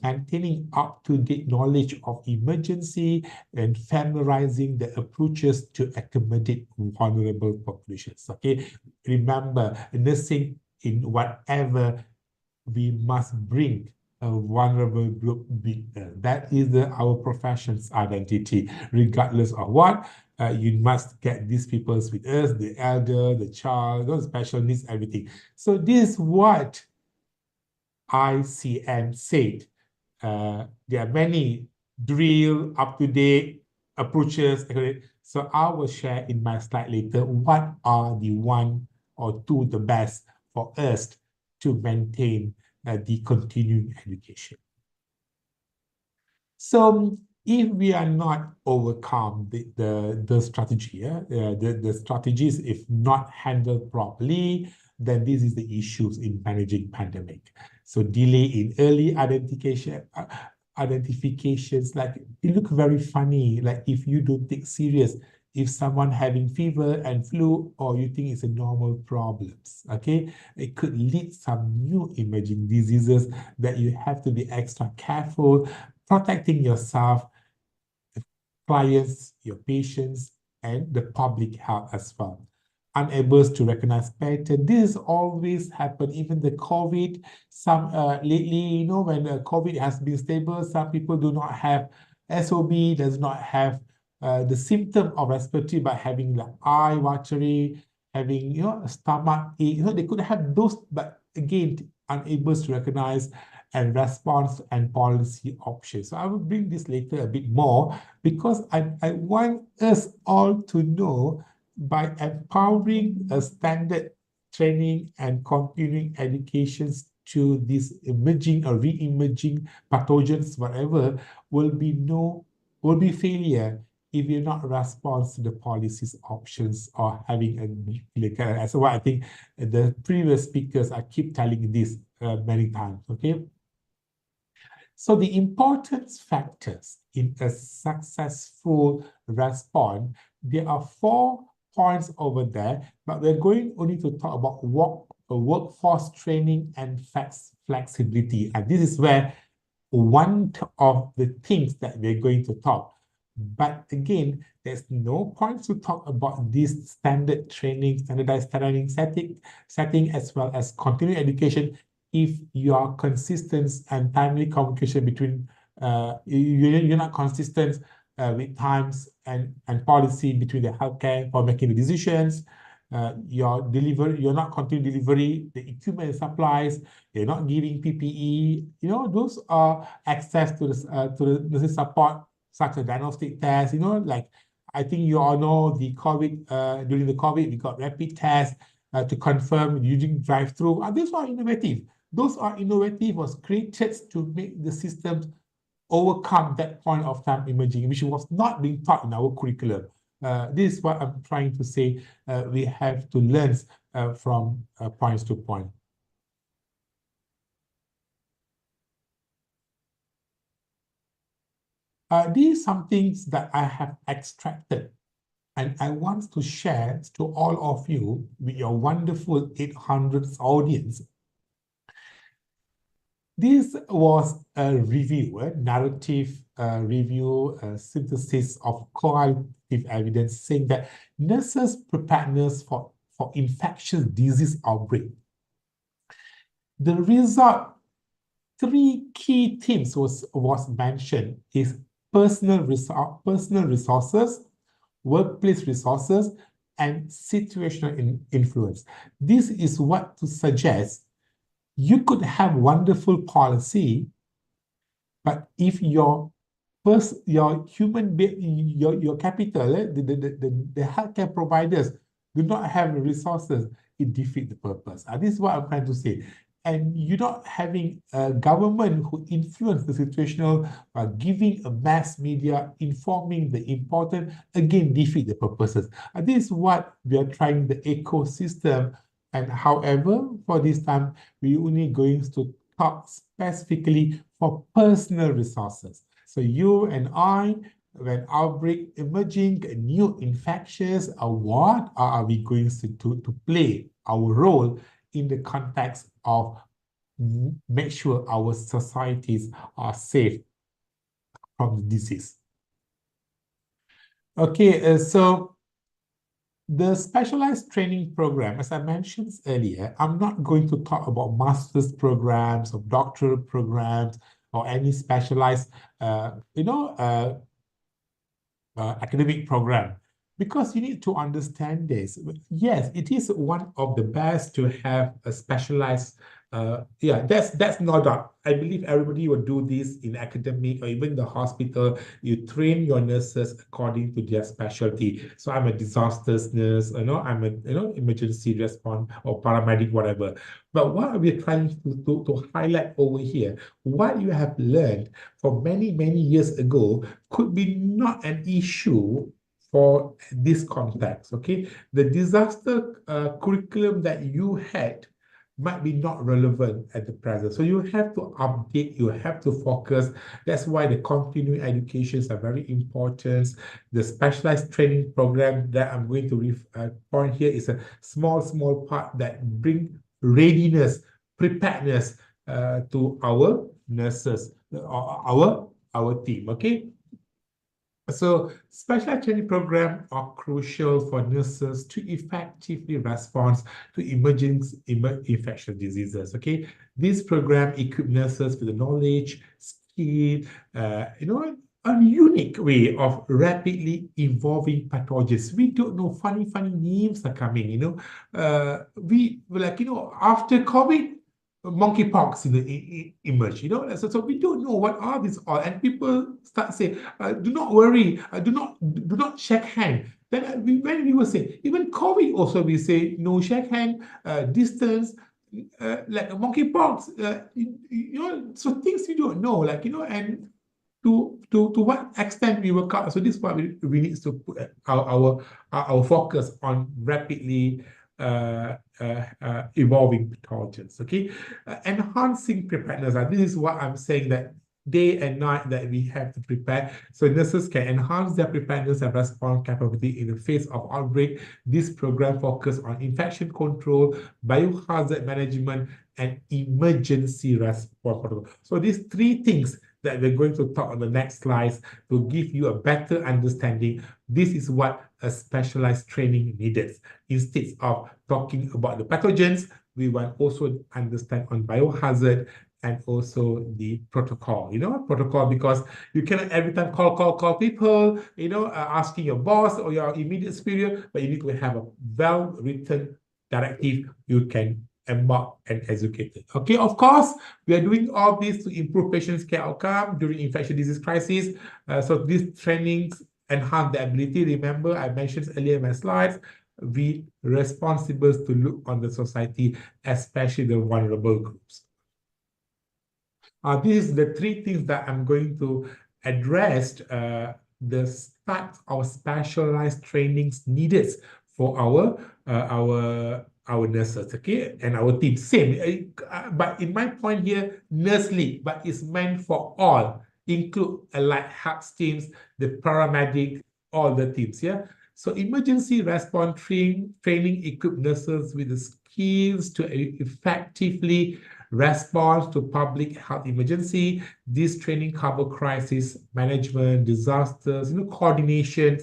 maintaining up-to-date knowledge of emergency, and familiarizing the approaches to accommodate vulnerable populations. Okay, remember, nursing in whatever, we must bring a vulnerable group with us. That is our profession's identity. Regardless of what, you must get these people with us, the elder, the child, those special needs, everything. So this is what ICM said. There are many drill, up-to-date approaches. So I will share in my slide later what are the one or two the best for us to maintain the continuing education. So if we are not overcome the strategy, the strategies, if not handled properly, then this is the issues in managing pandemic. So delay in early identifications, like it look very funny, like if you don't take serious, if someone having fever and flu, or you think it's a normal problems, okay? It could lead some new emerging diseases that you have to be extra careful, protecting yourself, the clients, your patients, and the public health as well. Unable to recognize pattern. This always happen, even the COVID, some lately, when the COVID has been stable, some people do not have SOB, does not have the symptom of respiratory, but having the eye watery, having stomach ache, they could have those, but again, unable to recognize and response and policy options. So I will bring this later a bit more, because I want us all to know, by empowering a standard training and continuing educations to these emerging or re-emerging pathogens, whatever, will be failure if you're not respond to the policies options or having a so I think the previous speakers, I keep telling this many times, okay? So the importance factors in a successful response, there are 4 points over there, but we're going only to talk about what workforce training and flexibility. And this is where one of the things that we're going to talk. But again, there's no point to talk about this standard training, standardized training setting as well as continuing education if your consistent and timely communication between you're not consistent with times and policy between the healthcare for making the decisions. You're not continuing delivery, the equipment and supplies, you're not giving PPE, those are access to the nursing support, such as diagnostic tests, like I think you all know the COVID, during the COVID, we got rapid tests to confirm using drive-through. These are innovative. Those are innovative, was created to make the systems overcome that point of time emerging, which was not being taught in our curriculum. This is what I'm trying to say. We have to learn from points to point. These are some things that I have extracted and I want to share to all of you with your wonderful 800 audience. This was a review, a narrative review, a synthesis of qualitative evidence saying that nurses' preparedness for infectious disease outbreak. The result, 3 key themes was mentioned is personal resources, workplace resources, and situational influence. This is what to suggest. You could have wonderful policy, but if your human your capital, the healthcare providers do not have the resources, it defeats the purpose. This is what I'm trying to say. And you're not having a government who influence the situational, giving a mass media, informing the important, again, defeat the purposes. This is what we are trying the ecosystem. And however, for this time, we're only going to talk specifically for personal resources. So you and I, when outbreak emerging, new infections, what are we going to play our role in the context of make sure our societies are safe from the disease? Okay, so the specialized training program, as I mentioned earlier, I'm not going to talk about master's programs or doctoral programs or any specialized, academic program, because you need to understand this. Yes, it is one of the best to have a specialized. That's no doubt. I believe everybody will do this in academic or even the hospital. You train your nurses according to their specialty. So I'm a disasters nurse, I'm a emergency response or paramedic, whatever. But what we're trying to highlight over here, what you have learned for many, many years ago could be not an issue for this context, okay? The disaster curriculum that you had might be not relevant at the present. So you have to update, you have to focus. That's why the continuing educations are very important. The specialized training program that I'm going to point here is a small part that bring readiness, preparedness to our nurses, our team, okay? So specialized training programs are crucial for nurses to effectively respond to emerging infectious diseases, okay? This program equips nurses with the knowledge, skill, a unique way of rapidly evolving pathogens. We don't know, funny names are coming, we like, after COVID, monkeypox emerge, so we don't know what are these all, and people start saying, do not worry, do not shake hand. Then when we will say, even COVID also we say no shake hand, distance, like monkeypox, so things we don't know, and to what extent we work out. So this is what we need to put our focus on rapidly evolving pathogens, okay? Enhancing preparedness. This is what I'm saying, that day and night that we have to prepare. So nurses can enhance their preparedness and response capability in the face of outbreak. This program focuses on infection control, biohazard management, and emergency response protocol. So these three things that we're going to talk on the next slides to give you a better understanding. This is what a specialized training needed. Instead of talking about the pathogens, we want also understand on biohazard and also the protocol, protocol, because you cannot every time call people, asking your boss or your immediate superior, but you need to have a well-written directive you can embark and execute it. Okay, of course, we are doing all this to improve patients' care outcome during infectious disease crisis. So these trainings enhance the ability. Remember, I mentioned earlier in my slides, we responsible to look on the society, especially the vulnerable groups. These are the three things that I'm going to address, the types of specialized trainings needed for our nurses, okay, and our team. Same, but in my point here, nurse lead, but it's meant for all, include allied health teams, the paramedic, all the teams, yeah. So emergency response training equip nurses with the skills to effectively respond to public health emergency. This training cover crisis management, disasters, coordination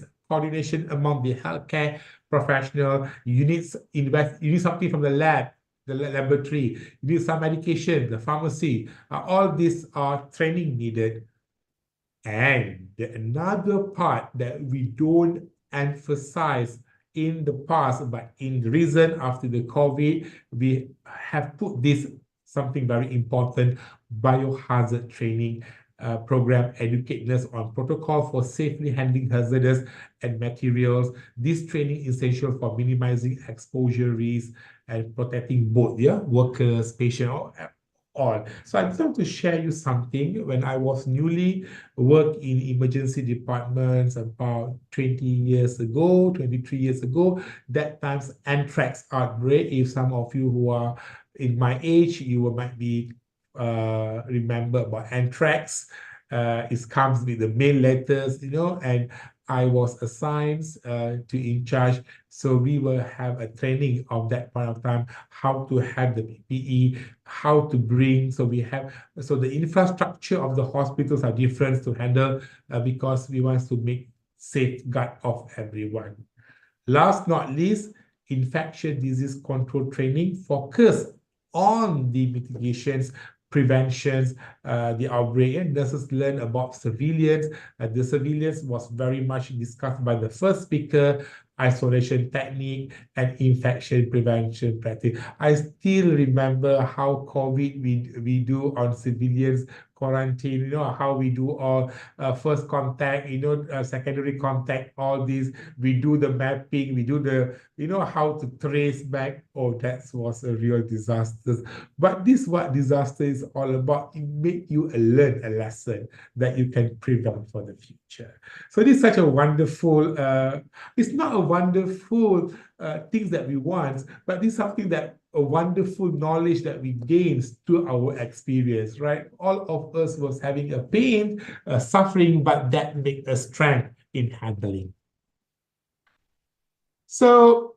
among the healthcare professional. You need something from the laboratory. You need some medication, the pharmacy. All these are training needed. And another part that we don't emphasize in the past, but in reason after the COVID, we have put this something very important, biohazard training program, educate nurse on protocol for safely handling hazardous and materials. This training is essential for minimizing exposure risk and protecting both workers, patients, all. So I just want to share you something. When I was newly worked in emergency departments about 20 years ago, 23 years ago, that time's anthrax outbreak. If some of you who are in my age, you might be remember about anthrax. It comes with the mail letters, and I was assigned to in charge. So we will have a training of that point of time, how to have the PPE, how to bring. So the infrastructure of the hospitals are different to handle because we want to make safeguard of everyone. Last not least, infectious disease control training focus on the mitigations, preventions, the outbreak, and nurses learn about surveillance. The surveillance was very much discussed by the first speaker, isolation technique and infection prevention practice. I still remember how COVID we do on civilians quarantine, how we do all first contact, secondary contact, all these. We do the mapping, we do the, how to trace back. Oh, that was a real disaster. But this what disaster is all about. It make you learn a lesson that you can prevent for the future. So this is such a wonderful, it's not a wonderful things that we want, but this is something that a wonderful knowledge that we gained through our experience, right? All of us was having a pain, suffering, but that made us strength in handling. So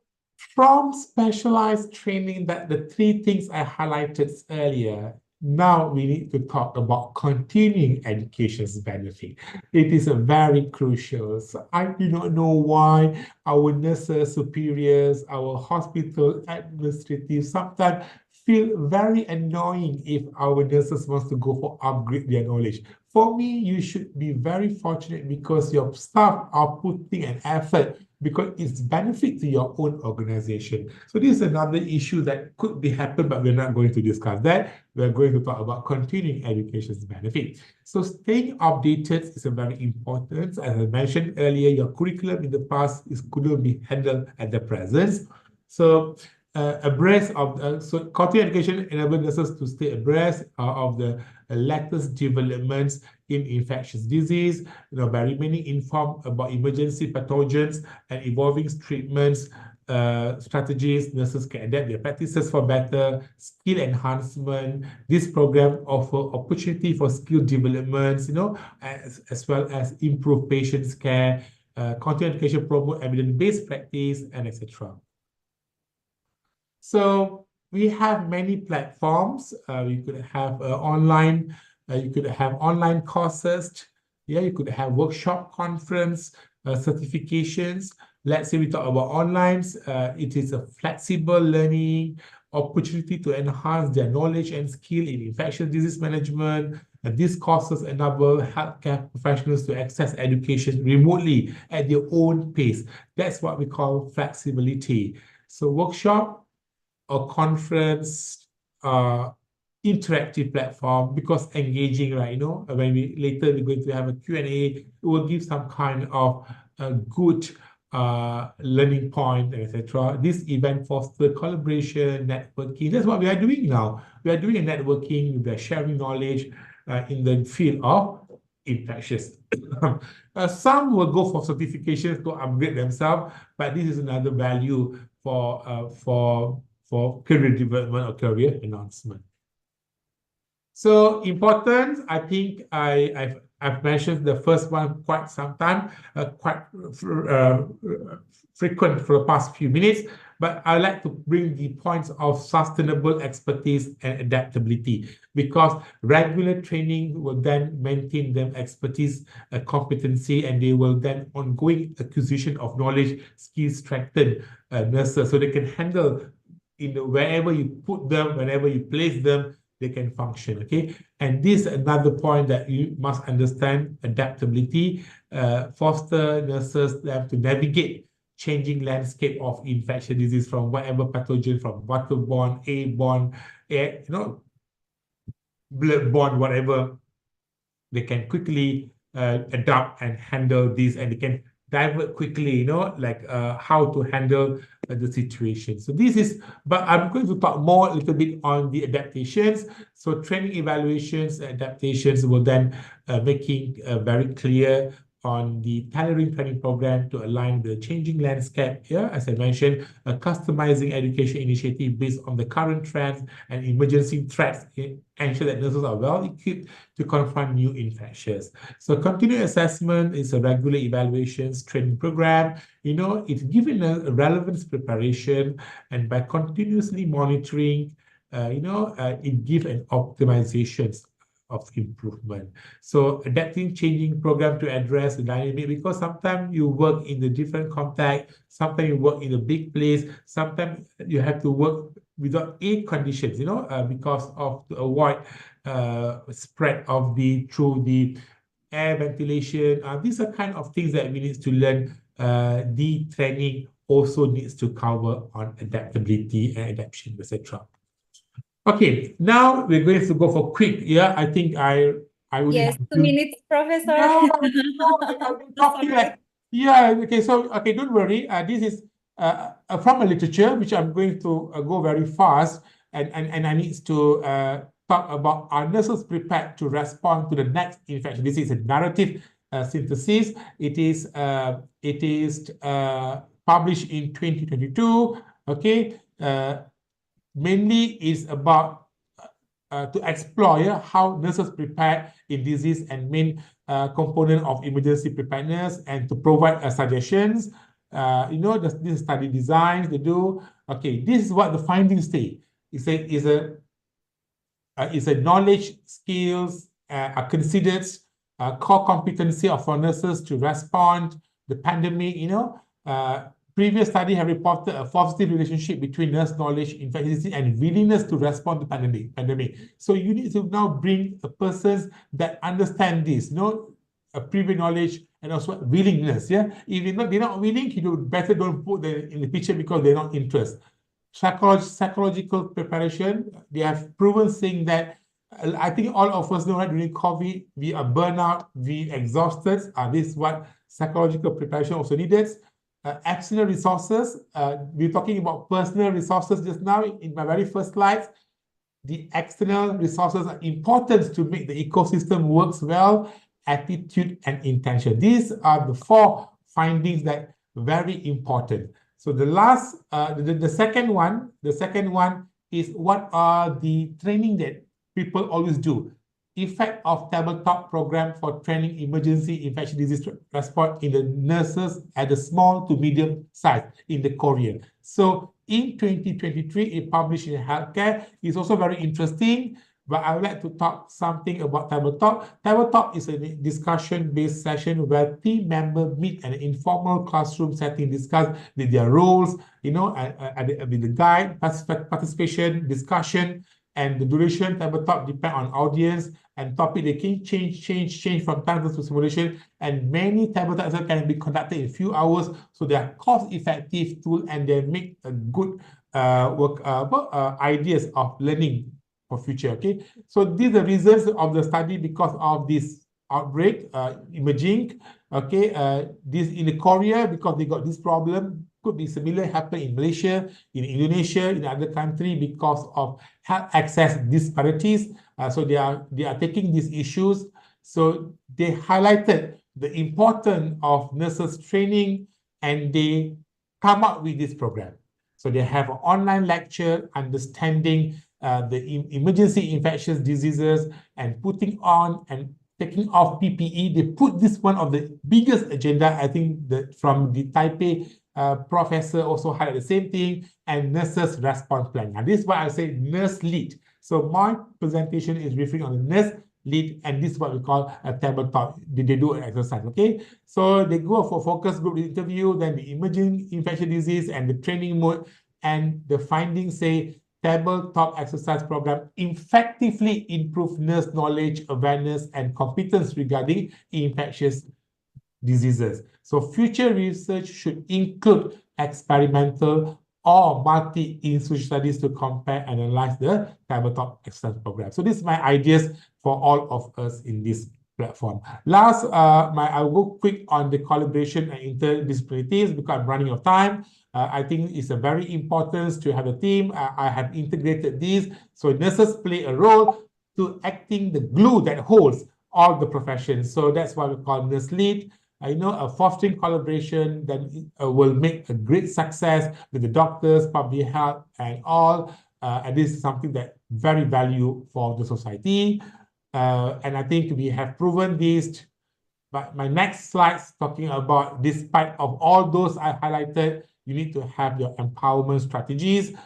from specialized training, that the three things I highlighted earlier, now we need to talk about continuing education's benefit. It is a very crucial. So I do not know why our nurses, superiors, our hospital administrators sometimes feel very annoying if our nurses wants to go for upgrade their knowledge. For me, you should be very fortunate because your staff are putting an effort because it's benefit to your own organization. So this is another issue that could be happen, but we're not going to discuss that. We're going to talk about continuing education's benefit. So staying updated is a very important. As I mentioned earlier, your curriculum in the past couldn't be handled at the present. So abreast of so continuing education enables nurses to stay abreast of the latest developments in infectious disease, by remaining informed about emergency pathogens and evolving treatments. strategies, nurses can adapt their practices for better skill enhancement. This program offer opportunity for skill developments, as well as improve patients' care, continue education, promote evidence-based practice, and etc. So we have many platforms. You could have online, you could have online courses. Yeah, you could have workshop, conference, certifications. Let's say we talk about online. It is a flexible learning opportunity to enhance their knowledge and skill in infectious disease management. These courses enable healthcare professionals to access education remotely at their own pace. That's what we call flexibility. So workshop or conference, interactive platform, because engaging, right? When we're going to have a Q&A, it will give some kind of a good learning point, etc. This event foster collaboration, networking. That's what we are doing now. We are doing a networking, we are sharing knowledge in the field of infectious. Some will go for certifications to upgrade themselves, but this is another value for career development or career enhancement. So important, I think I've mentioned the first one quite some time, quite frequent for the past few minutes, but I like to bring the points of sustainable expertise and adaptability, because regular training will then maintain them expertise, competency, and they will then ongoing acquisition of knowledge, skills, strengthen nurses so they can handle wherever you put them, whenever you place them, they can function, okay? And this is another point that you must understand, adaptability, foster nurses have to navigate changing landscape of infectious disease from whatever pathogen, from waterborne, airborne, bloodborne, whatever. They can quickly adapt and handle this, and they can divert quickly, like how to handle the situation. So this is, but I'm going to talk more a little bit on the adaptations. So training evaluations, adaptations will then making very clear on the tailoring training program to align the changing landscape here. As I mentioned, a customizing education initiative based on the current trends and emergency threats, ensure that nurses are well equipped to confront new infections. So continuous assessment is a regular evaluations training program. It's given a relevance preparation, and by continuously monitoring, it gives an optimizations of improvement. So adapting changing program to address the dynamic, because sometimes you work in the different context, sometimes you work in a big place, sometimes you have to work without air conditions, because of to avoid spread of through the air ventilation. These are kind of things that we need to learn. The training also needs to cover on adaptability and adaptation, etc. Okay, now we're going to go for quick. Yeah, I think I only Yes, have 2 minutes, Professor. I've been talking like, yeah, okay, so, okay, don't worry. This is from a literature, which I'm going to go very fast, and I need to talk about, are nurses prepared to respond to the next infection? This is a narrative synthesis. It is published in 2022, okay? Mainly is about to explore how nurses prepare in disease and main component of emergency preparedness, and to provide suggestions. This study designs they do. Okay, this is what the findings say. It's a knowledge, skills are considered core competency of our nurses to respond the pandemic. Previous study have reported a positive relationship between nurse knowledge, infectious disease, and willingness to respond to pandemic. So you need to now bring a person that understand this, a previous knowledge and also willingness. Yeah, if they're not willing, you better don't put them in the picture because they're not interested. Psychological preparation, they have proven saying that. I think all of us know that during COVID, we are burnout, we exhausted. This is what psychological preparation also needed. External resources, we're talking about personal resources just now in my very first slide. The external resources are important to make the ecosystem works well, attitude and intention. These are the 4 findings that are very important. So the second one is what are the training that people always do. Effect of tabletop program for training emergency infectious disease response in the nurses at the small to medium size in the Korea. So in 2023, it published in Healthcare. It's also very interesting, but I would like to talk something about tabletop. Tabletop is a discussion-based session where team members meet in an informal classroom setting, discuss their roles, with the guide, participation, discussion, and the duration. Tabletop depend on audience and topic. They can change from time to simulation, and many tabletop exercises can be conducted in a few hours, so they are cost-effective tool and they make a good ideas of learning for future. Okay, so these are the results of the study because of this outbreak emerging. Okay, this in the Korea because they got this problem. Could be similar happen in Malaysia, in Indonesia, in other country because of health access disparities. So they are taking these issues. So they highlighted the importance of nurses training, and they come up with this program. So they have an online lecture understanding the emergency infectious diseases and putting on and taking off PPE. They put this one of the biggest agenda, I think, from the Taipei professor also highlighted the same thing, and nurses response plan. And this is why I say nurse lead. So my presentation is referring on the nurse lead, and this is what we call a tabletop. They do an exercise, okay? So they go for focus group interview, then the emerging infectious disease and the training mode, and the findings say tabletop exercise program effectively improve nurse knowledge, awareness, and competence regarding infectious diseases. So future research should include experimental or multi-institution studies to compare and analyze the tabletop exercise program. So this is my ideas for all of us in this platform. Last, I'll go quick on the collaboration and interdisciplinarities because I'm running out of time. I think it's a very important to have a team. I have integrated these. So nurses play a role to acting the glue that holds all the professions. So that's why we call nurse lead. A fostering collaboration that will make a great success with the doctors, public health, and all. And this is something that very value for the society. And I think we have proven this. But my next slide is talking about, despite of all those I highlighted, you need to have your empowerment strategies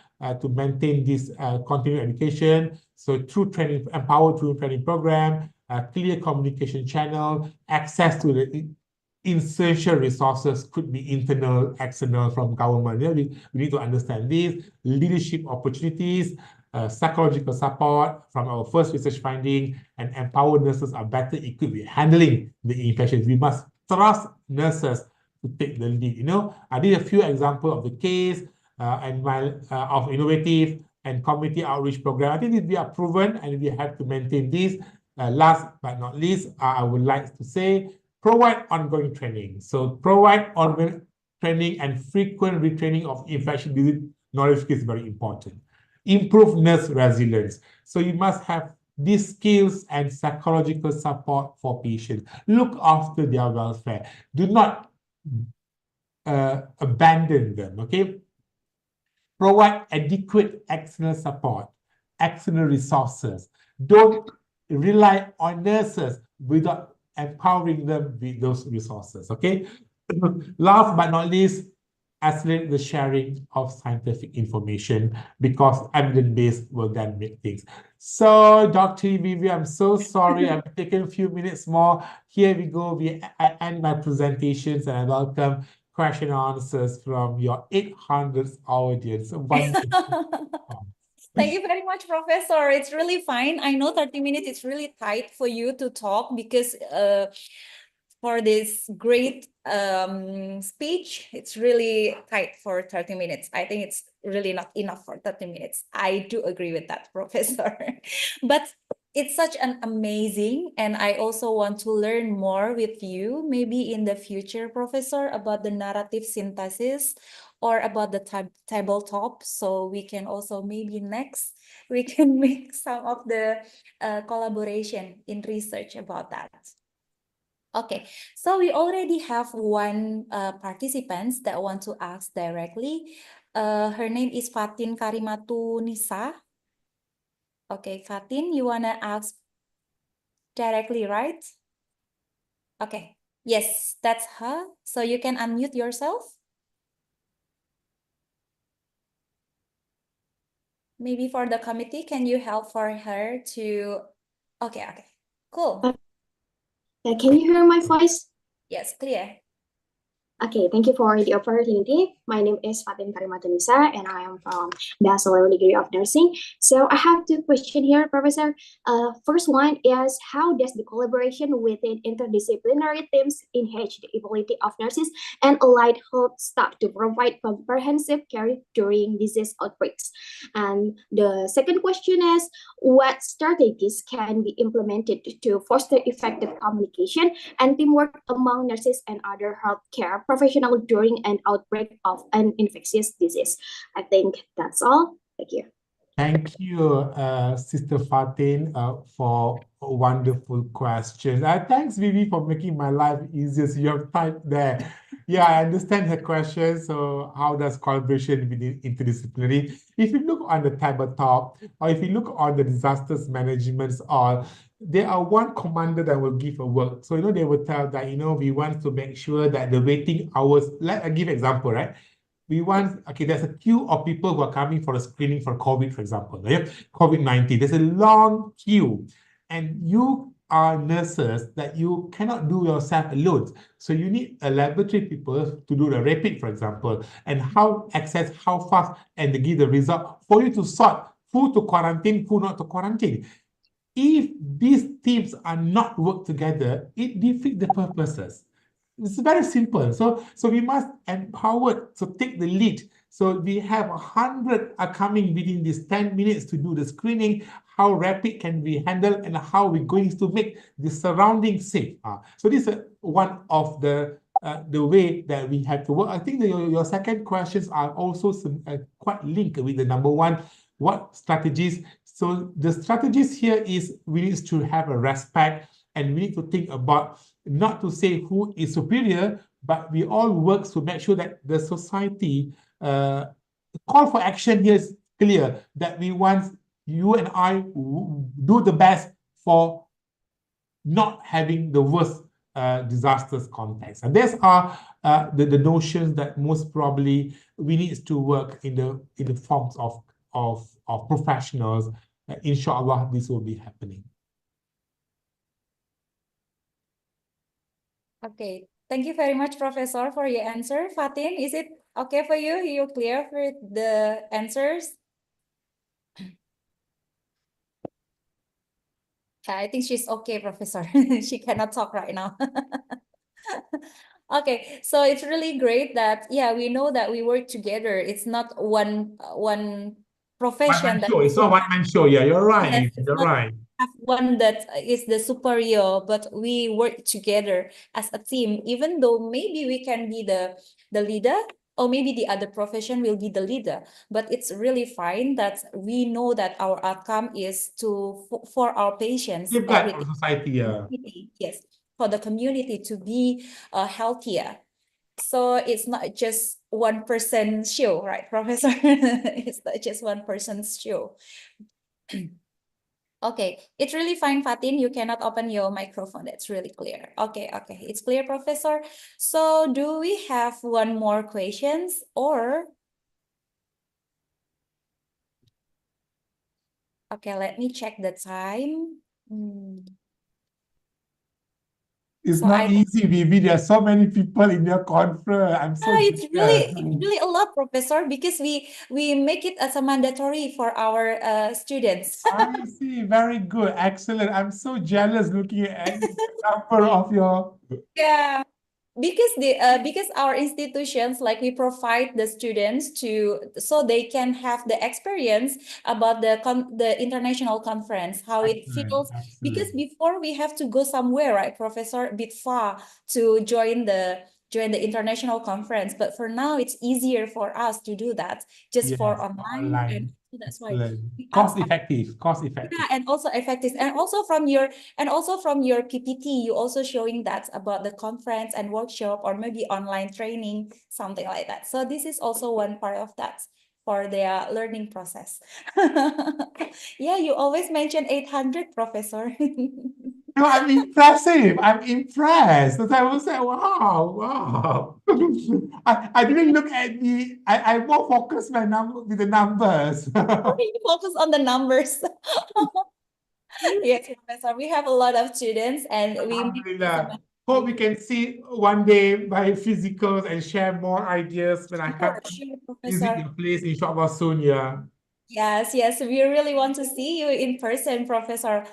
to maintain this continuing education. So through training, empower through training program, clear communication channel, access to the essential resources could be internal, external from government. Yeah, we need to understand this. Leadership opportunities, psychological support from our first research finding, and empower nurses are better equipped with handling the infections. We must trust nurses to take the lead. I did a few examples of the case and of innovative and community outreach program. I think we are proven and we have to maintain this. Last but not least, I would like to say, provide ongoing training. So provide ongoing training and frequent retraining of infection disease knowledge is very important. Improve nurse resilience. So you must have these skills and psychological support for patients. Look after their welfare. Do not abandon them, okay? Provide adequate external support, external resources. Don't rely on nurses without empowering them with those resources, okay? Last but not least, accelerate the sharing of scientific information because evidence-based will then make things. So, Dr. Vivi, I'm so sorry. I've taken a few minutes more. Here we go. I end my presentations and I welcome question and answers from your 800th audience. Thank you very much, Professor. It's really fine. I know 30 minutes is really tight for you to talk because for this great speech, it's really tight for 30 minutes. I think it's really not enough for 30 minutes. I do agree with that, Professor. But it's such an amazing, and I also want to learn more with you, maybe in the future, Professor, about the narrative synthesis or about the tabletop. So we can also maybe next, we can make some of the collaboration in research about that. Okay, so we already have one participant that want to ask directly. Her name is Fatin Karimatu Nisa. Okay, Fatin, you wanna ask directly, right? Okay, yes, that's her. So you can unmute yourself. Maybe for the committee, can you help for her to... Okay, cool. Can you hear my voice? Yes, clear. Okay, thank you for the opportunity. My name is Fatin Karimatunisa, and I am from Bachelor degree of Nursing. So I have two questions here, Professor. First one is, how does the collaboration within interdisciplinary teams enhance the ability of nurses and allied health staff to provide comprehensive care during disease outbreaks? And the second question is, what strategies can be implemented to foster effective communication and teamwork among nurses and other healthcare professionals during an outbreak of an infectious disease? I think that's all. Thank you. Thank you, Sister Fatin, for a wonderful question. Thanks, Vivi, for making my life easier. So you have typed there. Yeah, I understand her question. So how does collaboration within interdisciplinary? If you look on the tabletop, or if you look on the disasters management, or there are one commander that will give a work. So, they will tell that, we want to make sure that the waiting hours, let I give example, right? There's a queue of people who are coming for a screening for COVID, for example, yeah? COVID-19. There's a long queue, and you are nurses that you cannot do yourself alone. So you need a laboratory people to do the rapid, for example, and how fast, and to give the result for you to sort who to quarantine, who not to quarantine. If these teams are not work together, it defeats the purposes. It's very simple. So we must empower to take the lead. So we have 100 are coming within these 10 minutes to do the screening. How rapid can we handle, and how we're going to make the surroundings safe? So this is one of the way that we have to work. I think your second questions are also quite linked with the number one. What strategies? So the strategies here is we need to have a respect, and we need to think about not to say who is superior, but we all work to make sure that the society call for action here is clear, that we want you and I do the best for not having the worst disasters context. And these are the notions that most probably we need to work in the forms of professionals. Inshallah, this will be happening. Okay, thank you very much, Professor, for your answer. Fatin, is it okay for you? You're clear with the answers? I think she's okay, Professor. She cannot talk right now. Okay, so it's really great that, yeah, we know that we work together. It's not one profession that... It's not one-man show. Yeah, you're right. Yes, it's You're not right. have one that is the superior, but we work together as a team, even though maybe we can be the leader, or maybe the other profession will be the leader. But it's really fine that we know that our outcome is for our patients, Safeguard our society, yeah. Yes, for the community to be healthier. So it's not just one person's show, right, Professor? It's not just one person's show. Okay, it's really fine, Fatin. You cannot open your microphone. That's really clear. Okay, it's clear, Professor. So do we have one more questions, or... Okay, let me check the time. It's not easy, Vivi. There are so many people in your conference. I'm so it's really a lot, Professor, because we make it as a mandatory for our students. I see. Very good. Excellent. I'm so jealous looking at the number of your... Yeah, because our institutions, like, we provide the students so they can have the experience about the international conference, how it feels. Because before we have to go somewhere, right, Professor, a bit far to join the join the international conference. But for now, it's easier for us to do that just for Yes, online. online. And so that's why we Cost ask. effective, cost effective. Yeah, and also effective, and also from your PPT, you also showing that about the conference and workshop or maybe online training, something like that. So this is also one part of that for their learning process. Yeah, you always mention 800, Professor. No, I'm impressive. I'm impressed. So I was like, wow, wow. I didn't look at I more focused my number with the numbers. Focus on the numbers. Yes, Professor, we have a lot of students and we make this Alhamdulillah. Hope we can see one day by physicals and share more ideas when I come sure, visit Professor. your place, inshallah, soon, yeah. Yes, yes, we really want to see you in person, Professor.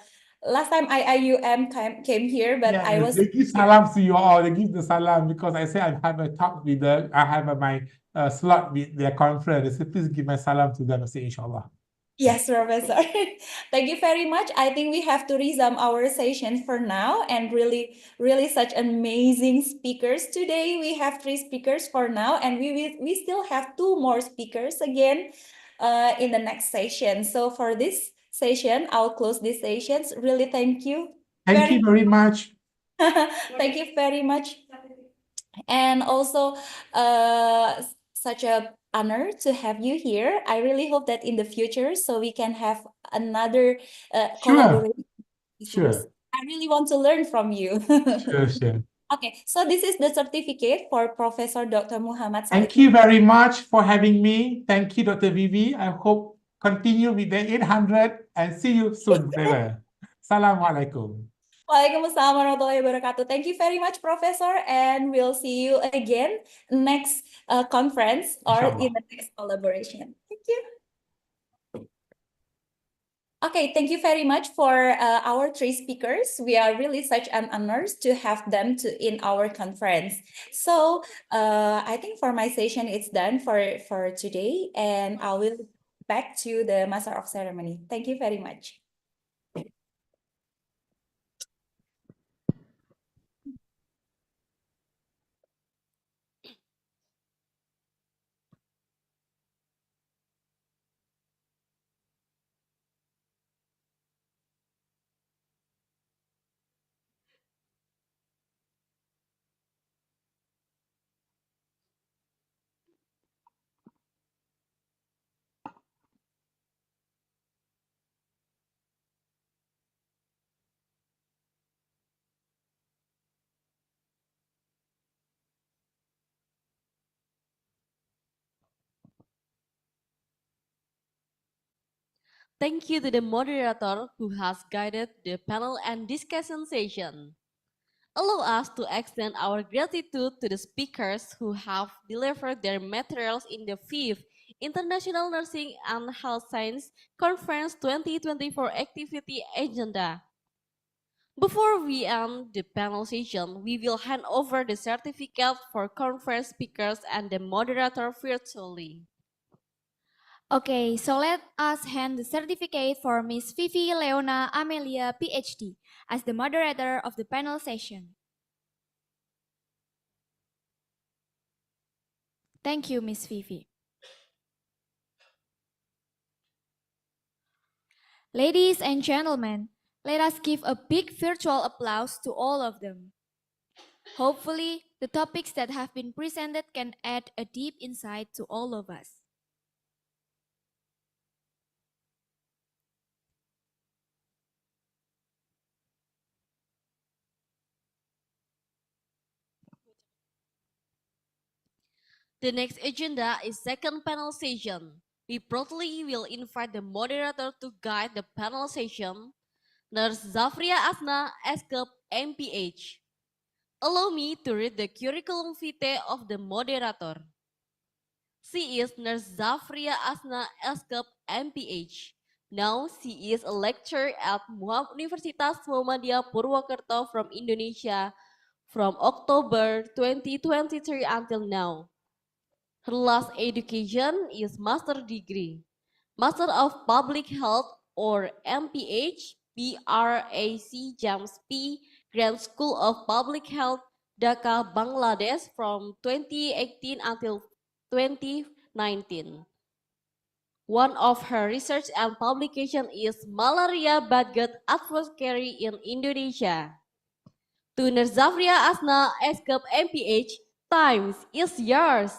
Last time IIUM came here, but I Yes, was they give salam to you all. They give the salam because I say I have a talk with I have my slot with their conference. They say, please give my salam to them. I say, inshallah. Yes, Professor. Thank you very much. I think we have to resume our session for now, and really, really such amazing speakers today. We have 3 speakers for now, and we still have 2 more speakers again in the next session. So for this session, I'll close this sessions. Really, thank you. Thank you very much. Thank you very much. And also, such a honor to have you here. I really hope that in the future, so we can have another collaboration. Sure. I really want to learn from you. Sure. Okay, so this is the certificate for Professor Dr. Muhammad Thank Said. you very much for having me. Thank you, Dr. Vivi. I hope continue with the 800 and see you soon. Assalamualaikum. Waalaikumsalam warahmatullahi wabarakatuh. Thank you very much, Professor, and we'll see you again next conference or in the next collaboration. Thank you. Okay, thank you very much for our 3 speakers. We are really such an honor to have them in our conference. So I think for my session, it's done for today, and I will back to the Master of Ceremony. Thank you very much. Thank you to the moderator who has guided the panel and discussion session. Allow us to extend our gratitude to the speakers who have delivered their materials in the 5th International Nursing and Health Science Conference 2024 activity agenda. Before we end the panel session, we will hand over the certificate for conference speakers and the moderator virtually. Okay, so let us hand the certificate for Miss Vivi Leona Amelia, PhD, as the moderator of the panel session. Thank you, Miss Vivi. Ladies and gentlemen, let us give a big virtual applause to all of them. Hopefully, the topics that have been presented can add a deep insight to all of us. The next agenda is second panel session. We proudly will invite the moderator to guide the panel session, Nurse Zafria Asna, SCUP MPH. Allow me to read the curriculum vitae of the moderator. She is Nurse Zafria Asna, SCUP MPH. Now she is a lecturer at Universitas Muhammadiyah Purwokerto from Indonesia from October 2023 until now. Her last education is master degree, Master of Public Health or MPH, BRAC James P. Grant School of Public Health, Dhaka, Bangladesh from 2018 until 2019. One of her research and publication is Malaria Budget Advocacy in Indonesia. To Nerzafria Asna, Eskep MPH, times is yours.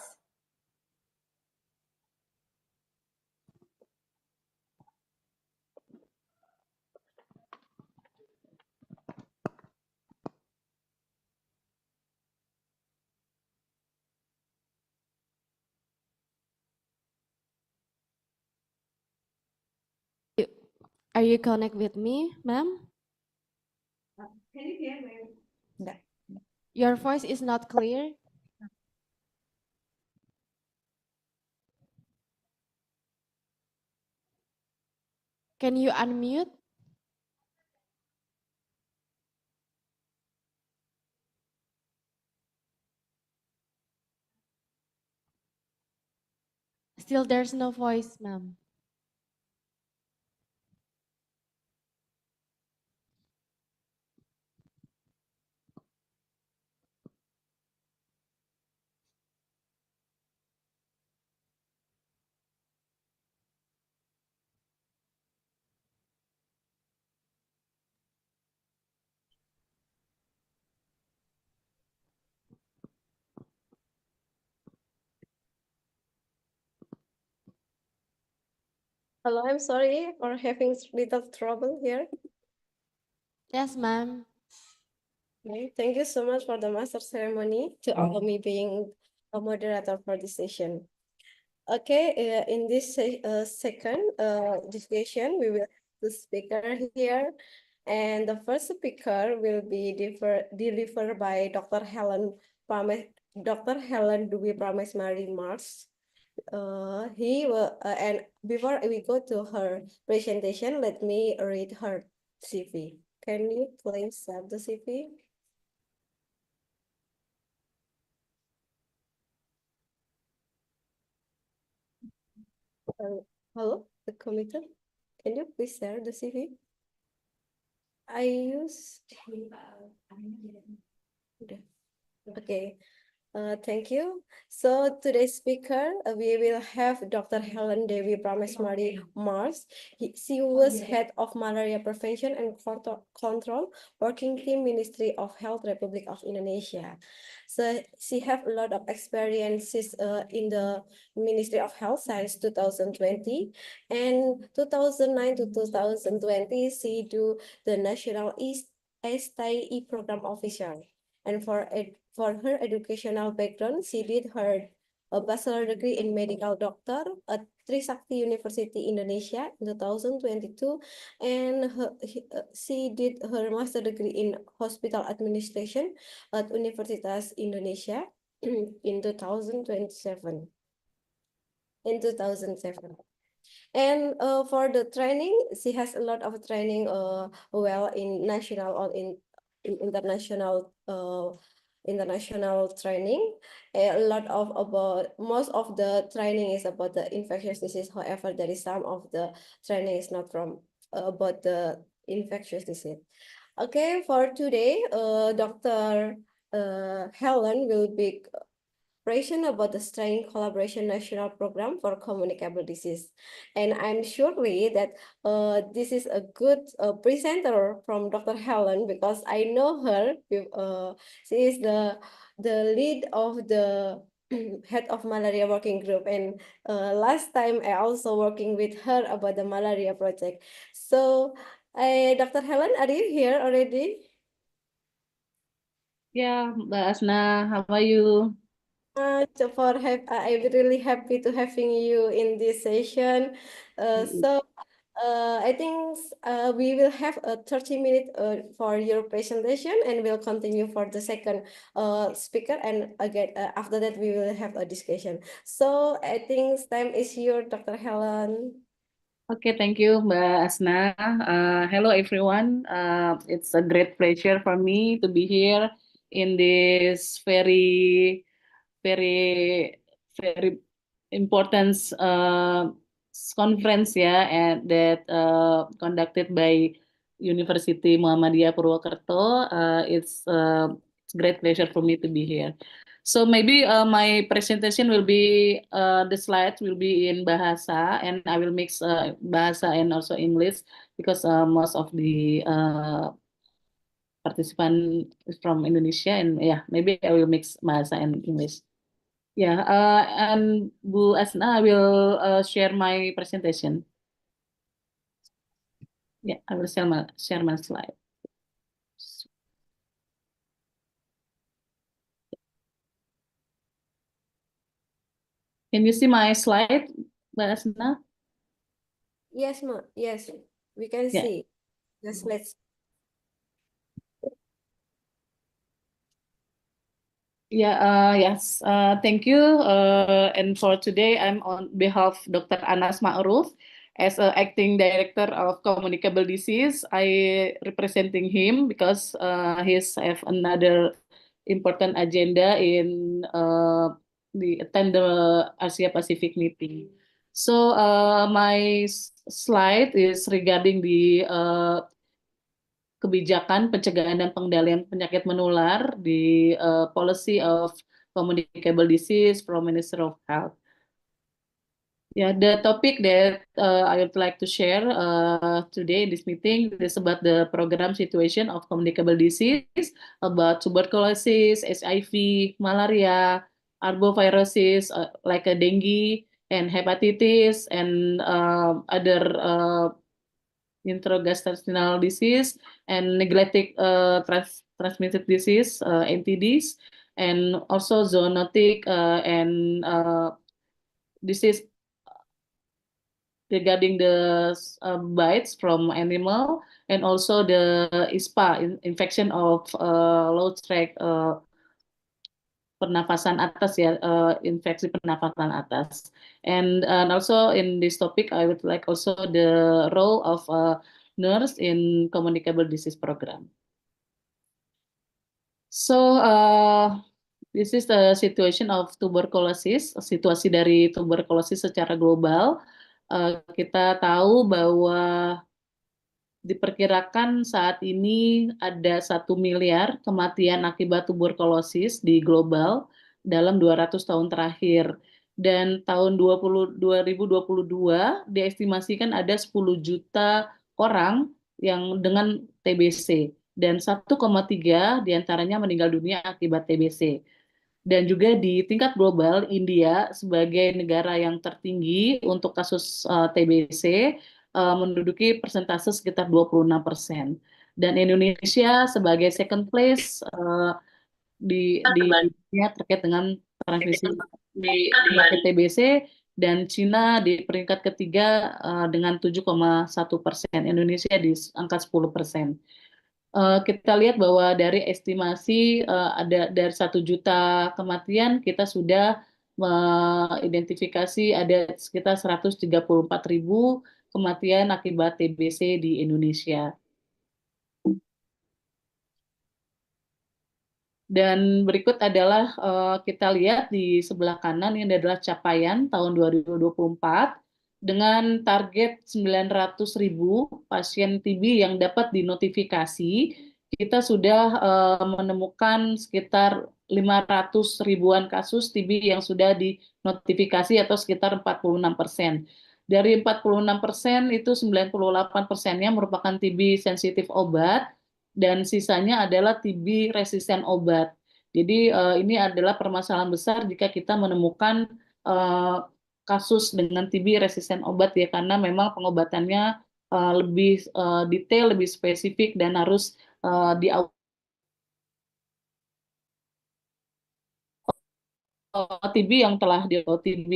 Are you connect with me, ma'am? Can you hear me? Your voice is not clear. Can you unmute? Still there's no voice, ma'am. Hello, I'm sorry for having little trouble here. Yes, ma'am. Okay, thank you so much for the master ceremony to allow me being a moderator for this session. Okay, in this second discussion, we will have the speaker here. And the first speaker will be delivered by Dr. Helen Dwi Prameswari Mars. He will, and before we go to her presentation, let me read her CV. Can you please have the CV? Hello, the committee. Can you please share the CV? I use. Okay. Thank you. So today's speaker, we will have Dr. Helen Dewi Prameswari Mars. She was head of malaria prevention and control, working team Ministry of Health, Republic of Indonesia. So she have a lot of experiences in the Ministry of Health since 2020, and 2009 to 2020, she do the National STI Program Officer. And for her educational background, she did her bachelor degree in medical doctor at Trisakti University Indonesia in 2022, and she did her master degree in hospital administration at Universitas Indonesia in 2007. And for the training, she has a lot of training well in national or in international training. A lot of most of the training is about the infectious disease. However, there is some of the training is not from about the infectious disease. Okay, for today, Dr. Helen will be about the Strength Collaboration National Program for Communicable Disease. And I'm surely that this is a good presenter from Dr. Helen because I know her. She is the lead of the head of malaria working group. And last time I also working with her about the malaria project. So Dr. Helen, are you here already? Yeah, Mbak Asna, how are you? I'm really happy to having you in this session. I think we will have a 30-minute for your presentation, and we'll continue for the second speaker. And again, after that, we will have a discussion. So I think time is yours, Dr. Helen. Okay, thank you, Mbak Asna. Hello, everyone. It's a great pleasure for me to be here in this very important conference, and that conducted by University Muhammadiyah Purwokerto. It's It's a great pleasure for me to be here. So maybe my presentation will be the slides will be in Bahasa, and I will mix Bahasa and also English because most of the participant is from Indonesia, and yeah, maybe I will mix Bahasa and English. Yeah, and Bu Asna, I will share my presentation. Yeah, I will share my slide. Can you see my slide, Bu Asna? Yes, Ma. Yes, we can Yeah. see. Just let's. Yeah, yes. Thank you. And for today, I'm on behalf of Dr. Anas Ma'ruf as acting director of Communicable Disease. I representing him because he's have another important agenda in the attend the Asia Pacific meeting. So my slide is regarding the kebijakan pencegahan dan pengendalian penyakit menular di policy of communicable disease from Minister of Health. Yeah, the topic that I would like to share today in this meeting is about the program situation of communicable disease, about tuberculosis, HIV, malaria, arboviruses like a dengue and hepatitis and other intragastrointestinal disease and neglected transmitted disease (NTDs), and also zoonotic and disease regarding the bites from animal, and also the ISPA infection of low tract pernafasan atas ya, infeksi pernafasan atas. And also in this topic, I would like also the role of nurse in communicable disease program. So this is the situation of tuberculosis, situasi dari tuberkulosis secara global. Kita tahu bahwa diperkirakan saat ini ada 1 miliar kematian akibat tuberkulosis di global dalam 200 tahun terakhir. Dan tahun 2022 diestimasikan ada 10 juta orang yang dengan TBC. Dan 1,3 diantaranya meninggal dunia akibat TBC. Dan juga di tingkat global, India sebagai negara yang tertinggi untuk kasus TBC menduduki persentase sekitar 26%. Dan Indonesia sebagai second place di dunia terkait dengan transmisi penyakit TBC, dan Cina di peringkat ketiga dengan 7,1%. Indonesia di angka 10%. Kita lihat bahwa dari estimasi ada dari 1 juta kematian, kita sudah mengidentifikasi ada sekitar 134.000 kematian akibat TBC di Indonesia. Dan berikut adalah kita lihat di sebelah kanan, ini adalah capaian tahun 2024 dengan target 900.000 pasien TB yang dapat dinotifikasi. Kita sudah menemukan sekitar 500 ribuan kasus TB yang sudah dinotifikasi atau sekitar 46%. Dari 46% itu 98%-nya merupakan TB sensitif obat, dan sisanya adalah TB resisten obat. Jadi ini adalah permasalahan besar jika kita menemukan kasus dengan TB resisten obat ya, karena memang pengobatannya lebih detail, lebih spesifik, dan harus TB yang telah di TB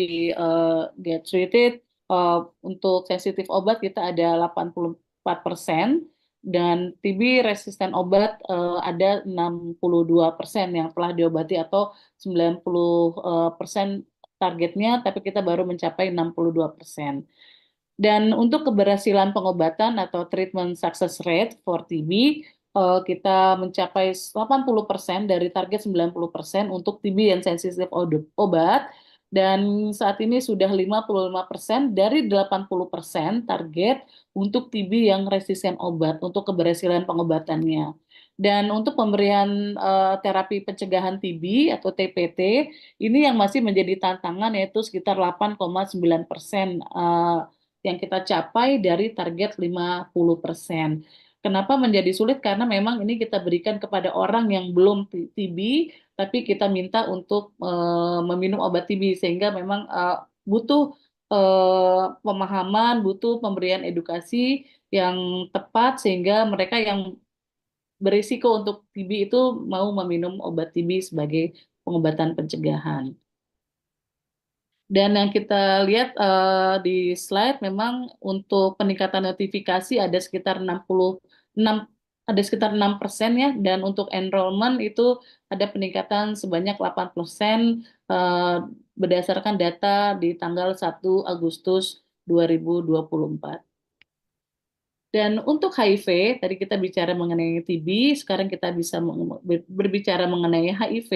get treated untuk sensitif obat kita ada 84%. Dan TB resisten obat ada 62% yang telah diobati atau 90% targetnya, tapi kita baru mencapai 62%. Dan untuk keberhasilan pengobatan atau treatment success rate for TB, kita mencapai 80% dari target 90% untuk TB yang sensitif obat. Dan saat ini sudah 55% dari 80% target untuk TB yang resisten obat untuk keberhasilan pengobatannya. Dan untuk pemberian terapi pencegahan TB atau TPT, ini yang masih menjadi tantangan yaitu sekitar 8,9% yang kita capai dari target 50%. Kenapa menjadi sulit? Karena memang ini kita berikan kepada orang yang belum TB, tapi kita minta untuk meminum obat TB, sehingga memang butuh pemahaman, butuh pemberian edukasi yang tepat, sehingga mereka yang berisiko untuk TB itu mau meminum obat TB sebagai pengobatan pencegahan. Dan yang kita lihat di slide memang untuk peningkatan notifikasi ada sekitar 6% ya, dan untuk enrollment itu ada peningkatan sebanyak 8% berdasarkan data di tanggal 1 Agustus 2024. Dan untuk HIV, tadi kita bicara mengenai TB, sekarang kita bisa berbicara mengenai HIV.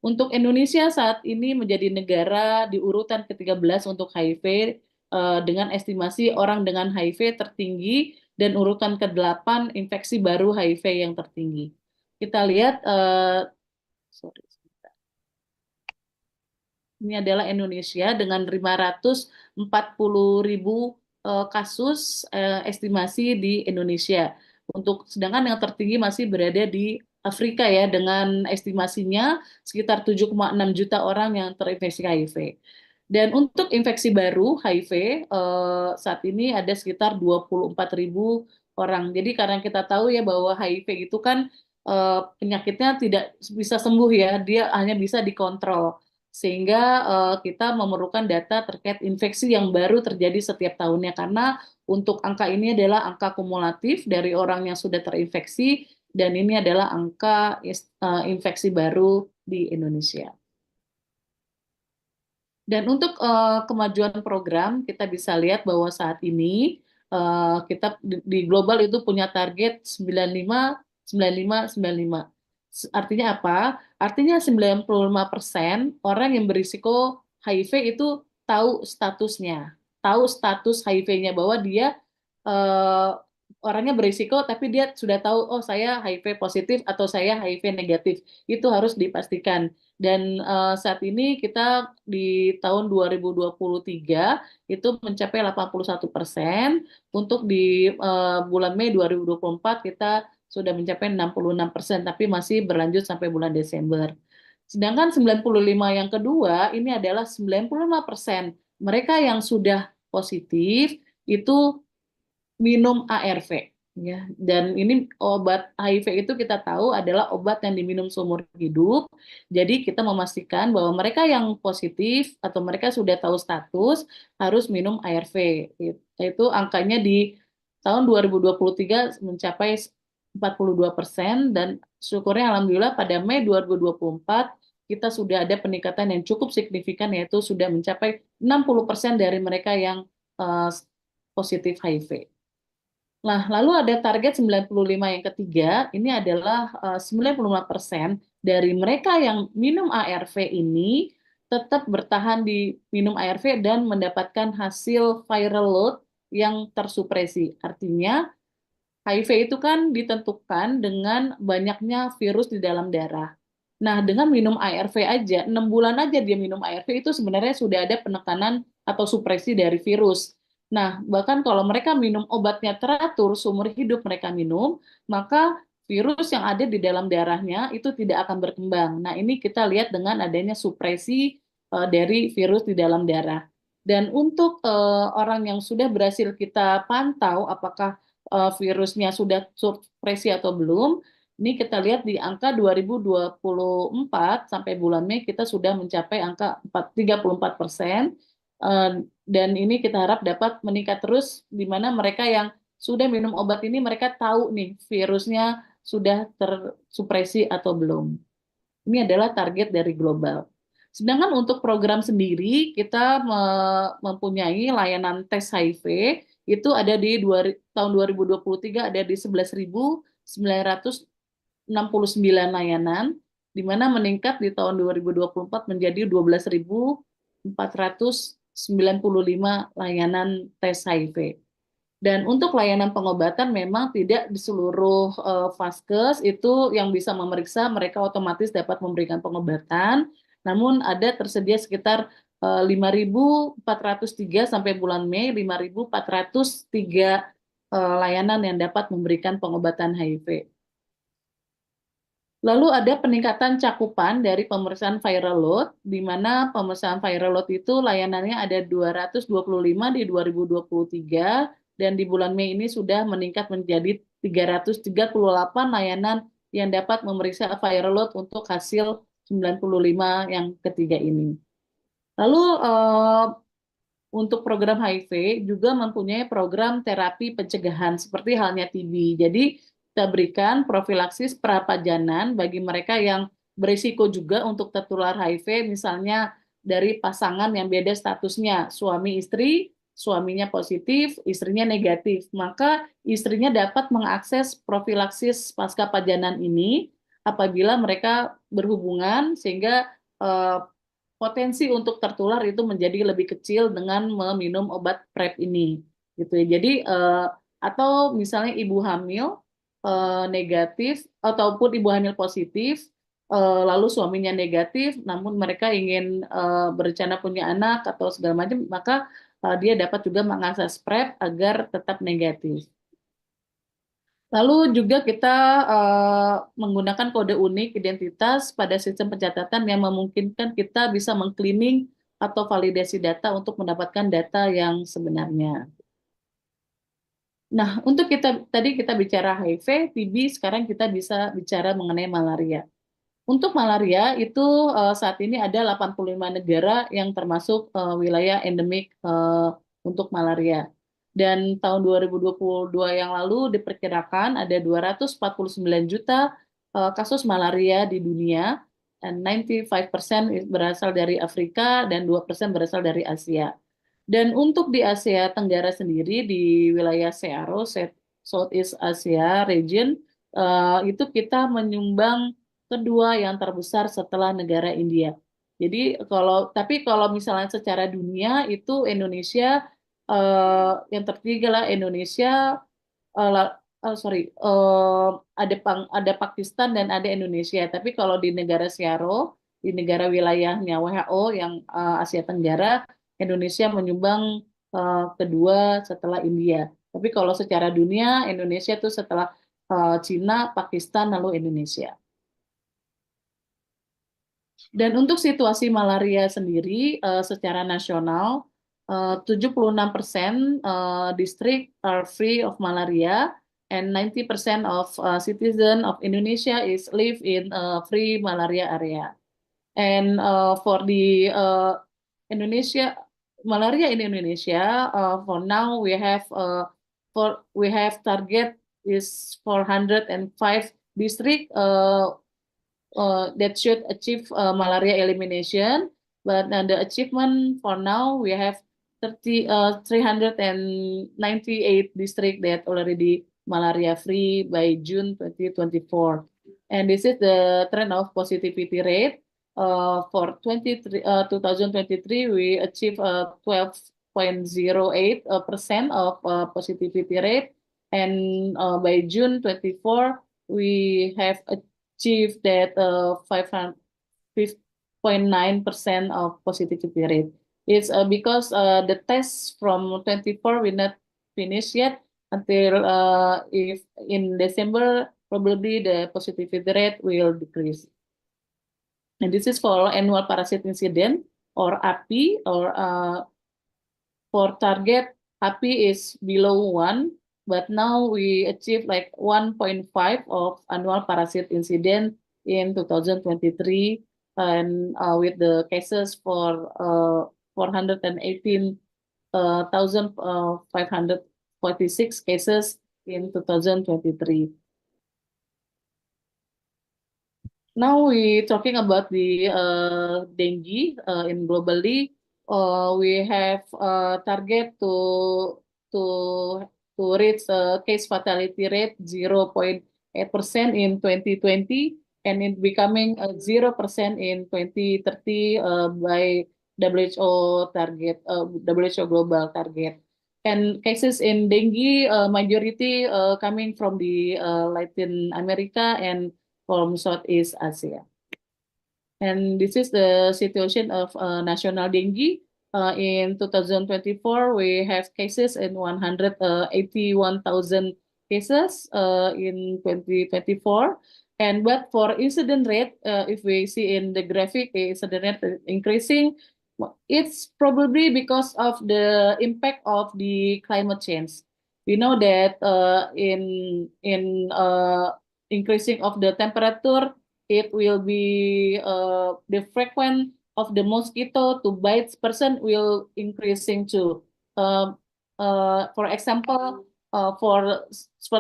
Untuk Indonesia saat ini menjadi negara di urutan ke-13 untuk HIV, dengan estimasi orang dengan HIV tertinggi, dan urutan ke-8 infeksi baru HIV yang tertinggi. Kita lihat, ini adalah Indonesia dengan 540.000 kasus estimasi di Indonesia. Sedangkan yang tertinggi masih berada di Afrika ya, dengan estimasinya sekitar 7,6 juta orang yang terinfeksi HIV. Dan untuk infeksi baru HIV saat ini ada sekitar 24.000 orang. Jadi karena kita tahu ya bahwa HIV itu kan penyakitnya tidak bisa sembuh ya, dia hanya bisa dikontrol. Sehingga kita memerlukan data terkait infeksi yang baru terjadi setiap tahunnya, karena untuk angka ini adalah angka kumulatif dari orang yang sudah terinfeksi, dan ini adalah angka infeksi baru di Indonesia. Dan untuk kemajuan program, kita bisa lihat bahwa saat ini kita di global itu punya target 95, 95, 95. Artinya apa? Artinya 95% orang yang berisiko HIV itu tahu statusnya, tahu status HIV-nya, bahwa dia orangnya berisiko, tapi dia sudah tahu, oh saya HIV positif atau saya HIV negatif. Itu harus dipastikan. Dan saat ini kita di tahun 2023 itu mencapai 81%. Untuk di bulan Mei 2024 kita sudah mencapai 66%, tapi masih berlanjut sampai bulan Desember. Sedangkan 95 yang kedua, ini adalah 95% mereka yang sudah positif itu minum ARV. Ya, dan ini obat HIV itu kita tahu adalah obat yang diminum seumur hidup. Jadi kita memastikan bahwa mereka yang positif atau mereka sudah tahu status harus minum ARV. Itu angkanya di tahun 2023 mencapai 42%, dan syukurnya alhamdulillah pada Mei 2024 kita sudah ada peningkatan yang cukup signifikan, yaitu sudah mencapai 60% dari mereka yang positif HIV. Nah, lalu ada target 95 yang ketiga, ini adalah 95% dari mereka yang minum ARV ini tetap bertahan di minum ARV dan mendapatkan hasil viral load yang tersupresi. Artinya, HIV itu kan ditentukan dengan banyaknya virus di dalam darah. Nah, dengan minum ARV aja, 6 bulan aja dia minum ARV, itu sebenarnya sudah ada penekanan atau supresi dari virus. Nah, bahkan kalau mereka minum obatnya teratur, seumur hidup mereka minum, maka virus yang ada di dalam darahnya itu tidak akan berkembang. Nah, ini kita lihat dengan adanya supresi dari virus di dalam darah. Dan untuk orang yang sudah berhasil kita pantau apakah virusnya sudah supresi atau belum, ini kita lihat di angka 2024 sampai bulan Mei kita sudah mencapai angka 34%. Dan ini kita harap dapat meningkat terus, di mana mereka yang sudah minum obat ini mereka tahu nih virusnya sudah tersupresi atau belum. Ini adalah target dari global. Sedangkan untuk program sendiri kita mempunyai layanan tes HIV itu ada di tahun 2023 ada di 11.969 layanan, di mana meningkat di tahun 2024 menjadi 12.495 layanan tes HIV. Dan untuk layanan pengobatan memang tidak di seluruh vaskes itu yang bisa memeriksa, mereka otomatis dapat memberikan pengobatan. Namun ada tersedia sekitar 5.403 sampai bulan Mei, 5.403 layanan yang dapat memberikan pengobatan HIV. Lalu ada peningkatan cakupan dari pemeriksaan viral load, di mana pemeriksaan viral load itu layanannya ada 225 di 2023, dan di bulan Mei ini sudah meningkat menjadi 338 layanan yang dapat memeriksa viral load untuk hasil 95 yang ketiga ini. Lalu untuk program HIV juga mempunyai program terapi pencegahan seperti halnya TB. Jadi kita berikan profilaksis prapajanan bagi mereka yang berisiko juga untuk tertular HIV, misalnya dari pasangan yang beda statusnya, suami istri, suaminya positif, istrinya negatif. Maka istrinya dapat mengakses profilaksis pascapajanan ini apabila mereka berhubungan, sehingga potensi untuk tertular itu menjadi lebih kecil dengan meminum obat PrEP ini, gitu ya. Jadi atau misalnya ibu hamil negatif ataupun ibu hamil positif, lalu suaminya negatif, namun mereka ingin berencana punya anak atau segala macam, maka dia dapat juga mengakses PrEP agar tetap negatif. Lalu juga kita menggunakan kode unik identitas pada sistem pencatatan yang memungkinkan kita bisa mengcleaning atau validasi data untuk mendapatkan data yang sebenarnya. Nah, untuk tadi kita bicara HIV, TB, sekarang kita bisa bicara mengenai malaria. Untuk malaria itu saat ini ada 85 negara yang termasuk wilayah endemik untuk malaria. Dan tahun 2022 yang lalu diperkirakan ada 249 juta kasus malaria di dunia, dan 95% berasal dari Afrika dan 2% berasal dari Asia. Dan untuk di Asia Tenggara sendiri, di wilayah SEARO, Southeast Asia Region, itu kita menyumbang kedua yang terbesar setelah negara India. Jadi tapi kalau misalnya secara dunia itu Indonesia yang tertiga lah Indonesia, ada Pakistan dan ada Indonesia. Tapi kalau di negara SEARO, di negara wilayahnya WHO yang Asia Tenggara, Indonesia menyumbang kedua setelah India. Tapi kalau secara dunia, Indonesia itu setelah Cina, Pakistan, lalu Indonesia. Dan untuk situasi malaria sendiri secara nasional, 76% distrik are free of malaria, and 90% of citizen of Indonesia is live in free malaria area. And for the malaria in Indonesia, for now we have target is 405 district that should achieve malaria elimination, but the achievement for now we have 398 district that already malaria free by June 2024. And this is the trend of positivity rate. For 2023, we achieved 12.08% of positivity rate, and by June 24, we have achieved that 5.9% of positivity rate. It's because the tests from 24 will not finish yet until if in December, probably the positivity rate will decrease. And this is for annual parasite incident or API, or for target API is below 1, but now we achieve like 1.5 of annual parasite incident in 2023, and with the cases for 418,546 cases in 2023. Now we talking about the dengue in globally. We have target to reach case fatality rate 0.8% in 2020, and it becoming 0% in 2030 by WHO target, WHO global target. And cases in dengue, majority coming from the Latin America and from Southeast Asia. And this is the situation of national dengue. In 2024, we have cases in 181,000 cases in 2024. And but for incident rate, if we see in the graphic, incident rate is increasing. It's probably because of the impact of the climate change. We know that in increasing of the temperature, it will be the frequency of the mosquito to bite person will increasing too. For example, for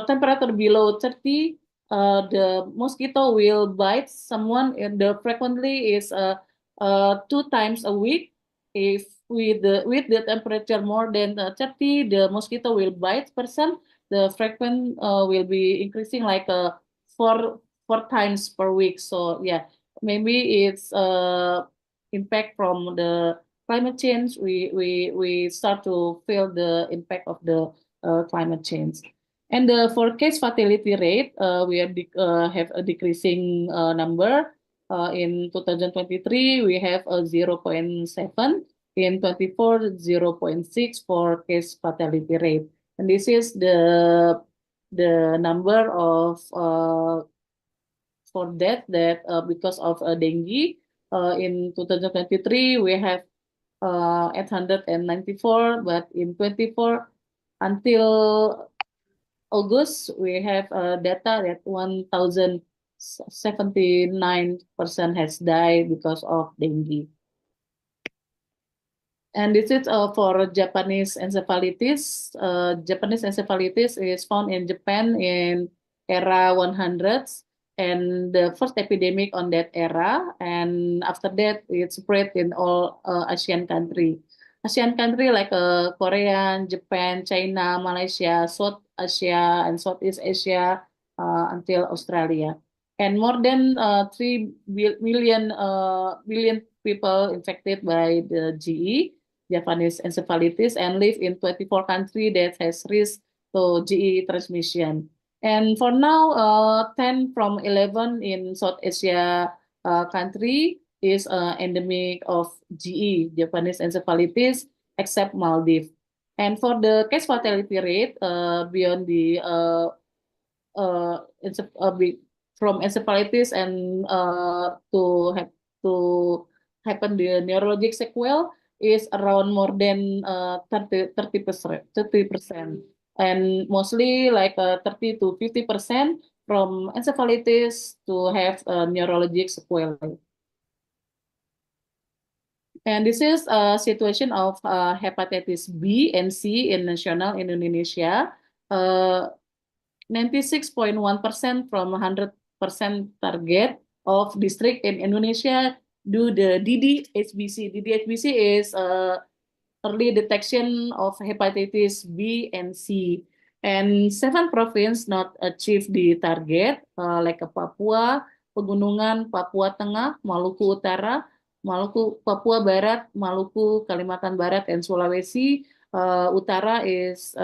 temperature below 30, the mosquito will bite someone, and the frequently is 2 times a week. If with the temperature more than 30, the mosquito will bite person. The frequent will be increasing like 4 times per week. So yeah, maybe it's impact from the climate change. We start to feel the impact of the climate change. And for case fatality rate, we have a decreasing number. In 2023, we have a 0.7. In 24, 0.6 for case fatality rate. And this is the number of for that because of dengue. In 2023, we have 894, but in 24 until August, we have data that 1,079% has died because of dengue. And this is for Japanese encephalitis. Japanese encephalitis is found in Japan in era 100s, and the first epidemic on that era. And after that, it spread in all Asian country. Asian country like Korea, Japan, China, Malaysia, South Asia, and Southeast Asia until Australia. And more than 3 billion people infected by the GE, Japanese encephalitis, and live in 24 countries that has risk to GE transmission. And for now, 10 from 11 in South Asia country is endemic of GE, Japanese encephalitis, except Maldives. And for the case fatality rate, beyond the from encephalitis and to happen the neurologic sequel is around more than 30%, and mostly like 30 to 50% from encephalitis to have neurologic sequelae. And this is a situation of hepatitis B and C in national in Indonesia. 96.1% from 100% target of district in Indonesia do the DDHBC. DDHBC is early detection of hepatitis B and C. And 7 provinces not achieve the target, like Papua, Pegunungan, Papua Tengah, Maluku Utara, Maluku, Papua Barat, Maluku, Kalimantan Barat, and Sulawesi Utara is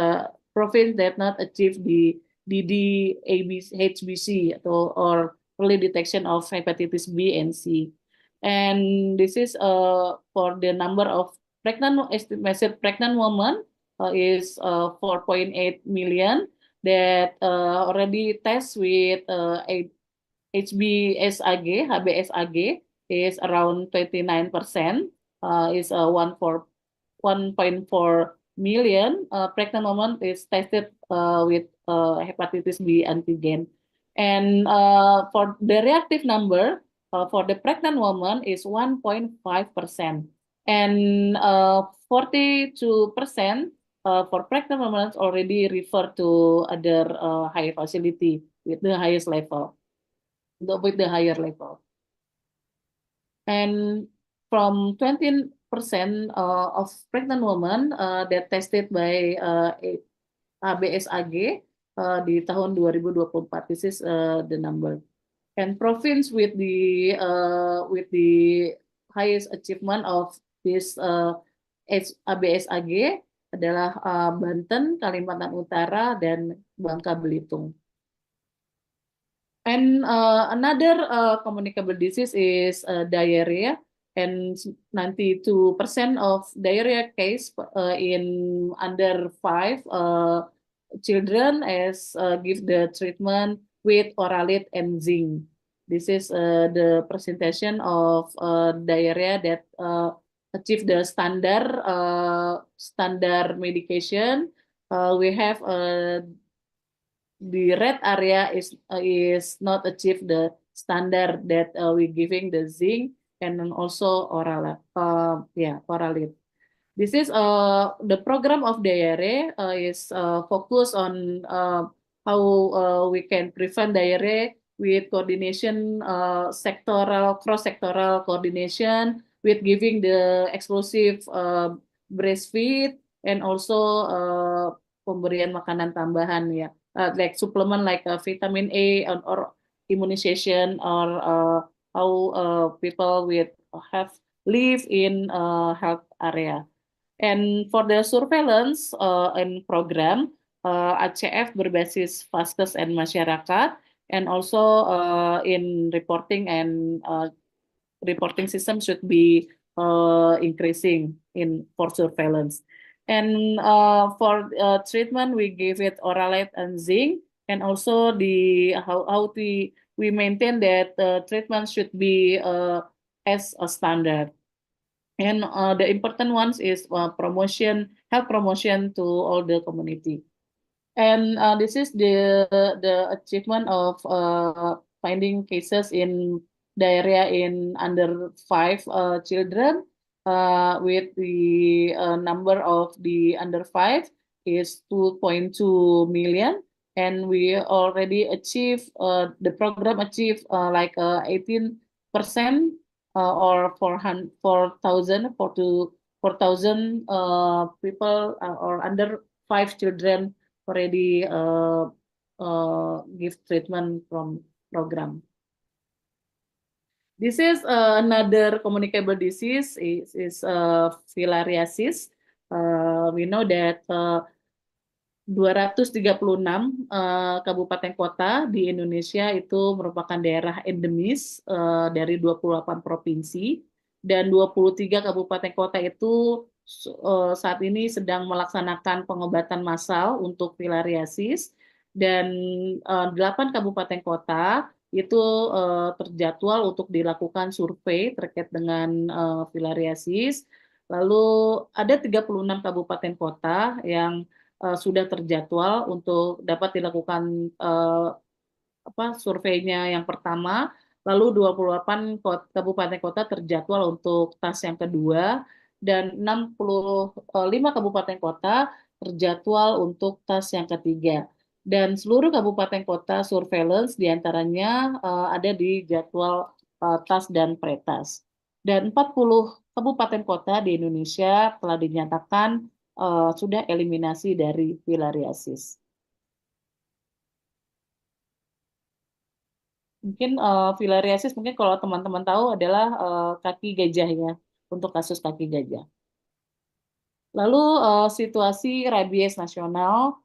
province that not achieve the DDHBC or early detection of hepatitis B and C. And this is for the number of estimated pregnant women is 4.8 million that already test with HBsAg is around 29%, is 1.4 million pregnant women is tested with hepatitis B antigen. And for the reactive number for the pregnant woman is 1.5%. And 42% for pregnant women already referred to other higher facility with the highest level, with the higher level. And from 20% of pregnant women that tested by ABSAG di tahun 2024, this is the number. And province with the highest achievement of this ABSAG adalah Banten, Kalimantan Utara, dan Bangka Belitung. And another communicable disease is diarrhea, and 92% of diarrhea case in under 5 children as give the treatment with Oralit and zinc. This is the presentation of diarrhea that achieve the standard medication. We have the red area is not achieve the standard that we giving the zinc and also Oralit. Oralit. This is the program of diarrhea is focused on how we can prevent diarrhea with coordination, cross-sectoral coordination, with giving the exclusive breastfeed, and also pemberian makanan tambahan ya, like supplement like vitamin A or immunization, or how people with have live in health area. And for the surveillance and program, ACF berbasis Vaskes and masyarakat, and also in reporting and reporting system should be increasing for surveillance. And for treatment, we give it Oralit and zinc, and also how we maintain that treatment should be as a standard. And the important ones is health promotion to all the community. And this is the achievement of finding cases in diarrhea in under 5 children, with the number of the under 5 is 2.2 million, and we already achieved the program achieved like 18% or 4,000 people or under 5 children already give treatment from program. This is another communicable disease is filariasis. We know that 236 kabupaten kota di Indonesia itu merupakan daerah endemis dari 28 provinsi, dan 23 kabupaten kota itu saat ini sedang melaksanakan pengobatan massal untuk filariasis, dan 8 kabupaten kota itu terjadwal untuk dilakukan survei terkait dengan filariasis. Lalu ada 36 kabupaten kota yang sudah terjadwal untuk dapat dilakukan surveinya yang pertama, lalu 28 kabupaten kota terjadwal untuk tas yang kedua, dan 65 kabupaten kota terjadwal untuk tas yang ketiga. Dan seluruh kabupaten kota surveillance diantaranya ada di jadwal tas dan pretas. Dan 40 kabupaten kota di Indonesia telah dinyatakan sudah eliminasi dari filariasis. Mungkin filariasis mungkin kalau teman-teman tahu adalah kaki gajah ya, untuk kasus kaki gajah. Lalu situasi rabies nasional,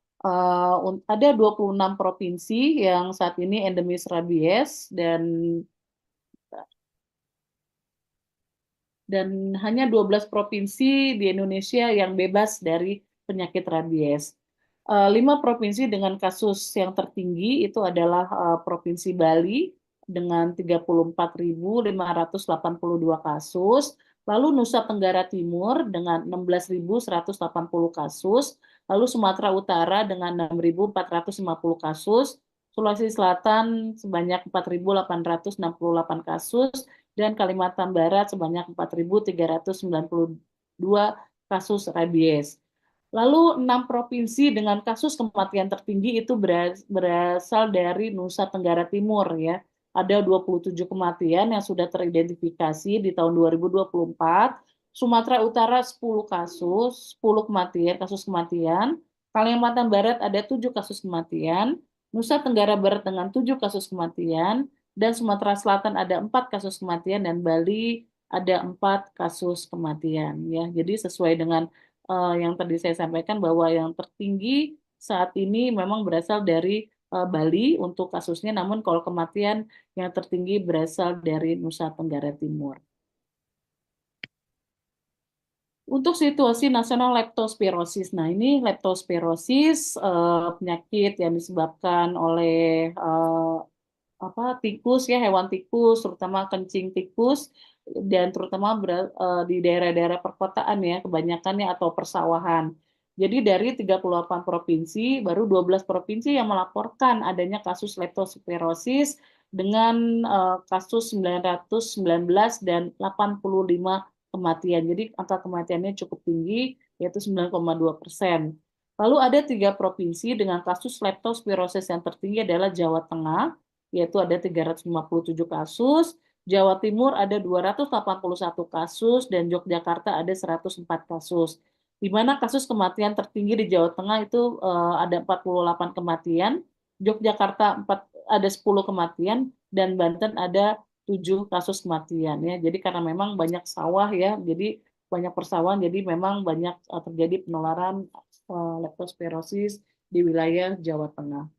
ada 26 provinsi yang saat ini endemis rabies, dan hanya 12 provinsi di Indonesia yang bebas dari penyakit rabies. 5 provinsi dengan kasus yang tertinggi itu adalah Provinsi Bali dengan 34.582 kasus, lalu Nusa Tenggara Timur dengan 16.180 kasus, lalu Sumatera Utara dengan 6.450 kasus, Sulawesi Selatan sebanyak 4.868 kasus, dan Kalimantan Barat sebanyak 4.392 kasus rabies. Lalu 6 provinsi dengan kasus kematian tertinggi itu berasal dari Nusa Tenggara Timur ya. Ada 27 kematian yang sudah teridentifikasi di tahun 2024. Sumatera Utara 10 kasus, 10 kasus kematian. Kalimantan Barat ada 7 kasus kematian. Nusa Tenggara Barat dengan 7 kasus kematian. Dan Sumatera Selatan ada 4 kasus kematian, dan Bali ada 4 kasus kematian ya. Jadi sesuai dengan yang tadi saya sampaikan bahwa yang tertinggi saat ini memang berasal dari Bali untuk kasusnya, namun kalau kematian yang tertinggi berasal dari Nusa Tenggara Timur. Untuk situasi nasional leptospirosis, nah ini leptospirosis penyakit yang disebabkan oleh tikus ya, hewan tikus, terutama kencing tikus, dan terutama di daerah-daerah perkotaan ya, kebanyakannya atau persawahan. Jadi dari 38 provinsi, baru 12 provinsi yang melaporkan adanya kasus leptospirosis dengan kasus 919 dan 85 kematian. Jadi angka kematiannya cukup tinggi, yaitu 9,2%. Lalu ada 3 provinsi dengan kasus leptospirosis yang tertinggi adalah Jawa Tengah, yaitu ada 357 kasus, Jawa Timur ada 281 kasus, dan Yogyakarta ada 104 kasus. Di mana kasus kematian tertinggi di Jawa Tengah itu ada 48 kematian, Yogyakarta ada 10 kematian, dan Banten ada 7 kasus kematian ya. Jadi karena memang banyak sawah ya, jadi banyak persawahan, jadi memang banyak terjadi penularan leptospirosis di wilayah Jawa Tengah.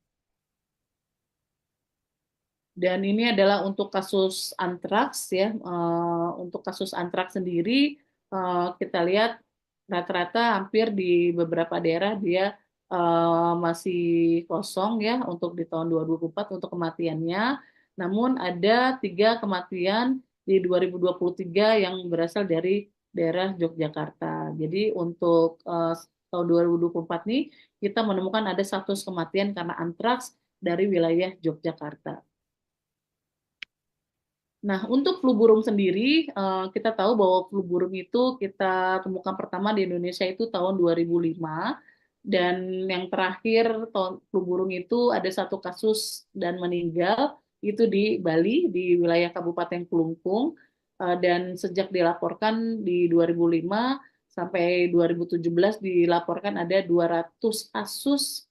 Dan ini adalah untuk kasus antraks ya. Untuk kasus antraks sendiri kita lihat rata-rata hampir di beberapa daerah dia masih kosong ya untuk di tahun 2024 untuk kematiannya. Namun ada 3 kematian di 2023 yang berasal dari daerah Yogyakarta. Jadi untuk tahun 2024 nih kita menemukan ada 1 kematian karena antraks dari wilayah Yogyakarta. Nah, untuk flu burung sendiri, kita tahu bahwa flu burung itu kita temukan pertama di Indonesia itu tahun 2005, dan yang terakhir flu burung itu ada 1 kasus dan meninggal, itu di Bali, di wilayah Kabupaten Kelungkung, dan sejak dilaporkan di 2005 sampai 2017 dilaporkan ada 200 kasus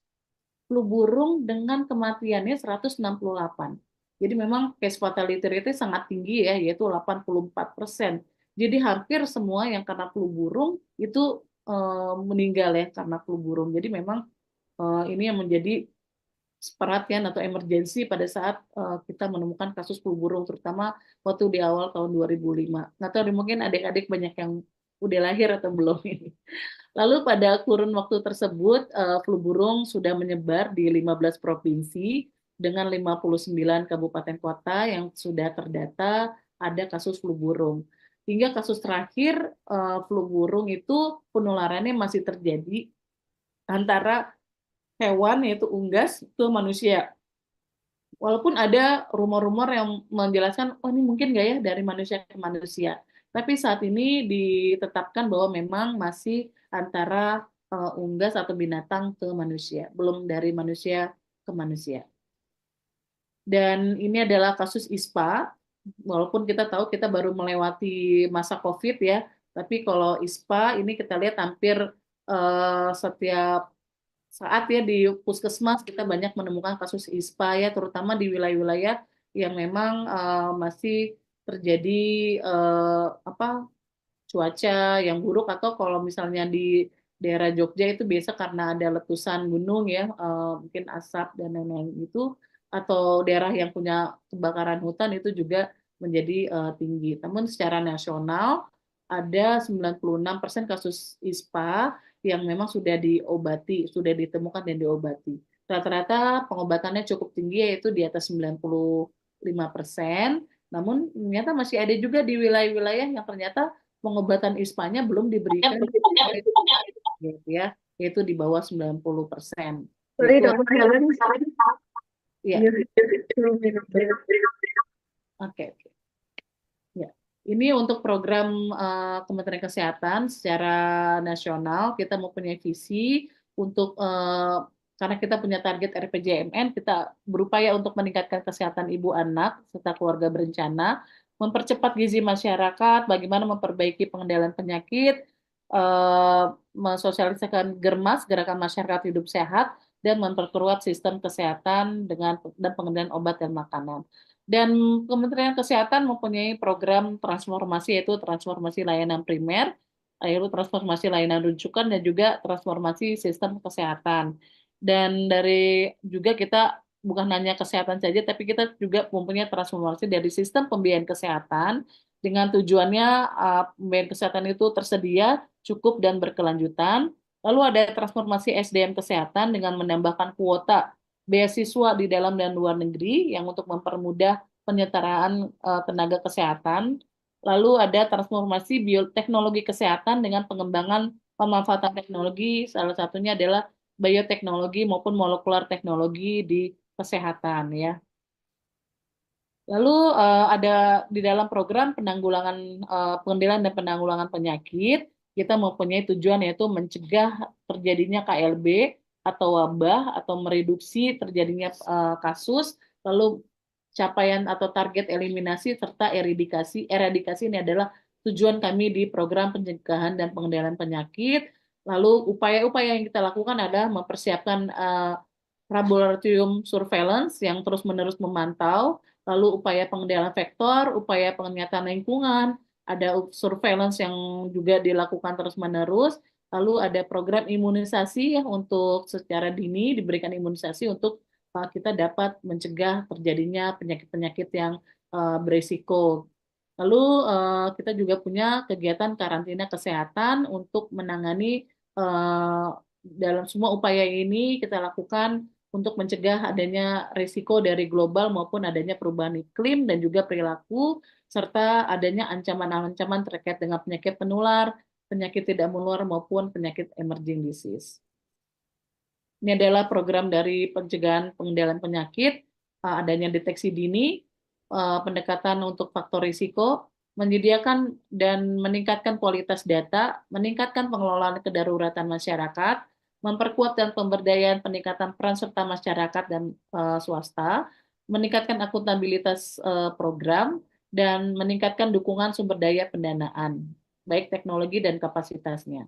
flu burung dengan kematiannya 168. Jadi memang case fatality rate sangat tinggi ya, yaitu 84%. Jadi hampir semua yang kena flu burung itu meninggal ya karena flu burung. Jadi memang ini yang menjadi perhatian atau emergensi pada saat kita menemukan kasus flu burung, terutama waktu di awal tahun 2005. Nggak tahu mungkin adik-adik banyak yang udah lahir atau belum ini. Lalu pada kurun waktu tersebut, flu burung sudah menyebar di 15 provinsi dengan 59 kabupaten kota yang sudah terdata ada kasus flu burung. Hingga kasus terakhir, flu burung itu penularannya masih terjadi antara hewan yaitu unggas ke manusia. Walaupun ada rumor-rumor yang menjelaskan, oh ini mungkin nggak ya dari manusia ke manusia. Tapi saat ini ditetapkan bahwa memang masih antara unggas atau binatang ke manusia, belum dari manusia ke manusia. Dan ini adalah kasus ISPA, walaupun kita tahu kita baru melewati masa COVID ya, tapi kalau ISPA ini kita lihat hampir setiap saat ya di puskesmas kita banyak menemukan kasus ISPA ya, terutama di wilayah-wilayah yang memang masih terjadi cuaca yang buruk, atau kalau misalnya di daerah Jogja itu biasa karena ada letusan gunung ya, mungkin asap dan lain-lain itu, atau daerah yang punya kebakaran hutan itu juga menjadi tinggi. Namun secara nasional ada 96% kasus ISPA yang memang sudah diobati, sudah ditemukan dan diobati. Rata-rata pengobatannya cukup tinggi, yaitu di atas 95%. Namun ternyata masih ada juga di wilayah-wilayah yang ternyata pengobatan ISPA-nya belum diberikan gitu ya, yaitu di bawah 90%. Sorry, Itu, Dr. Helen. ya. Oke. Ya. Ini untuk program Kementerian Kesehatan secara nasional, kita mempunyai visi untuk karena kita punya target RPJMN, kita berupaya untuk meningkatkan kesehatan ibu anak serta keluarga berencana, mempercepat gizi masyarakat, bagaimana memperbaiki pengendalian penyakit, mensosialisasikan GERMAS, Gerakan Masyarakat Hidup Sehat, dan memperkuat sistem kesehatan dan pengendalian obat dan makanan. Dan Kementerian Kesehatan mempunyai program transformasi, yaitu transformasi layanan primer, lalu transformasi layanan rujukan, dan juga transformasi sistem kesehatan. Dan dari juga kita bukan hanya kesehatan saja, tapi kita juga mempunyai transformasi dari sistem pembiayaan kesehatan dengan tujuannya pembiayaan kesehatan itu tersedia, cukup, dan berkelanjutan. Lalu ada transformasi SDM kesehatan dengan menambahkan kuota beasiswa di dalam dan luar negeri yang untuk mempermudah penyetaraan tenaga kesehatan. Lalu ada transformasi bioteknologi kesehatan dengan pengembangan pemanfaatan teknologi, salah satunya adalah bioteknologi maupun molekular teknologi di kesehatan ya. Lalu ada di dalam program pengendalian dan penanggulangan penyakit, kita mempunyai tujuan yaitu mencegah terjadinya KLB atau wabah atau mereduksi terjadinya kasus, lalu capaian atau target eliminasi serta eradikasi. Eradikasi ini adalah tujuan kami di program pencegahan dan pengendalian penyakit. Lalu upaya-upaya yang kita lakukan adalah mempersiapkan laboratorium surveillance yang terus-menerus memantau, lalu upaya pengendalian vektor, upaya peningkatan lingkungan, ada surveillance yang juga dilakukan terus-menerus, lalu ada program imunisasi ya, untuk secara dini diberikan imunisasi untuk kita dapat mencegah terjadinya penyakit-penyakit yang berisiko. Lalu kita juga punya kegiatan karantina kesehatan untuk menangani dalam semua upaya ini kita lakukan untuk mencegah adanya risiko dari global maupun adanya perubahan iklim dan juga perilaku, serta adanya ancaman-ancaman terkait dengan penyakit penular, penyakit tidak menular maupun penyakit emerging disease. Ini adalah program dari pencegahan pengendalian penyakit, adanya deteksi dini, pendekatan untuk faktor risiko, menyediakan dan meningkatkan kualitas data, meningkatkan pengelolaan kedaruratan masyarakat, memperkuat dan pemberdayaan peningkatan peran serta masyarakat dan swasta, meningkatkan akuntabilitas program, dan meningkatkan dukungan sumber daya pendanaan, baik teknologi dan kapasitasnya.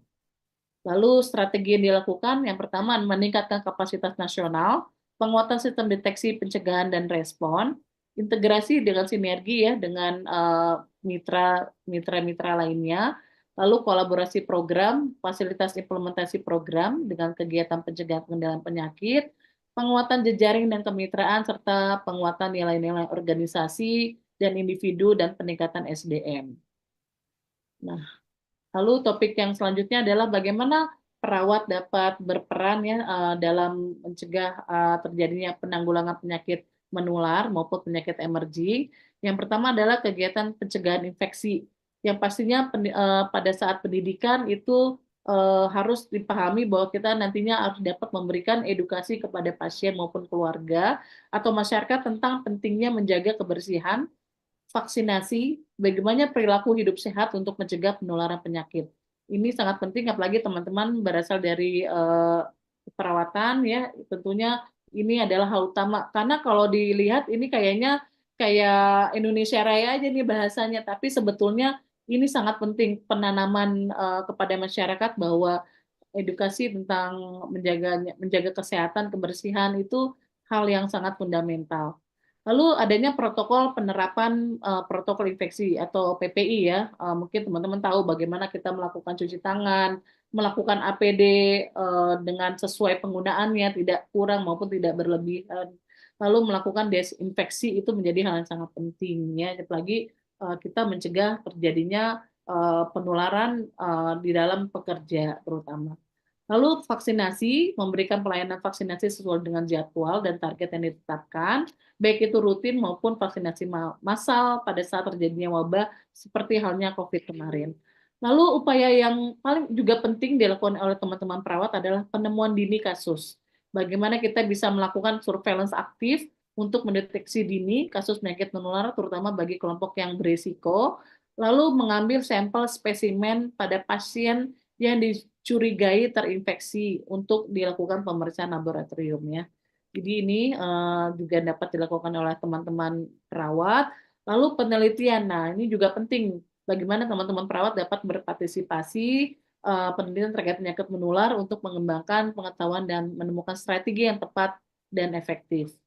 Lalu strategi yang dilakukan, yang pertama meningkatkan kapasitas nasional, penguatan sistem deteksi, pencegahan, dan respon, integrasi dengan sinergi ya dengan mitra-mitra lainnya, lalu kolaborasi program, fasilitas implementasi program dengan kegiatan pencegahan pengendalian penyakit, penguatan jejaring dan kemitraan, serta penguatan nilai-nilai organisasi dan individu dan peningkatan SDM. Nah, lalu topik yang selanjutnya adalah bagaimana perawat dapat berperan ya dalam mencegah terjadinya penanggulangan penyakit menular maupun penyakit emerging. Yang pertama adalah kegiatan pencegahan infeksi. Yang pastinya pada saat pendidikan itu harus dipahami bahwa kita nantinya harus dapat memberikan edukasi kepada pasien maupun keluarga atau masyarakat tentang pentingnya menjaga kebersihan, vaksinasi, bagaimana perilaku hidup sehat untuk mencegah penularan penyakit. Ini sangat penting, apalagi teman-teman berasal dari perawatan ya, tentunya ini adalah hal utama. Karena kalau dilihat ini kayaknya kayak Indonesia Raya aja nih bahasanya, tapi sebetulnya ini sangat penting penanaman kepada masyarakat bahwa edukasi tentang menjaga kesehatan, kebersihan itu hal yang sangat fundamental. Lalu adanya protokol penerapan protokol infeksi atau PPI ya. Mungkin teman-teman tahu bagaimana kita melakukan cuci tangan, melakukan APD dengan sesuai penggunaannya, tidak kurang maupun tidak berlebihan. Lalu melakukan desinfeksi itu menjadi hal yang sangat penting ya. Apalagi kita mencegah terjadinya penularan di dalam pekerja terutama. Lalu vaksinasi, memberikan pelayanan vaksinasi sesuai dengan jadwal dan target yang ditetapkan, baik itu rutin maupun vaksinasi massal pada saat terjadinya wabah seperti halnya COVID kemarin. Lalu upaya yang paling juga penting dilakukan oleh teman-teman perawat adalah penemuan dini kasus. Bagaimana kita bisa melakukan surveillance aktif untuk mendeteksi dini kasus penyakit menular, terutama bagi kelompok yang berisiko, lalu mengambil sampel spesimen pada pasien yang dicurigai terinfeksi untuk dilakukan pemeriksaan laboratorium ya. Jadi ini juga dapat dilakukan oleh teman-teman perawat. Lalu penelitian, nah ini juga penting bagaimana teman-teman perawat dapat berpartisipasi penelitian terkait penyakit menular untuk mengembangkan pengetahuan dan menemukan strategi yang tepat dan efektif.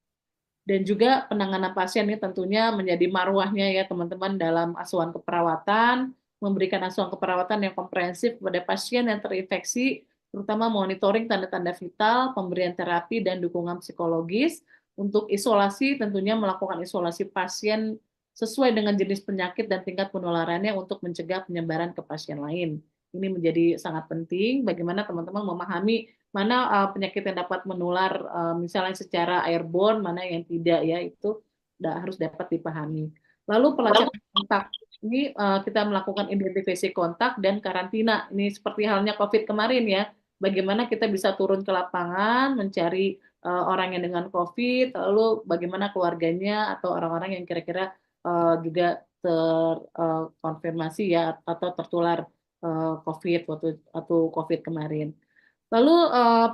Dan juga penanganan pasien ini tentunya menjadi marwahnya ya teman-teman dalam asuhan keperawatan, memberikan asuhan keperawatan yang komprehensif kepada pasien yang terinfeksi, terutama monitoring tanda-tanda vital, pemberian terapi, dan dukungan psikologis. Untuk isolasi, tentunya melakukan isolasi pasien sesuai dengan jenis penyakit dan tingkat penularannya untuk mencegah penyebaran ke pasien lain. Ini menjadi sangat penting bagaimana teman-teman memahami mana penyakit yang dapat menular misalnya secara airborne, mana yang tidak ya, itu harus dapat dipahami. Lalu pelacakan kontak. Ini kita melakukan identifikasi kontak dan karantina. Ini seperti halnya COVID kemarin ya. Bagaimana kita bisa turun ke lapangan, mencari orang yang dengan COVID, lalu bagaimana keluarganya atau orang-orang yang kira-kira juga terkonfirmasi ya atau tertular COVID atau COVID kemarin. Lalu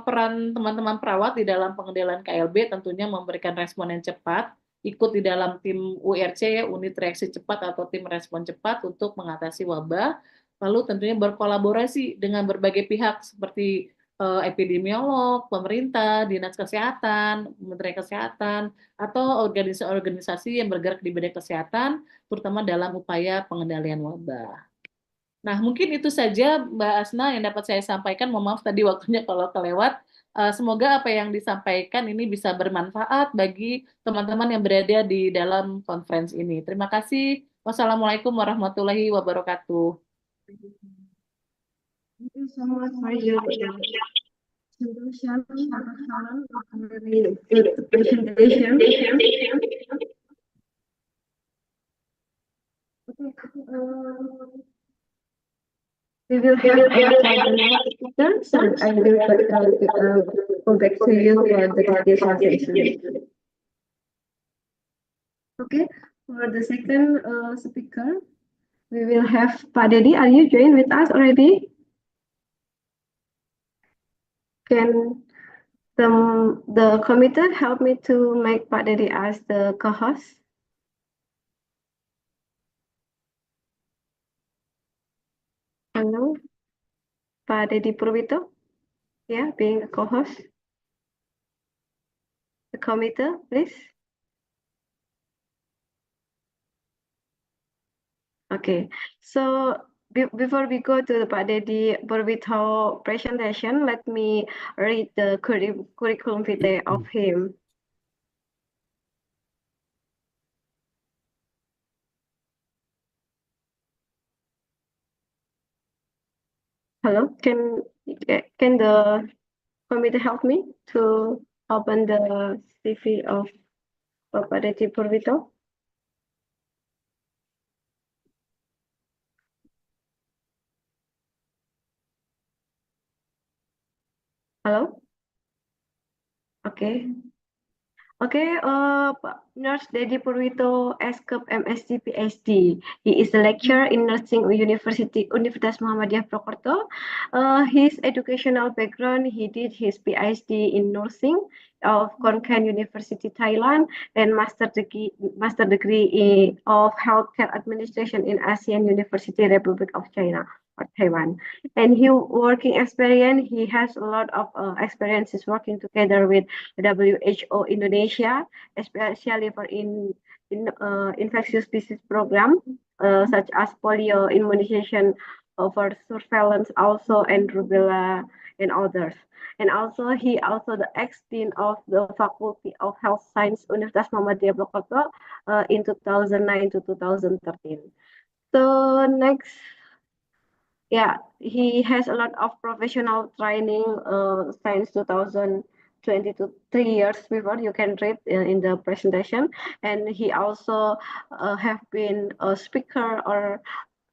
peran teman-teman perawat di dalam pengendalian KLB tentunya memberikan respon yang cepat, ikut di dalam tim URC ya, unit reaksi cepat atau tim respon cepat untuk mengatasi wabah, lalu tentunya berkolaborasi dengan berbagai pihak seperti epidemiolog, pemerintah, dinas kesehatan, menteri kesehatan, atau organisasi-organisasi yang bergerak di bidang kesehatan, terutama dalam upaya pengendalian wabah. Nah, mungkin itu saja Mbak Asna yang dapat saya sampaikan. Mohon maaf tadi waktunya kalau kelewat. Semoga apa yang disampaikan ini bisa bermanfaat bagi teman-teman yang berada di dalam conference ini. Terima kasih. Wassalamualaikum warahmatullahi wabarakatuh. Thank you so much for your introduction, Dr. Helen, very good presentation. Okay, we will have the next speaker, so I will go back to you for the presentation session. Okay, for the second speaker, we will have Pak Dedi. Are you joined with us already? Can the committee help me to make Pak Dedi as the co-host? Hello, Pak Dedi Purwito. Yeah, being a co-host. The committee, please. Okay, so before we go to the Pak Dedi Purwito presentation, let me read the curriculum vitae of him. Hello, can the committee help me to open the CV of Pak Dedi Purwito? Hello? Okay. Okay, Nurse Dedi Purwito, SCUP MSc PhD. He is a lecturer in nursing Universitas Muhammadiyah Purwokerto. His educational background, he did his PhD in nursing of Konkan University, Thailand, and master degree of healthcare administration in ASEAN University, Republic of China or Taiwan. And his working experience, he has a lot of experiences working together with WHO Indonesia, especially for infectious disease program such as polio immunization for surveillance also and rubella and others. And also he also the ex-dean of the Faculty of Health Science Universitas Muhammadiyah Purwokerto in 2009 to 2013. So next, yeah, he has a lot of professional training since 2022, 3 years before you can read in the presentation. And he also have been a speaker or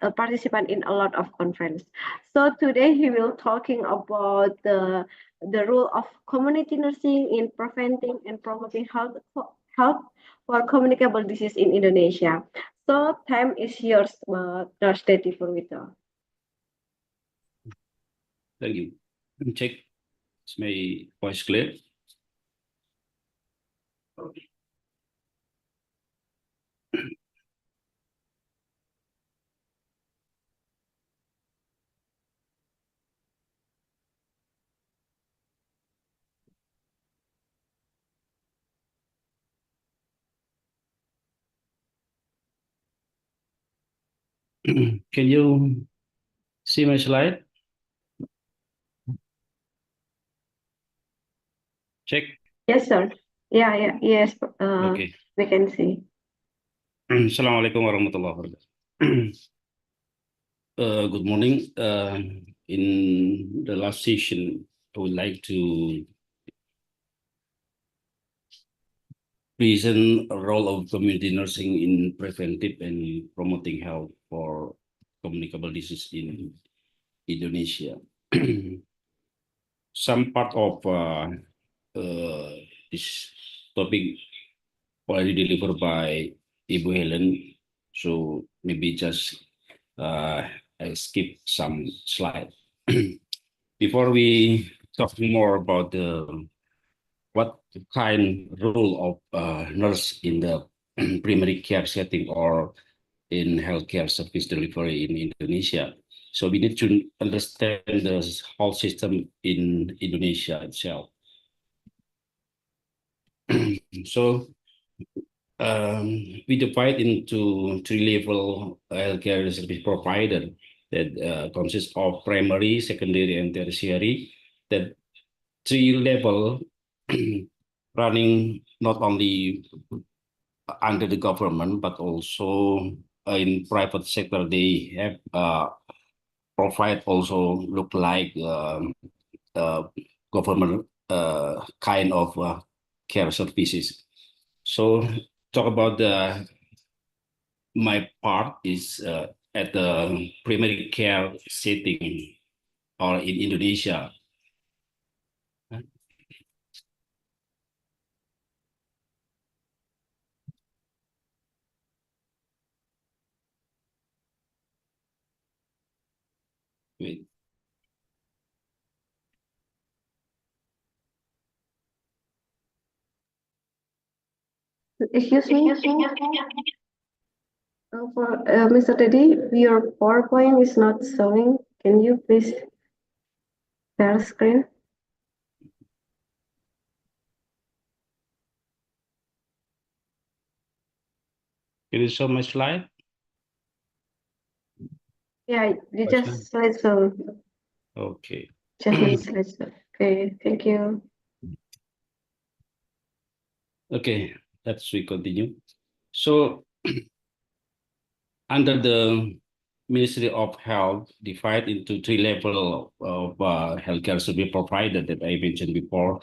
a participant in a lot of conference. So today he will talking about the role of community nursing in preventing and promoting health for communicable disease in Indonesia. So time is yours, Nurse Dedi Purwito. Thank you. Let me check. Is my voice clear? Can you see my slide? Check. Yes, sir. Yes. Okay. We can see. Assalamualaikum warahmatullahi wabarakatuh. Good morning. In the last session, I would like to present a role of community nursing in preventive and promoting health for communicable disease in Indonesia. Some part of this topic already delivered by Ibu Helen, so maybe just I skip some slide. Before we talk more about what kind role of nurse in the primary care setting or in healthcare service delivery in Indonesia. So we need to understand the whole system in Indonesia itself. So we divide into three-level healthcare service provider that consists of primary, secondary, and tertiary. That three-level running not only under the government but also in private sector. They have provide also look like government kind of care services. So talk about my part is at the primary care setting or in Indonesia. Wait. Excuse me. For Mr. Teddy, your PowerPoint is not showing. Can you please share screen? Can you show my slide? Yeah, you just slideshow. Okay. Just need slideshow. Okay, thank you. Okay, let's we continue. So under the Ministry of Health, divided into three levels of healthcare service provider that I mentioned before.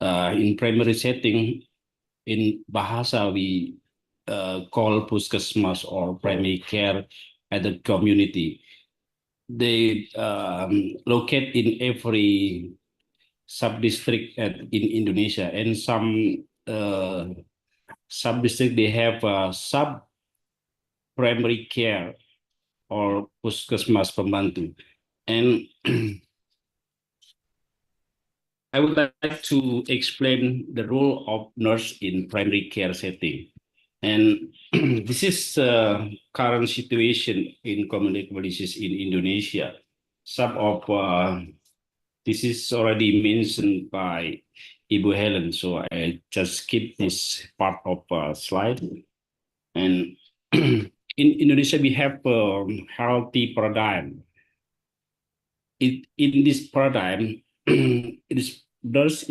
In primary setting, in Bahasa, we call puskesmas or primary care at the community. They locate in every sub-district in Indonesia, and some sub-district they have sub-primary care or puskesmas pembantu. And I would like to explain the role of nurse in primary care setting. And this is current situation in communicable disease in Indonesia. Some of this is already mentioned by Ibu Helen, so I just skip this part of slide. And in Indonesia, we have a healthy paradigm. In this paradigm, nurse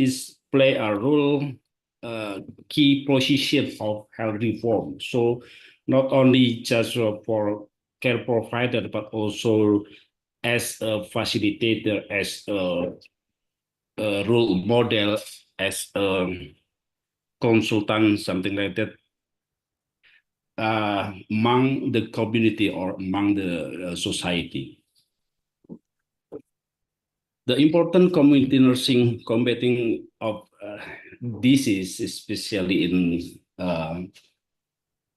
play a role, key position of health reform. So not only just for care provider, but also as a facilitator, as a role model, as a consultant, something like that, among the community or among the society. The important community nursing combating of disease, especially in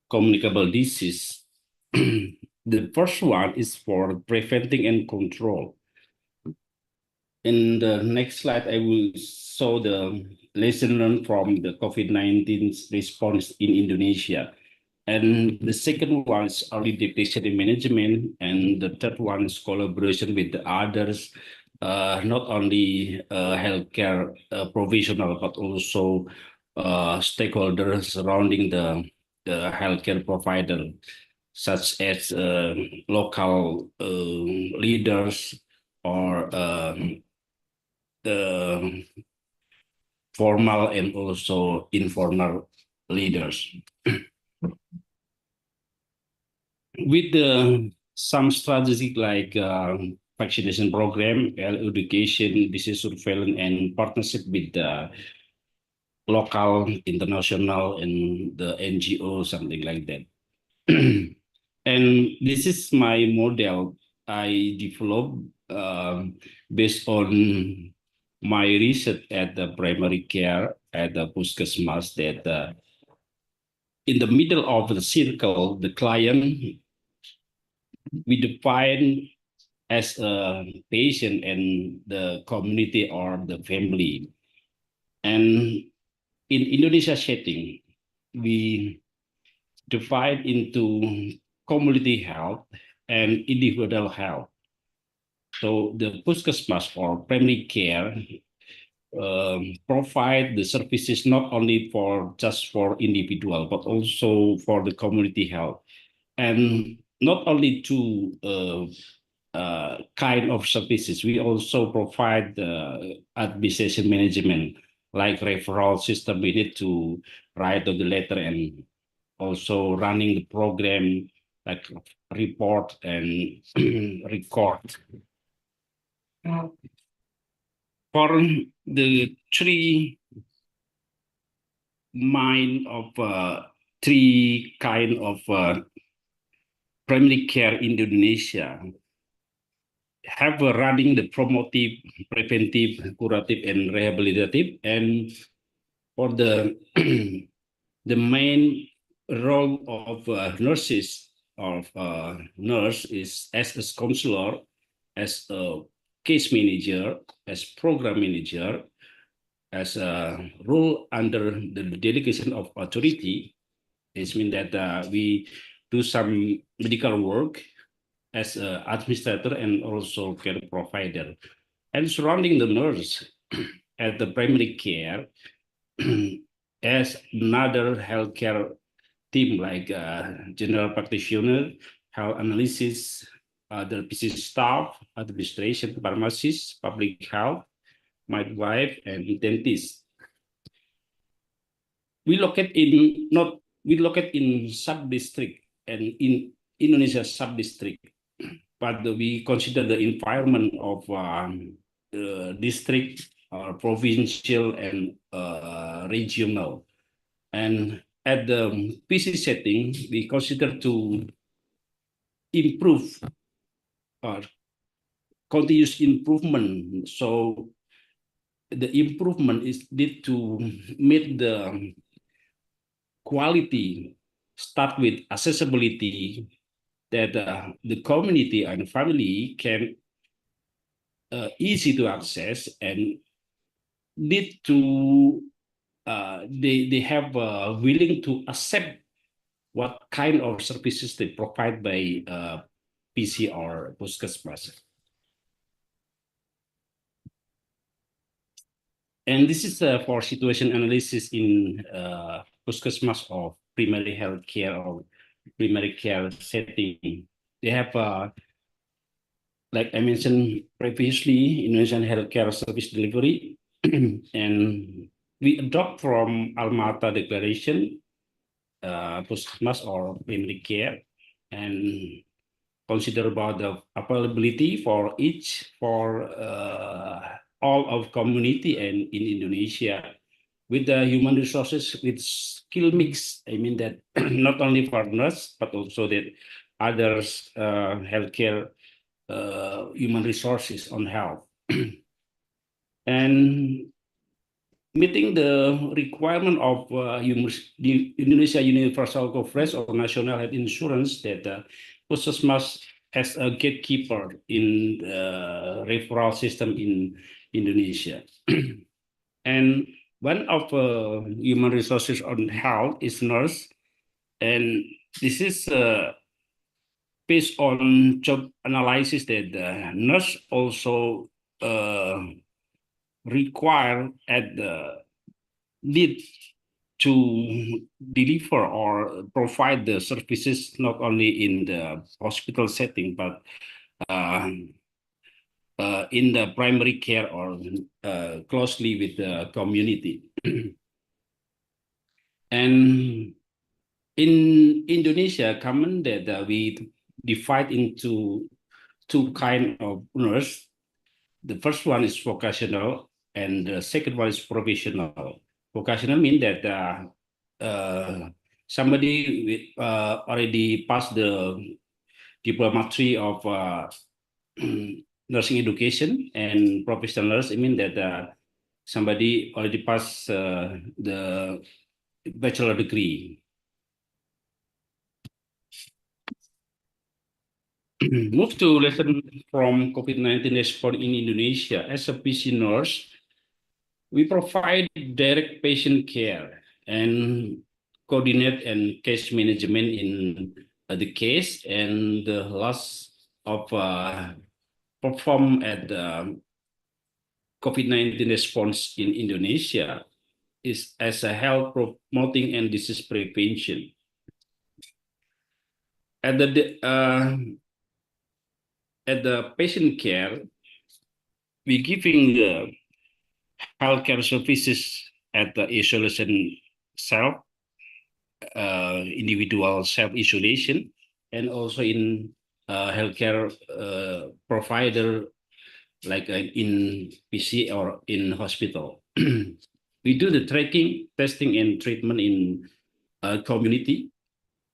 communicable disease. The first one is for preventing and control. In the next slide, I will show the lesson learned from the COVID-19 response in Indonesia. And the second one is early detection and management. And the third one is collaboration with the others, not only healthcare professional, but also stakeholders surrounding the healthcare provider. such as local leaders or the formal and also informal leaders. With some strategies like vaccination program, health education, disease surveillance, and partnership with the local, international, and the NGO, something like that. And this is my model I developed based on my research at the primary care at the Puskesmas that in the middle of the circle, the client we define as a patient and the community or the family. And in Indonesia setting, we divide into community health and individual health. So the Puskesmas or primary care provide the services not only for just for individual, but also for the community health. And not only to kind of services, we also provide administration management, like referral system. We need to write the letter and also running the program, like report and record. For the three kind of primary care in Indonesia, have running the promotive, preventive, curative, and rehabilitative. And for the the main role of nurses of nurse is as a counselor, as a case manager, as program manager, as a role under the delegation of authority. It means that we do some medical work as an administrator and also care provider. And surrounding the nurse at the primary care as another healthcare team like general practitioner, health analysis, other business staff, administration, pharmacist, public health, midwife, and dentist. We locate in sub-district and in Indonesia sub-district, but we consider the environment of district, provincial, and regional. And at the PC setting, we consider to improve continuous improvement. So the improvement is need to meet the quality, start with accessibility, that the community and family can easy to access and need to they have willing to accept what kind of services they provide by PC or Puskesmas. And this is for situation analysis in Puskesmas of primary health care or primary care setting. They have, like I mentioned previously, Indonesian healthcare service delivery, and we adopt from Almata Declaration, Puskesmas or primary care, and consider about the availability for each for all of community and in Indonesia with the human resources with skill mix. I mean that not only for nurse but also that others healthcare human resources on health and meeting the requirement of Indonesia Universal Coverage or National Health Insurance that Puskesmas as a gatekeeper in the referral system in Indonesia. And one of human resources on health is nurse. And this is based on job analysis that nurse also require at the need to deliver or provide the services not only in the hospital setting, but in the primary care or closely with the community. And in Indonesia, common that we divide into two kind of nurse. The first one is vocational, and the second one is professional. Vocational means that somebody with already passed the diplomatry of nursing education, and professional nurse, it means that somebody already passed the bachelor degree. Move to lesson from COVID-19 response in Indonesia. As a PC nurse, we provide direct patient care and coordinate and case management in the case, and the loss of perform at the COVID-19 response in Indonesia is as a health promoting and disease prevention. At the patient care, we giving the healthcare services at the isolation self, individual self-isolation, and also in healthcare provider like in PC or in hospital. We do the tracking, testing, and treatment in community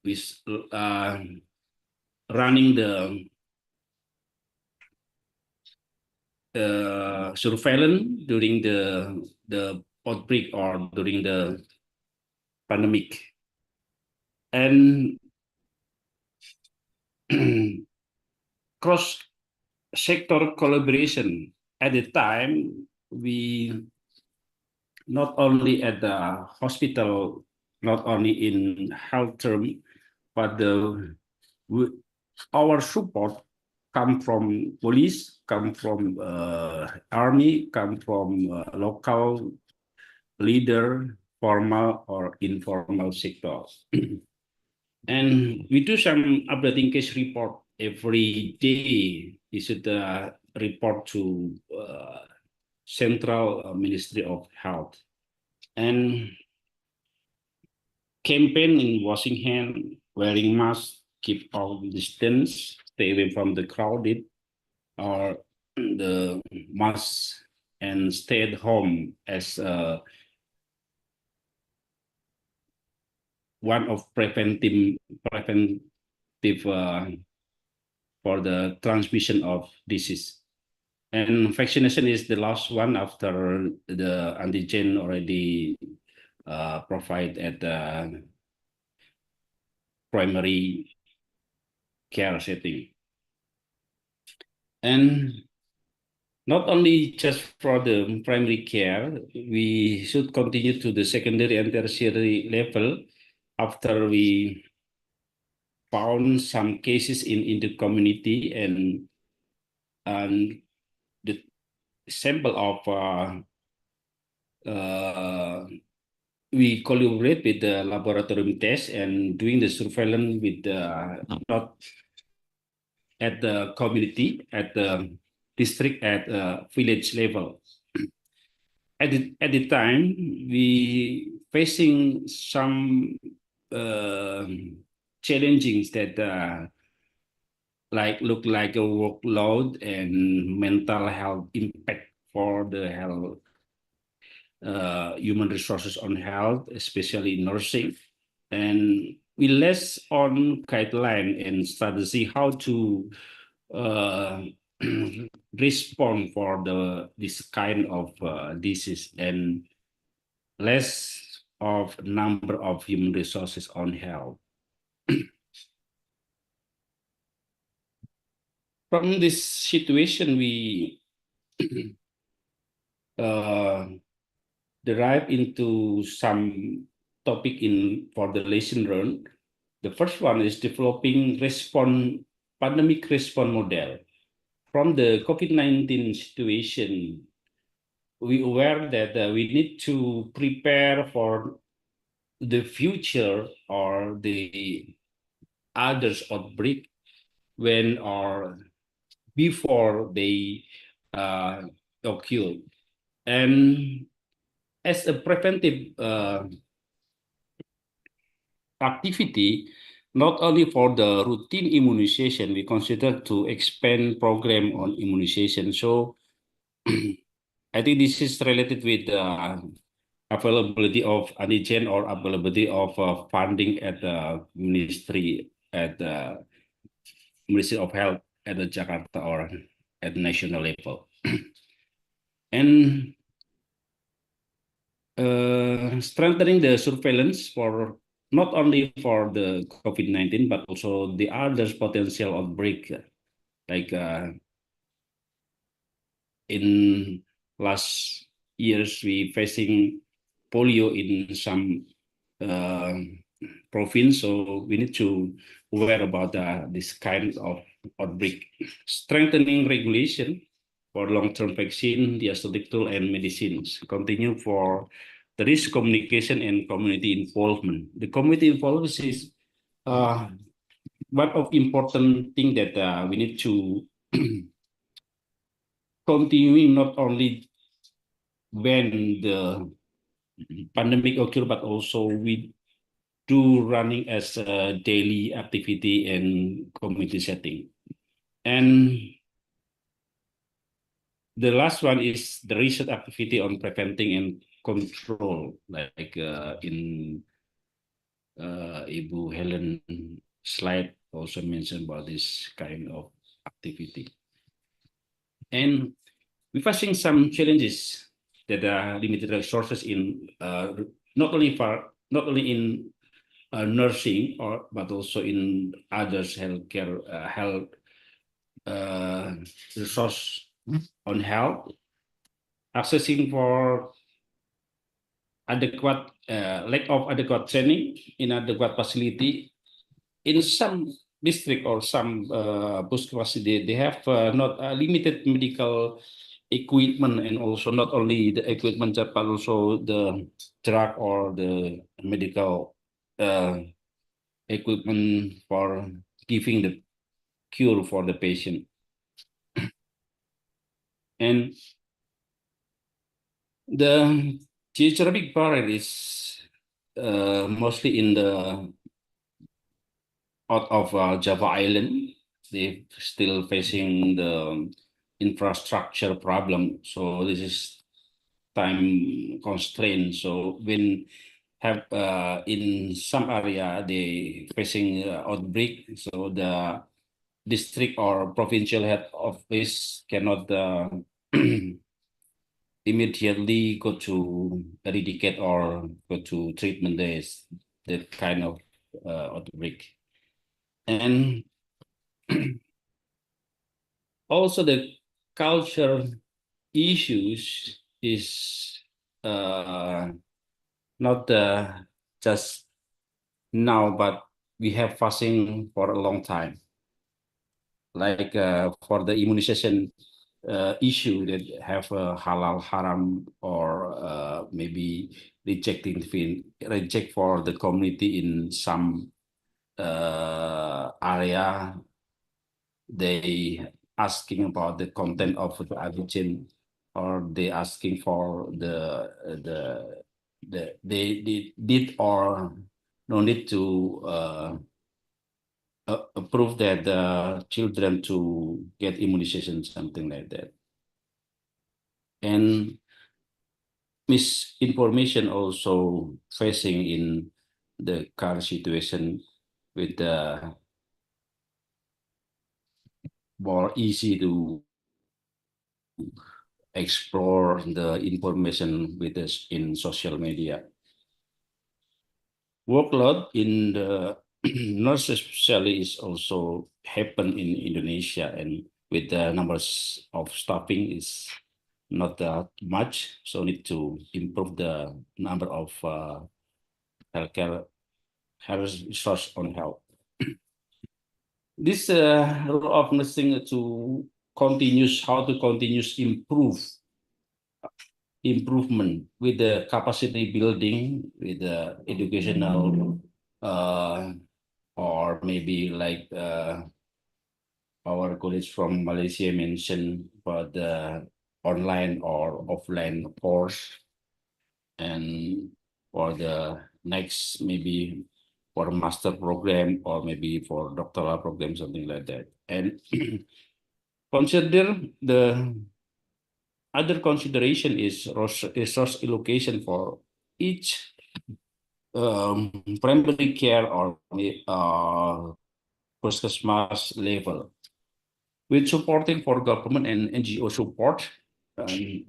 with running the surveillance during the outbreak or during the pandemic. And cross-sector collaboration. At the time, we not only at the hospital, not only in health term, but our support come from police, come from army, come from local leader, formal or informal sectors. And we do some updating case report every day. Is it a report to Central Ministry of Health, and campaign in washing hand, wearing mask, keep our distance, stay away from the crowded, or the mask, and stay at home as one of preventive for the transmission of disease. And vaccination is the last one after the antigen already provided at the primary care setting. And not only just for the primary care, we should continue to the secondary and tertiary level after we found some cases in the community, and the sample of we collaborate with the laboratory test and doing the surveillance with the not at the community, at the district, at village level. At the time, we facing some challenges that look like a workload and mental health impact for the health human resources on health, especially nursing. And we less on guideline and strategy how to respond for this kind of disease, and less of number of human resources on health. From this situation, we derive into some topic for the lesson learned. The first one is developing pandemic response model. From the COVID-19 situation, we aware that we need to prepare for the future or the others outbreak when or before they occur. And as a preventive activity, not only for the routine immunization, we consider to expand program on immunization. So I think this is related with availability of antigen or availability of funding at the ministry, at the Ministry of Health at the Jakarta or at national level. And strengthening the surveillance for not only for the COVID-19, but also the other potential outbreak, like in last years, we facing polio in some province, so we need to aware about this kind of outbreak. Strengthening regulation for long-term vaccine, diagnostic tool, and medicines. Continue for the risk communication and community involvement. The community involvement is one of important thing that we need to continuing not only when the pandemic occur, but also we do running as a daily activity and community setting. And the last one is the research activity on preventing and control, like in Ibu Helen slide also mentioned about this kind of activity. And we're facing some challenges that are limited resources in not only in nursing but also in others healthcare health resource on health, accessing for adequate lack of adequate training, inadequate facility in some district or some post capacity. They have not limited medical equipment, and also not only the equipment but also the drug or the medical equipment for giving the cure for the patient. And the geographic barrier is mostly in the out of Java Island. They still facing the infrastructure problem. So this is time constraint. So when have in some area they facing outbreak, so the district or provincial head office cannot immediately go to eradicate or go to treatment days, that kind of outbreak. And also the culture issues is not just now, but we have facing for a long time. Like for the immunization issue that have a halal haram or maybe reject for the community in some area. They asking about the content of the antigen, or they asking for they did or no need to approve that the children to get immunization, something like that. And misinformation also facing in the current situation with the more easy to explore the information with us in social media. Workload in the nurses especially is also happen in Indonesia, and with the numbers of staffing is not that much, so need to improve the number of healthcare resource on health. This role of nursing to continuous how to continuous improve improvement with the capacity building, with the educational, or maybe like our colleagues from Malaysia mentioned about the online or offline course, and for the next maybe for master program or maybe for doctoral program, something like that. And consider the other consideration is resource allocation for each primary care or puskesmas level, with supporting for government and NGO support.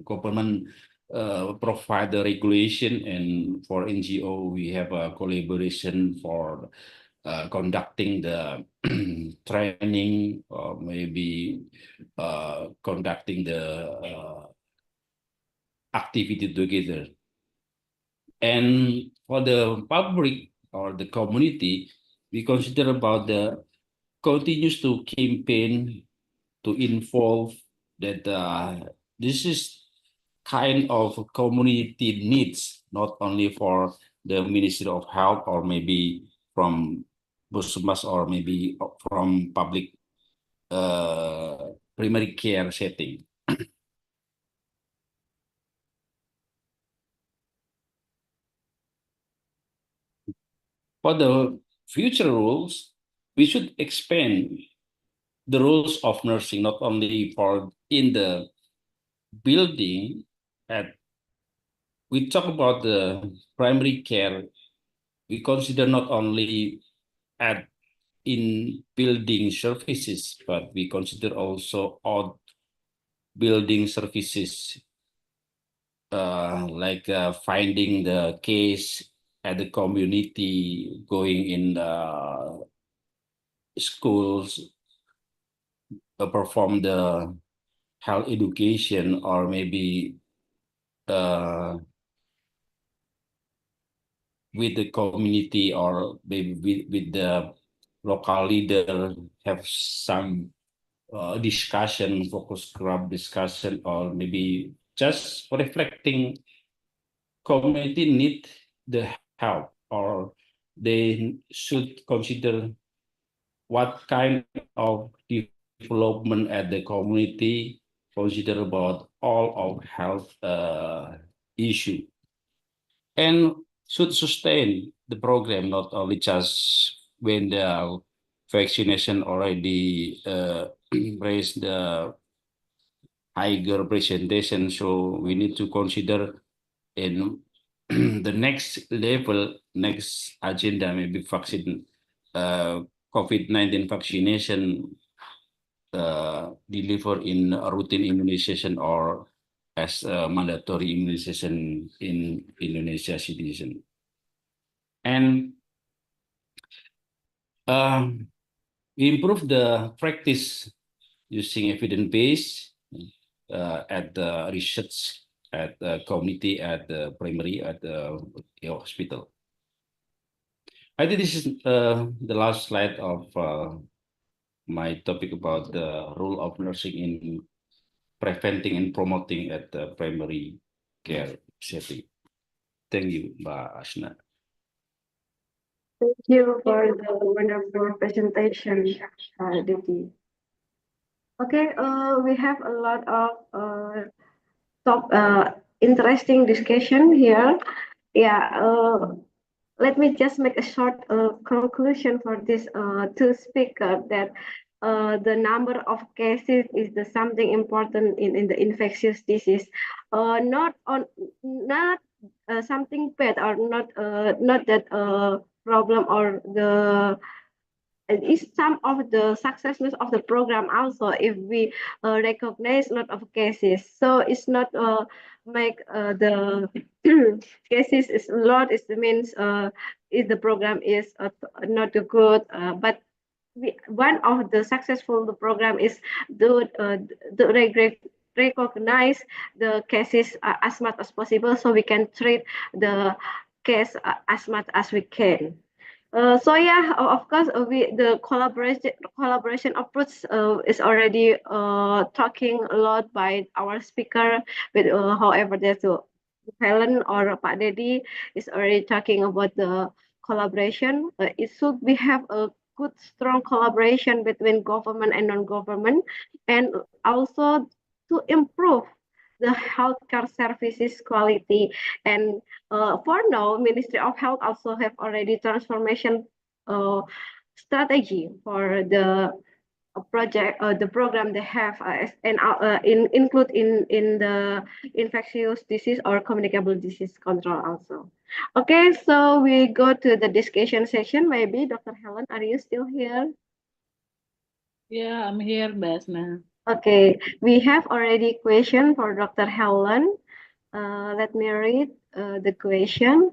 Government provide the regulation, and for NGO we have a collaboration for conducting the training, or maybe conducting the activity together. And for the public or the community, we consider about the continues to campaign to involve that this is kind of community needs, not only for the Ministry of Health or maybe from Puskesmas or maybe from public primary care setting. For the future rules, we should expand the rules of nursing not only for in the building. We talk about the primary care, we consider not only at in building services, but we consider also out building services, like finding the case at the community, going in the schools, perform the health education, or maybe with the community, or maybe with the local leader, have some discussion, focus group discussion, or maybe just reflecting community need the help, or they should consider what kind of development at the community, consider about all of health issue, and should sustain the program, not only just when the vaccination already raised the higher presentation. So we need to consider in the next level, next agenda, maybe vaccine, COVID-19 vaccination deliver in a routine immunization or as a mandatory immunization in Indonesia citizen. And improve the practice using evidence-based at the research, at the community, at the primary, at the hospital. I think this is the last slide of my topic about the role of nursing in preventing and promoting at the primary care setting. Thank you, Mbak Asna. Thank you for the wonderful presentation, Diti. Okay, we have a lot of interesting discussion here. Yeah, let me just make a short conclusion for this two speakers, that the number of cases is something important in the infectious disease, not something bad, or not that problem, or the is some of the successness of the program also, if we recognize a lot of cases. So it's not make the cases is a lot, it means if the program is not good, but one of the successful the program is to recognize the cases as much as possible, so we can treat the case as much as we can. So yeah, of course, the collaboration approach is already talking a lot by our speaker. But however, there's Helen or Pak Dedi is already talking about the collaboration. It should be have a good, strong collaboration between government and non-government, and also to improve the healthcare services quality. And for now, Ministry of Health also have already transformation strategy for the project, the program they have, and include in the infectious disease or communicable disease control also. Okay, so we go to the discussion session. Maybe Dr. Helen, are you still here? Yeah, I'm here, Basna. Okay, we have already question for Dr. Helen. Let me read the question.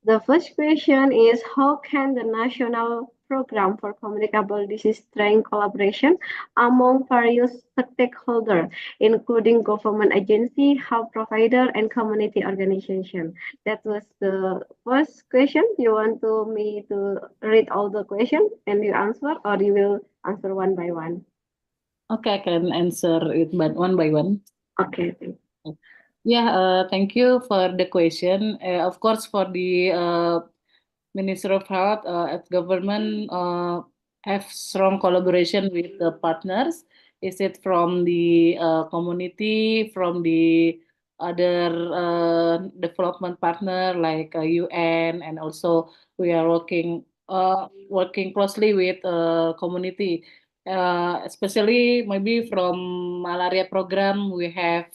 The first question is, how can the national program for communicable disease strengthen collaboration among various stakeholders, including government agency, health provider, and community organization? That was the first question. You want me to read all the questions and you answer, or you will answer one by one? Okay, I can answer it but one by one. Okay, thank you. Yeah, thank you for the question. Of course, for the Minister of Health at government have strong collaboration with the partners. Is it from the community, from the other development partner like UN, and also we are working closely with community, especially maybe from malaria program. We have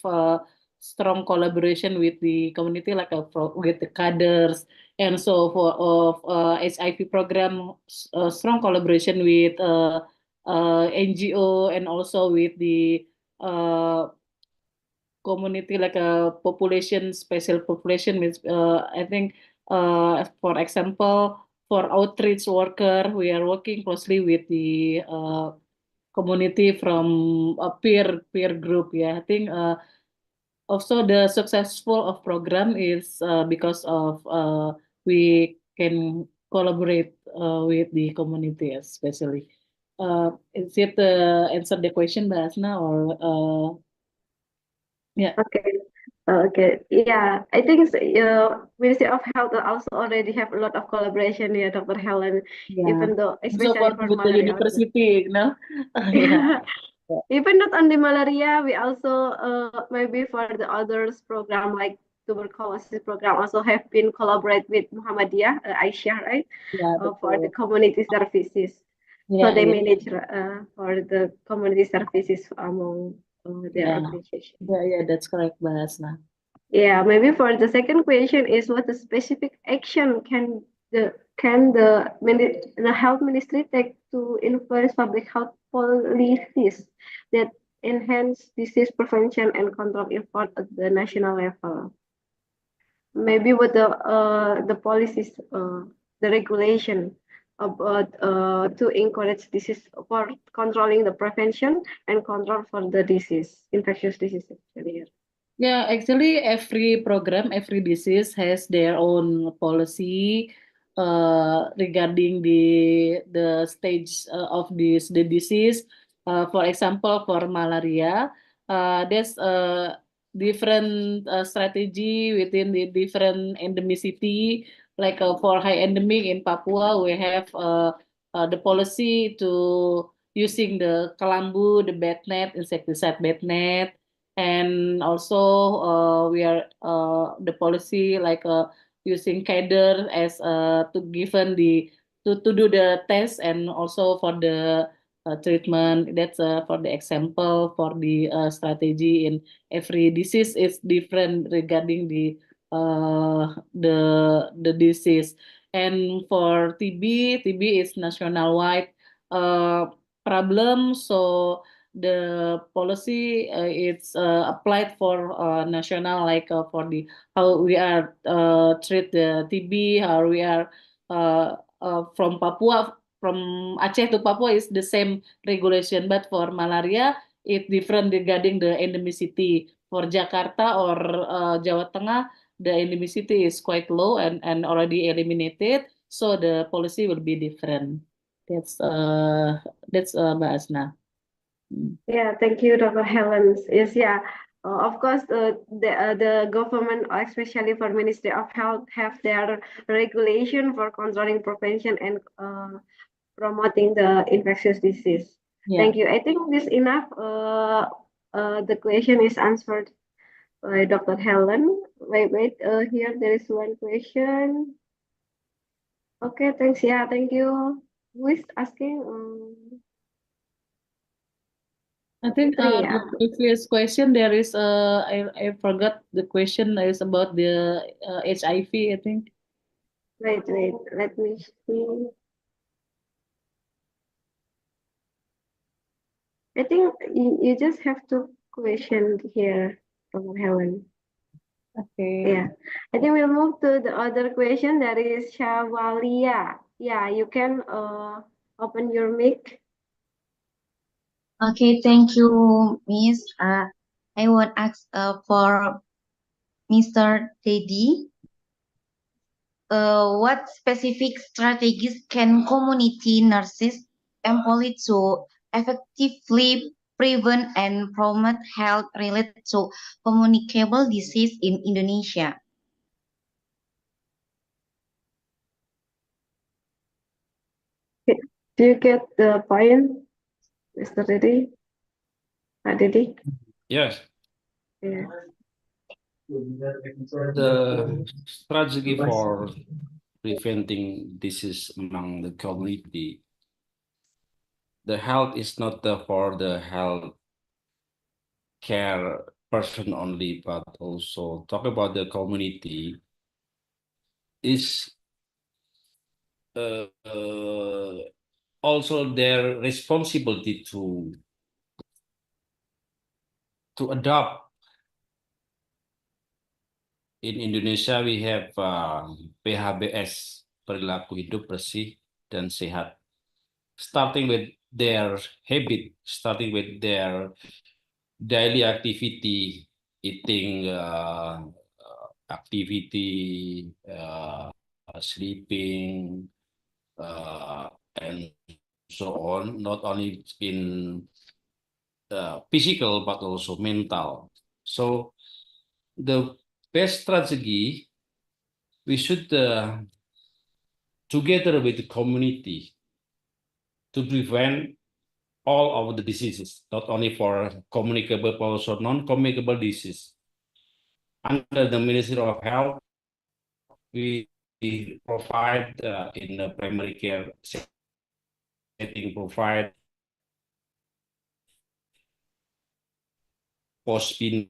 strong collaboration with the community, like with the cadres, and so for of HIV program, strong collaboration with NGO, and also with the community, like a population, special population. With I think, for example, for outreach worker, we are working closely with the community from a peer group. Yeah, I think. Also, the successful of program is because of we can collaborate with the community, especially. Is it answer the question, Basna, or yeah? Okay. Okay. Yeah, I think Ministry of Health also already have a lot of collaboration here, Dr. Helen. Yeah. Even though, Also especially for with the malaria. university, yeah. Even not only malaria, we also maybe for the others program like tuberculosis program also have been collaborate with Muhammadiyah, Aisyah, right? Yeah, for the community services. Yeah, so they yeah. manage for the community services among their organization. Yeah, that's correct, Basna. Yeah, maybe for the second question is, what the specific action can the health ministry take to influence public health policies that enhance disease prevention and control effort at the national level? Maybe with the policies, the regulation about to encourage disease for controlling the prevention and control for the disease, infectious disease actually. Yeah, actually, every program, every disease has their own policy regarding the stage of the disease. For example, for malaria, there's a different strategy within the different endemicity. Like for high endemic in Papua, we have the policy to using the kelambu, the bed net, insecticide bed net. And also we are the policy like using cadre as to given the to do the test, and also for the treatment. That's for the example. For the strategy in every disease is different regarding the disease. And for TB is national wide problem. So the policy it's applied for national, like for the how we are treat the TB, how we are from Papua, from Aceh to Papua is the same regulation, but for malaria it different regarding the endemicity. For Jakarta or Jawa Tengah, the endemicity is quite low and already eliminated. so the policy will be different. That's Mbak Asna. Yeah, thank you, Dr. Helen. Yes, yeah. Of course, the government, especially for Ministry of Health, have their regulation for controlling prevention and promoting the infectious disease. Yeah. Thank you. I think this enough. The question is answered by Dr. Helen. Wait. Here there is one question. Okay, thanks. Yeah, thank you. Who is asking? I think Fitri, the previous question there is I forgot the question is about the HIV, I think. Wait, let me see. I think you just have two questions here, Dr. Helen. Okay. Yeah, I think we'll move to the other question. That is Shawalia. Yeah, you can open your mic. Okay, thank you, Miss. I would ask for Mr. Teddy. What specific strategies can community nurses employ to effectively prevent and promote health related to communicable disease in Indonesia? Do you get the point, Mr. Teddy? Teddy? Yes. Yeah. The strategy for preventing disease among the community, the health is not for the health care person only, but also talk about the community is also their responsibility to adopt. In Indonesia, we have PHBS, perilaku hidup bersih dan sehat. Starting with their habit, starting with their daily activity, eating activity, sleeping, and so on, not only in physical, but also mental. So the best strategy, we should, together with the community, to prevent all of the diseases, not only for communicable, but also non-communicable disease. Under the Ministry of Health, we provide in the primary care setting, provide posyandu,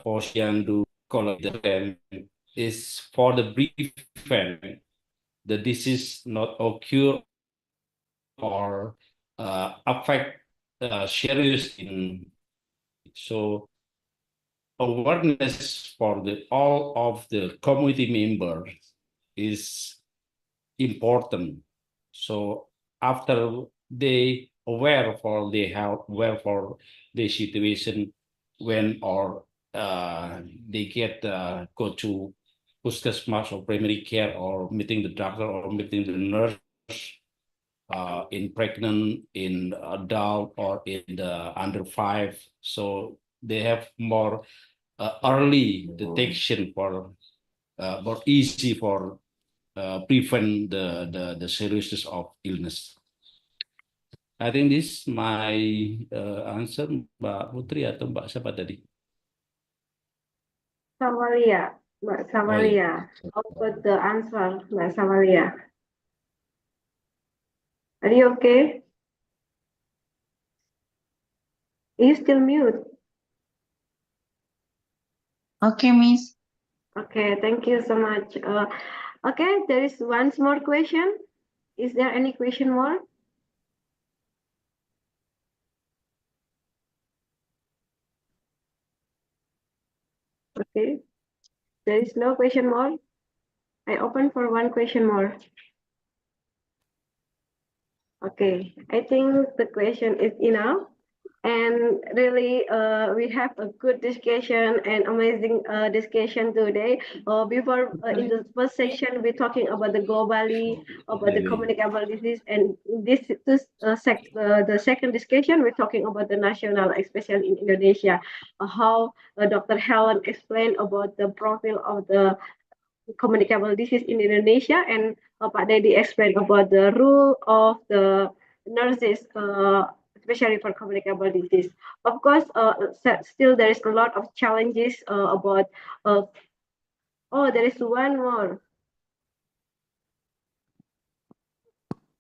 posyandu, college is for the prevent the disease not occur or affect serious in. So awareness for all of the community members is important. So after they aware for the health, aware for the situation, when or they get go to puskesmas or primary care or meeting the doctor or meeting the nurse, in pregnant, in adult, or in the under 5, so they have more early detection for more easy for prevent the seriousness of illness. I think this my answer, Mbak Putri atau Mbak siapa tadi? Savalia, Mbak Savalia. How about the answer, Mbak Savalia? Are you okay? Are you still mute? Okay, Miss. Okay, thank you so much. Okay, there is one more question. Is there any question more? Okay, there is no question more. I open for one question more. Okay, I think the question is enough. And really, we have a good discussion and amazing discussion today. Before in the first section, we're talking about the globally, about the communicable disease, and the second discussion, we're talking about the national, especially in Indonesia, how Dr. Helen explained about the profile of the communicable disease in Indonesia, and Pak Dedi explained about the role of the nurses, especially for communicable disease. Of course, still there is a lot of challenges about. Oh, there is one more.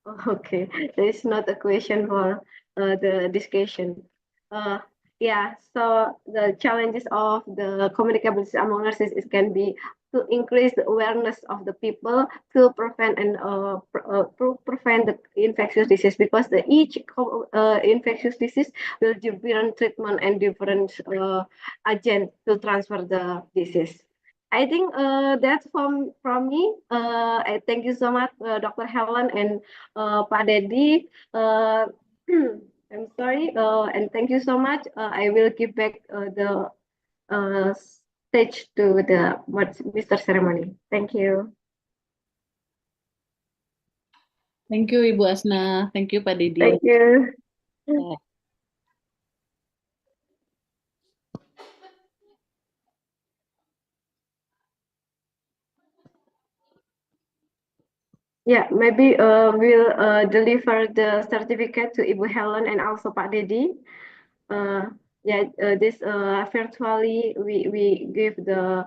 Okay, there is not a question for the discussion. Yeah, so the challenges of the communicable disease among nurses is can be to increase the awareness of the people to prevent and prevent the infectious disease, because each infectious disease will different treatment and different agent to transfer the disease. I think that's from me. I thank you so much, Dr. Helen and Pak Dedi. I'm sorry, and thank you so much. I will give back the stage to the Mr. Ceremony. Thank you. Thank you, Ibu Asna. Thank you, Pak Dedi. Thank you. Yeah, maybe we'll deliver the certificate to Ibu Helen and also Pak Dedi. Yeah, this virtually we give the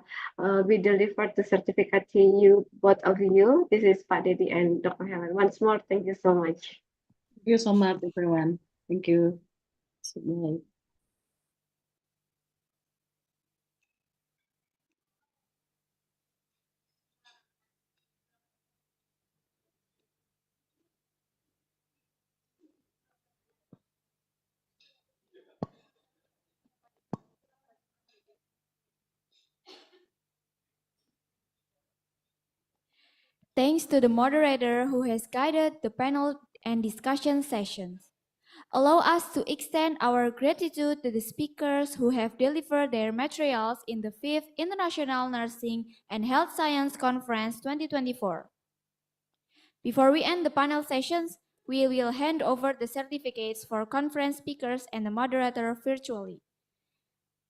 we deliver the certificate to you, both of you. This is Pak Dedi and Dr. Helen. Once more, thank you so much. Thank you so much, everyone. Thank you. Bye. Thanks to the moderator who has guided the panel and discussion sessions. Allow us to extend our gratitude to the speakers who have delivered their materials in the 5th International Nursing and Health Science Conference 2024. Before we end the panel sessions, we will hand over the certificates for conference speakers and the moderator virtually.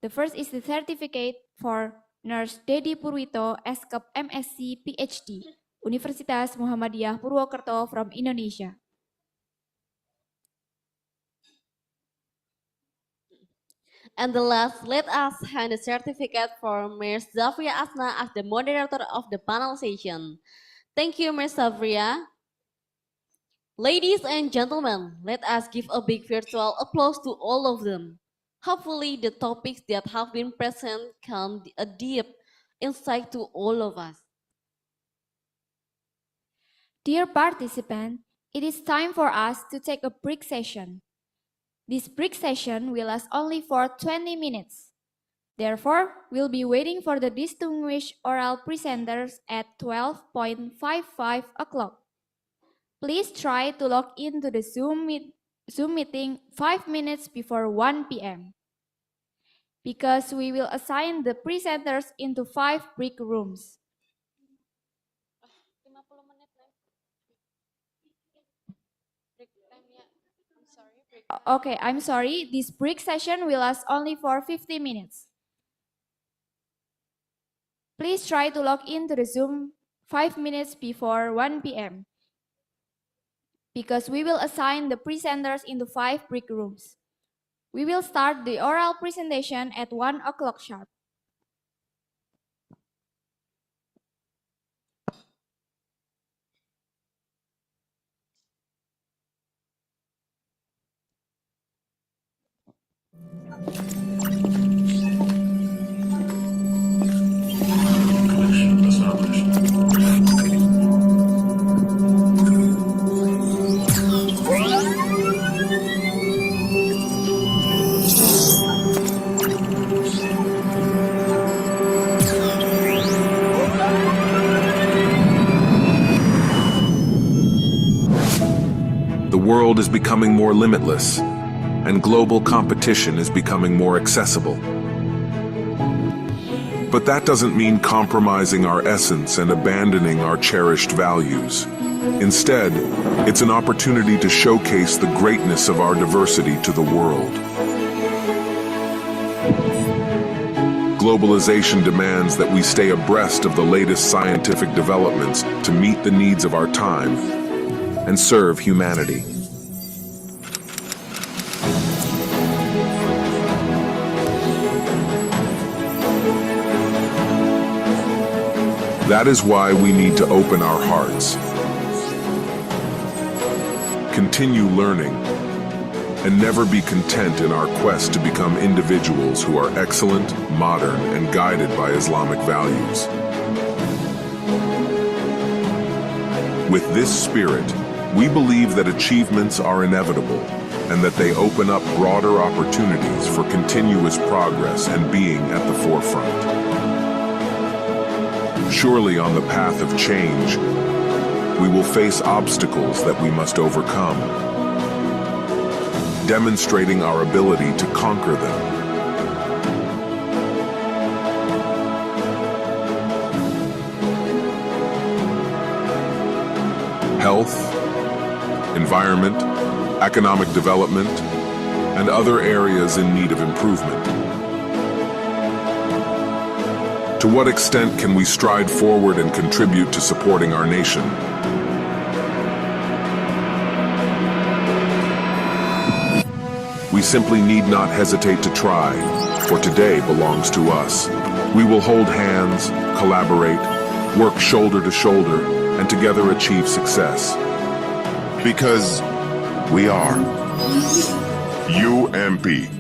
The first is the certificate for Nurse Dedi Purwito, SKEP MSc PhD, Universitas Muhammadiyah Purwokerto from Indonesia. And the last, let us hand the certificate for Ms. Zafria Asna as the moderator of the panel session. Thank you, Ms. Zafria. Ladies and gentlemen, let us give a big virtual applause to all of them. Hopefully the topics that have been present can a deep insight to all of us. Dear participants, it is time for us to take a break session. This break session will last only for 20 minutes. Therefore, we'll be waiting for the distinguished oral presenters at 12:55 o'clock. Please try to log into the Zoom meeting 5 minutes before 1 p.m. because we will assign the presenters into 5 break rooms. Okay, I'm sorry. This break session will last only for 50 minutes. Please try to log into the Zoom 5 minutes before 1 p.m. because we will assign the presenters into 5 break rooms. We will start the oral presentation at 1 o'clock sharp. The world is becoming more limitless, and global competition is becoming more accessible. But that doesn't mean compromising our essence and abandoning our cherished values. Instead, it's an opportunity to showcase the greatness of our diversity to the world. Globalization demands that we stay abreast of the latest scientific developments to meet the needs of our time and serve humanity. That is why we need to open our hearts, continue learning, and never be content in our quest to become individuals who are excellent, modern, and guided by Islamic values. With this spirit, we believe that achievements are inevitable and that they open up broader opportunities for continuous progress and being at the forefront. Surely on the path of change, we will face obstacles that we must overcome, demonstrating our ability to conquer them. Health, environment, economic development, and other areas in need of improvement. To what extent can we stride forward and contribute to supporting our nation? We simply need not hesitate to try, for today belongs to us. We will hold hands, collaborate, work shoulder to shoulder, and together achieve success. Because we are UMP.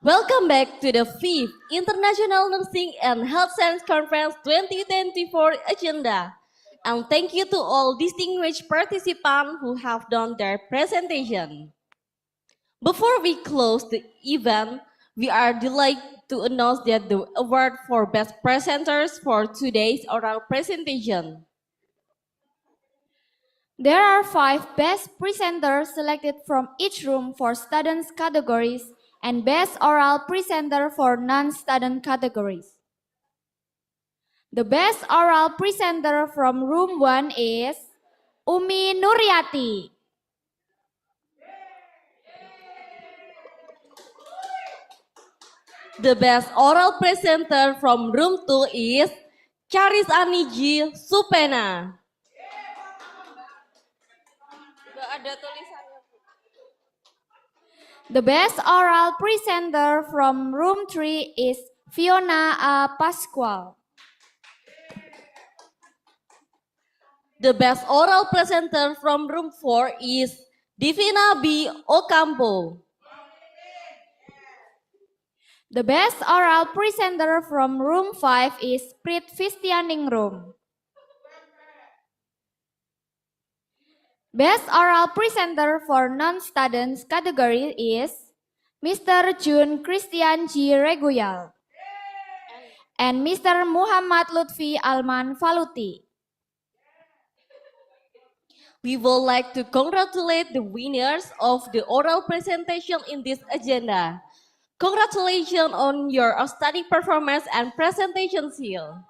Welcome back to the 5th International Nursing and Health Science Conference 2024 agenda. And thank you to all distinguished participants who have done their presentation. Before we close the event, we are delighted to announce that the award for best presenters for today's oral presentation. There are 5 best presenters selected from each room for students categories and best oral presenter for non-student categories. The best oral presenter from room 1 is Umi Nuryati. The best oral presenter from room 2 is Charis Aniji Supena. The best oral presenter from room 3 is Fiona A. Pascual. The best oral presenter from room 4 is Divina B. Ocampo. The best oral presenter from room 5 is Prit Vistianingrum. Best oral presenter for non-students category is Mr. Jun Christian G. Regoyal and Mr. Muhammad Lutfi Alman Faluti. We would like to congratulate the winners of the oral presentation in this agenda. Congratulations on your outstanding performance and presentation skill.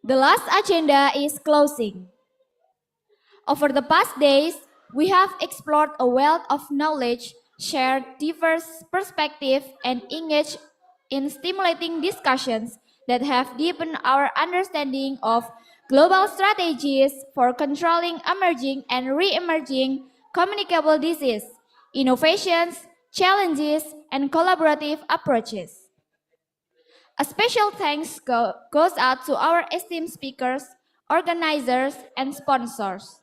The last agenda is closing. Over the past days, we have explored a wealth of knowledge, shared diverse perspectives, and engaged in stimulating discussions that have deepened our understanding of global strategies for controlling emerging and re-emerging communicable disease, innovations, challenges, and collaborative approaches. A special thanks goes out to our esteemed speakers, organizers, and sponsors,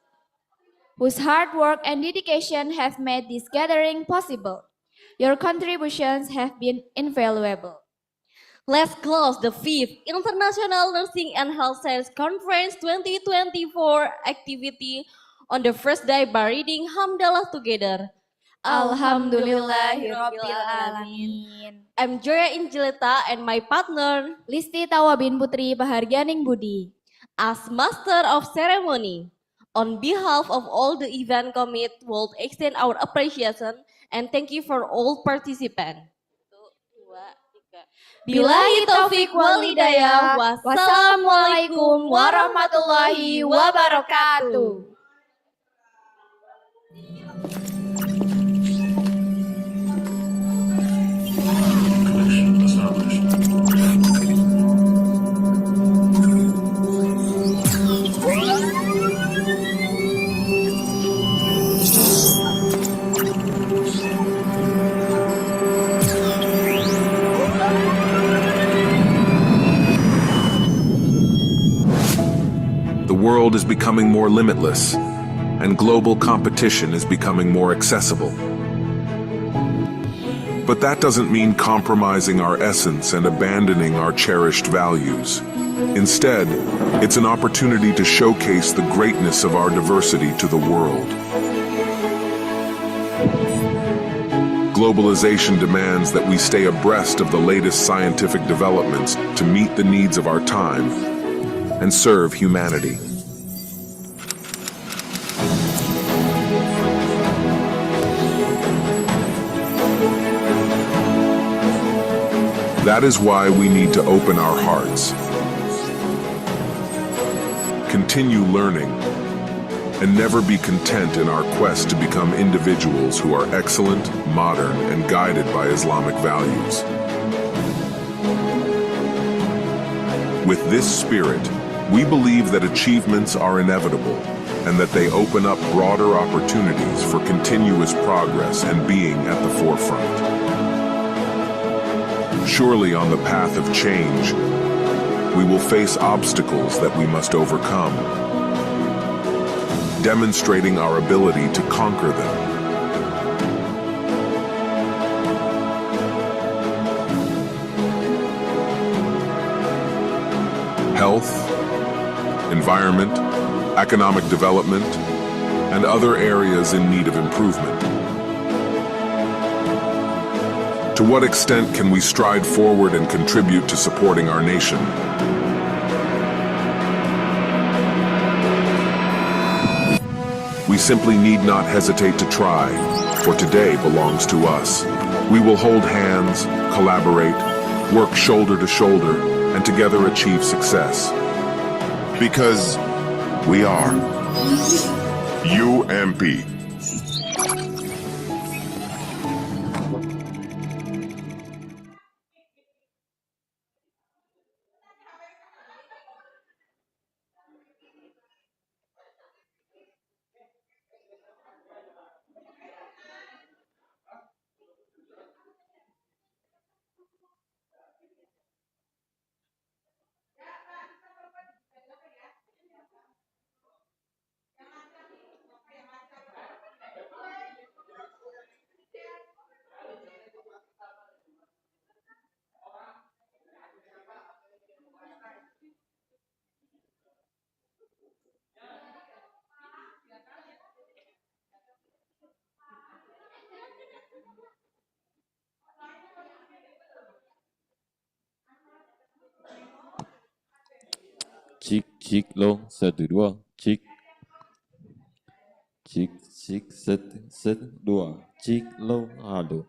whose hard work and dedication have made this gathering possible. Your contributions have been invaluable. Let's close the 5th International Nursing and Health Science Conference 2024 activity on the first day by reading Hamdalah together. Alhamdulillahirabbil alamin. I'm Joya Injileta and my partner Listi Tawabin Putri Bahargianing Budi. As Master of Ceremony, on behalf of all the event committee, we'll extend our appreciation and thank you for all participants. Billahi taufik wal hidayah. Wassalamualaikum warahmatullahi wabarakatuh. The world is becoming more limitless, and global competition is becoming more accessible. But that doesn't mean compromising our essence and abandoning our cherished values. Instead, it's an opportunity to showcase the greatness of our diversity to the world. Globalization demands that we stay abreast of the latest scientific developments to meet the needs of our time and serve humanity. That is why we need to open our hearts, continue learning, and never be content in our quest to become individuals who are excellent, modern, and guided by Islamic values. With this spirit, we believe that achievements are inevitable and that they open up broader opportunities for continuous progress and being at the forefront. Surely on the path of change, we will face obstacles that we must overcome, demonstrating our ability to conquer them. health, environment, economic development, and other areas in need of improvement. To what extent can we stride forward and contribute to supporting our nation? We simply need not hesitate to try, for today belongs to us. We will hold hands, collaborate, work shoulder to shoulder, and together achieve success. Because we are UMP. Cik, cik, long, 1, 2, cik. Cik, cik, 1, 2, cik, long, halo.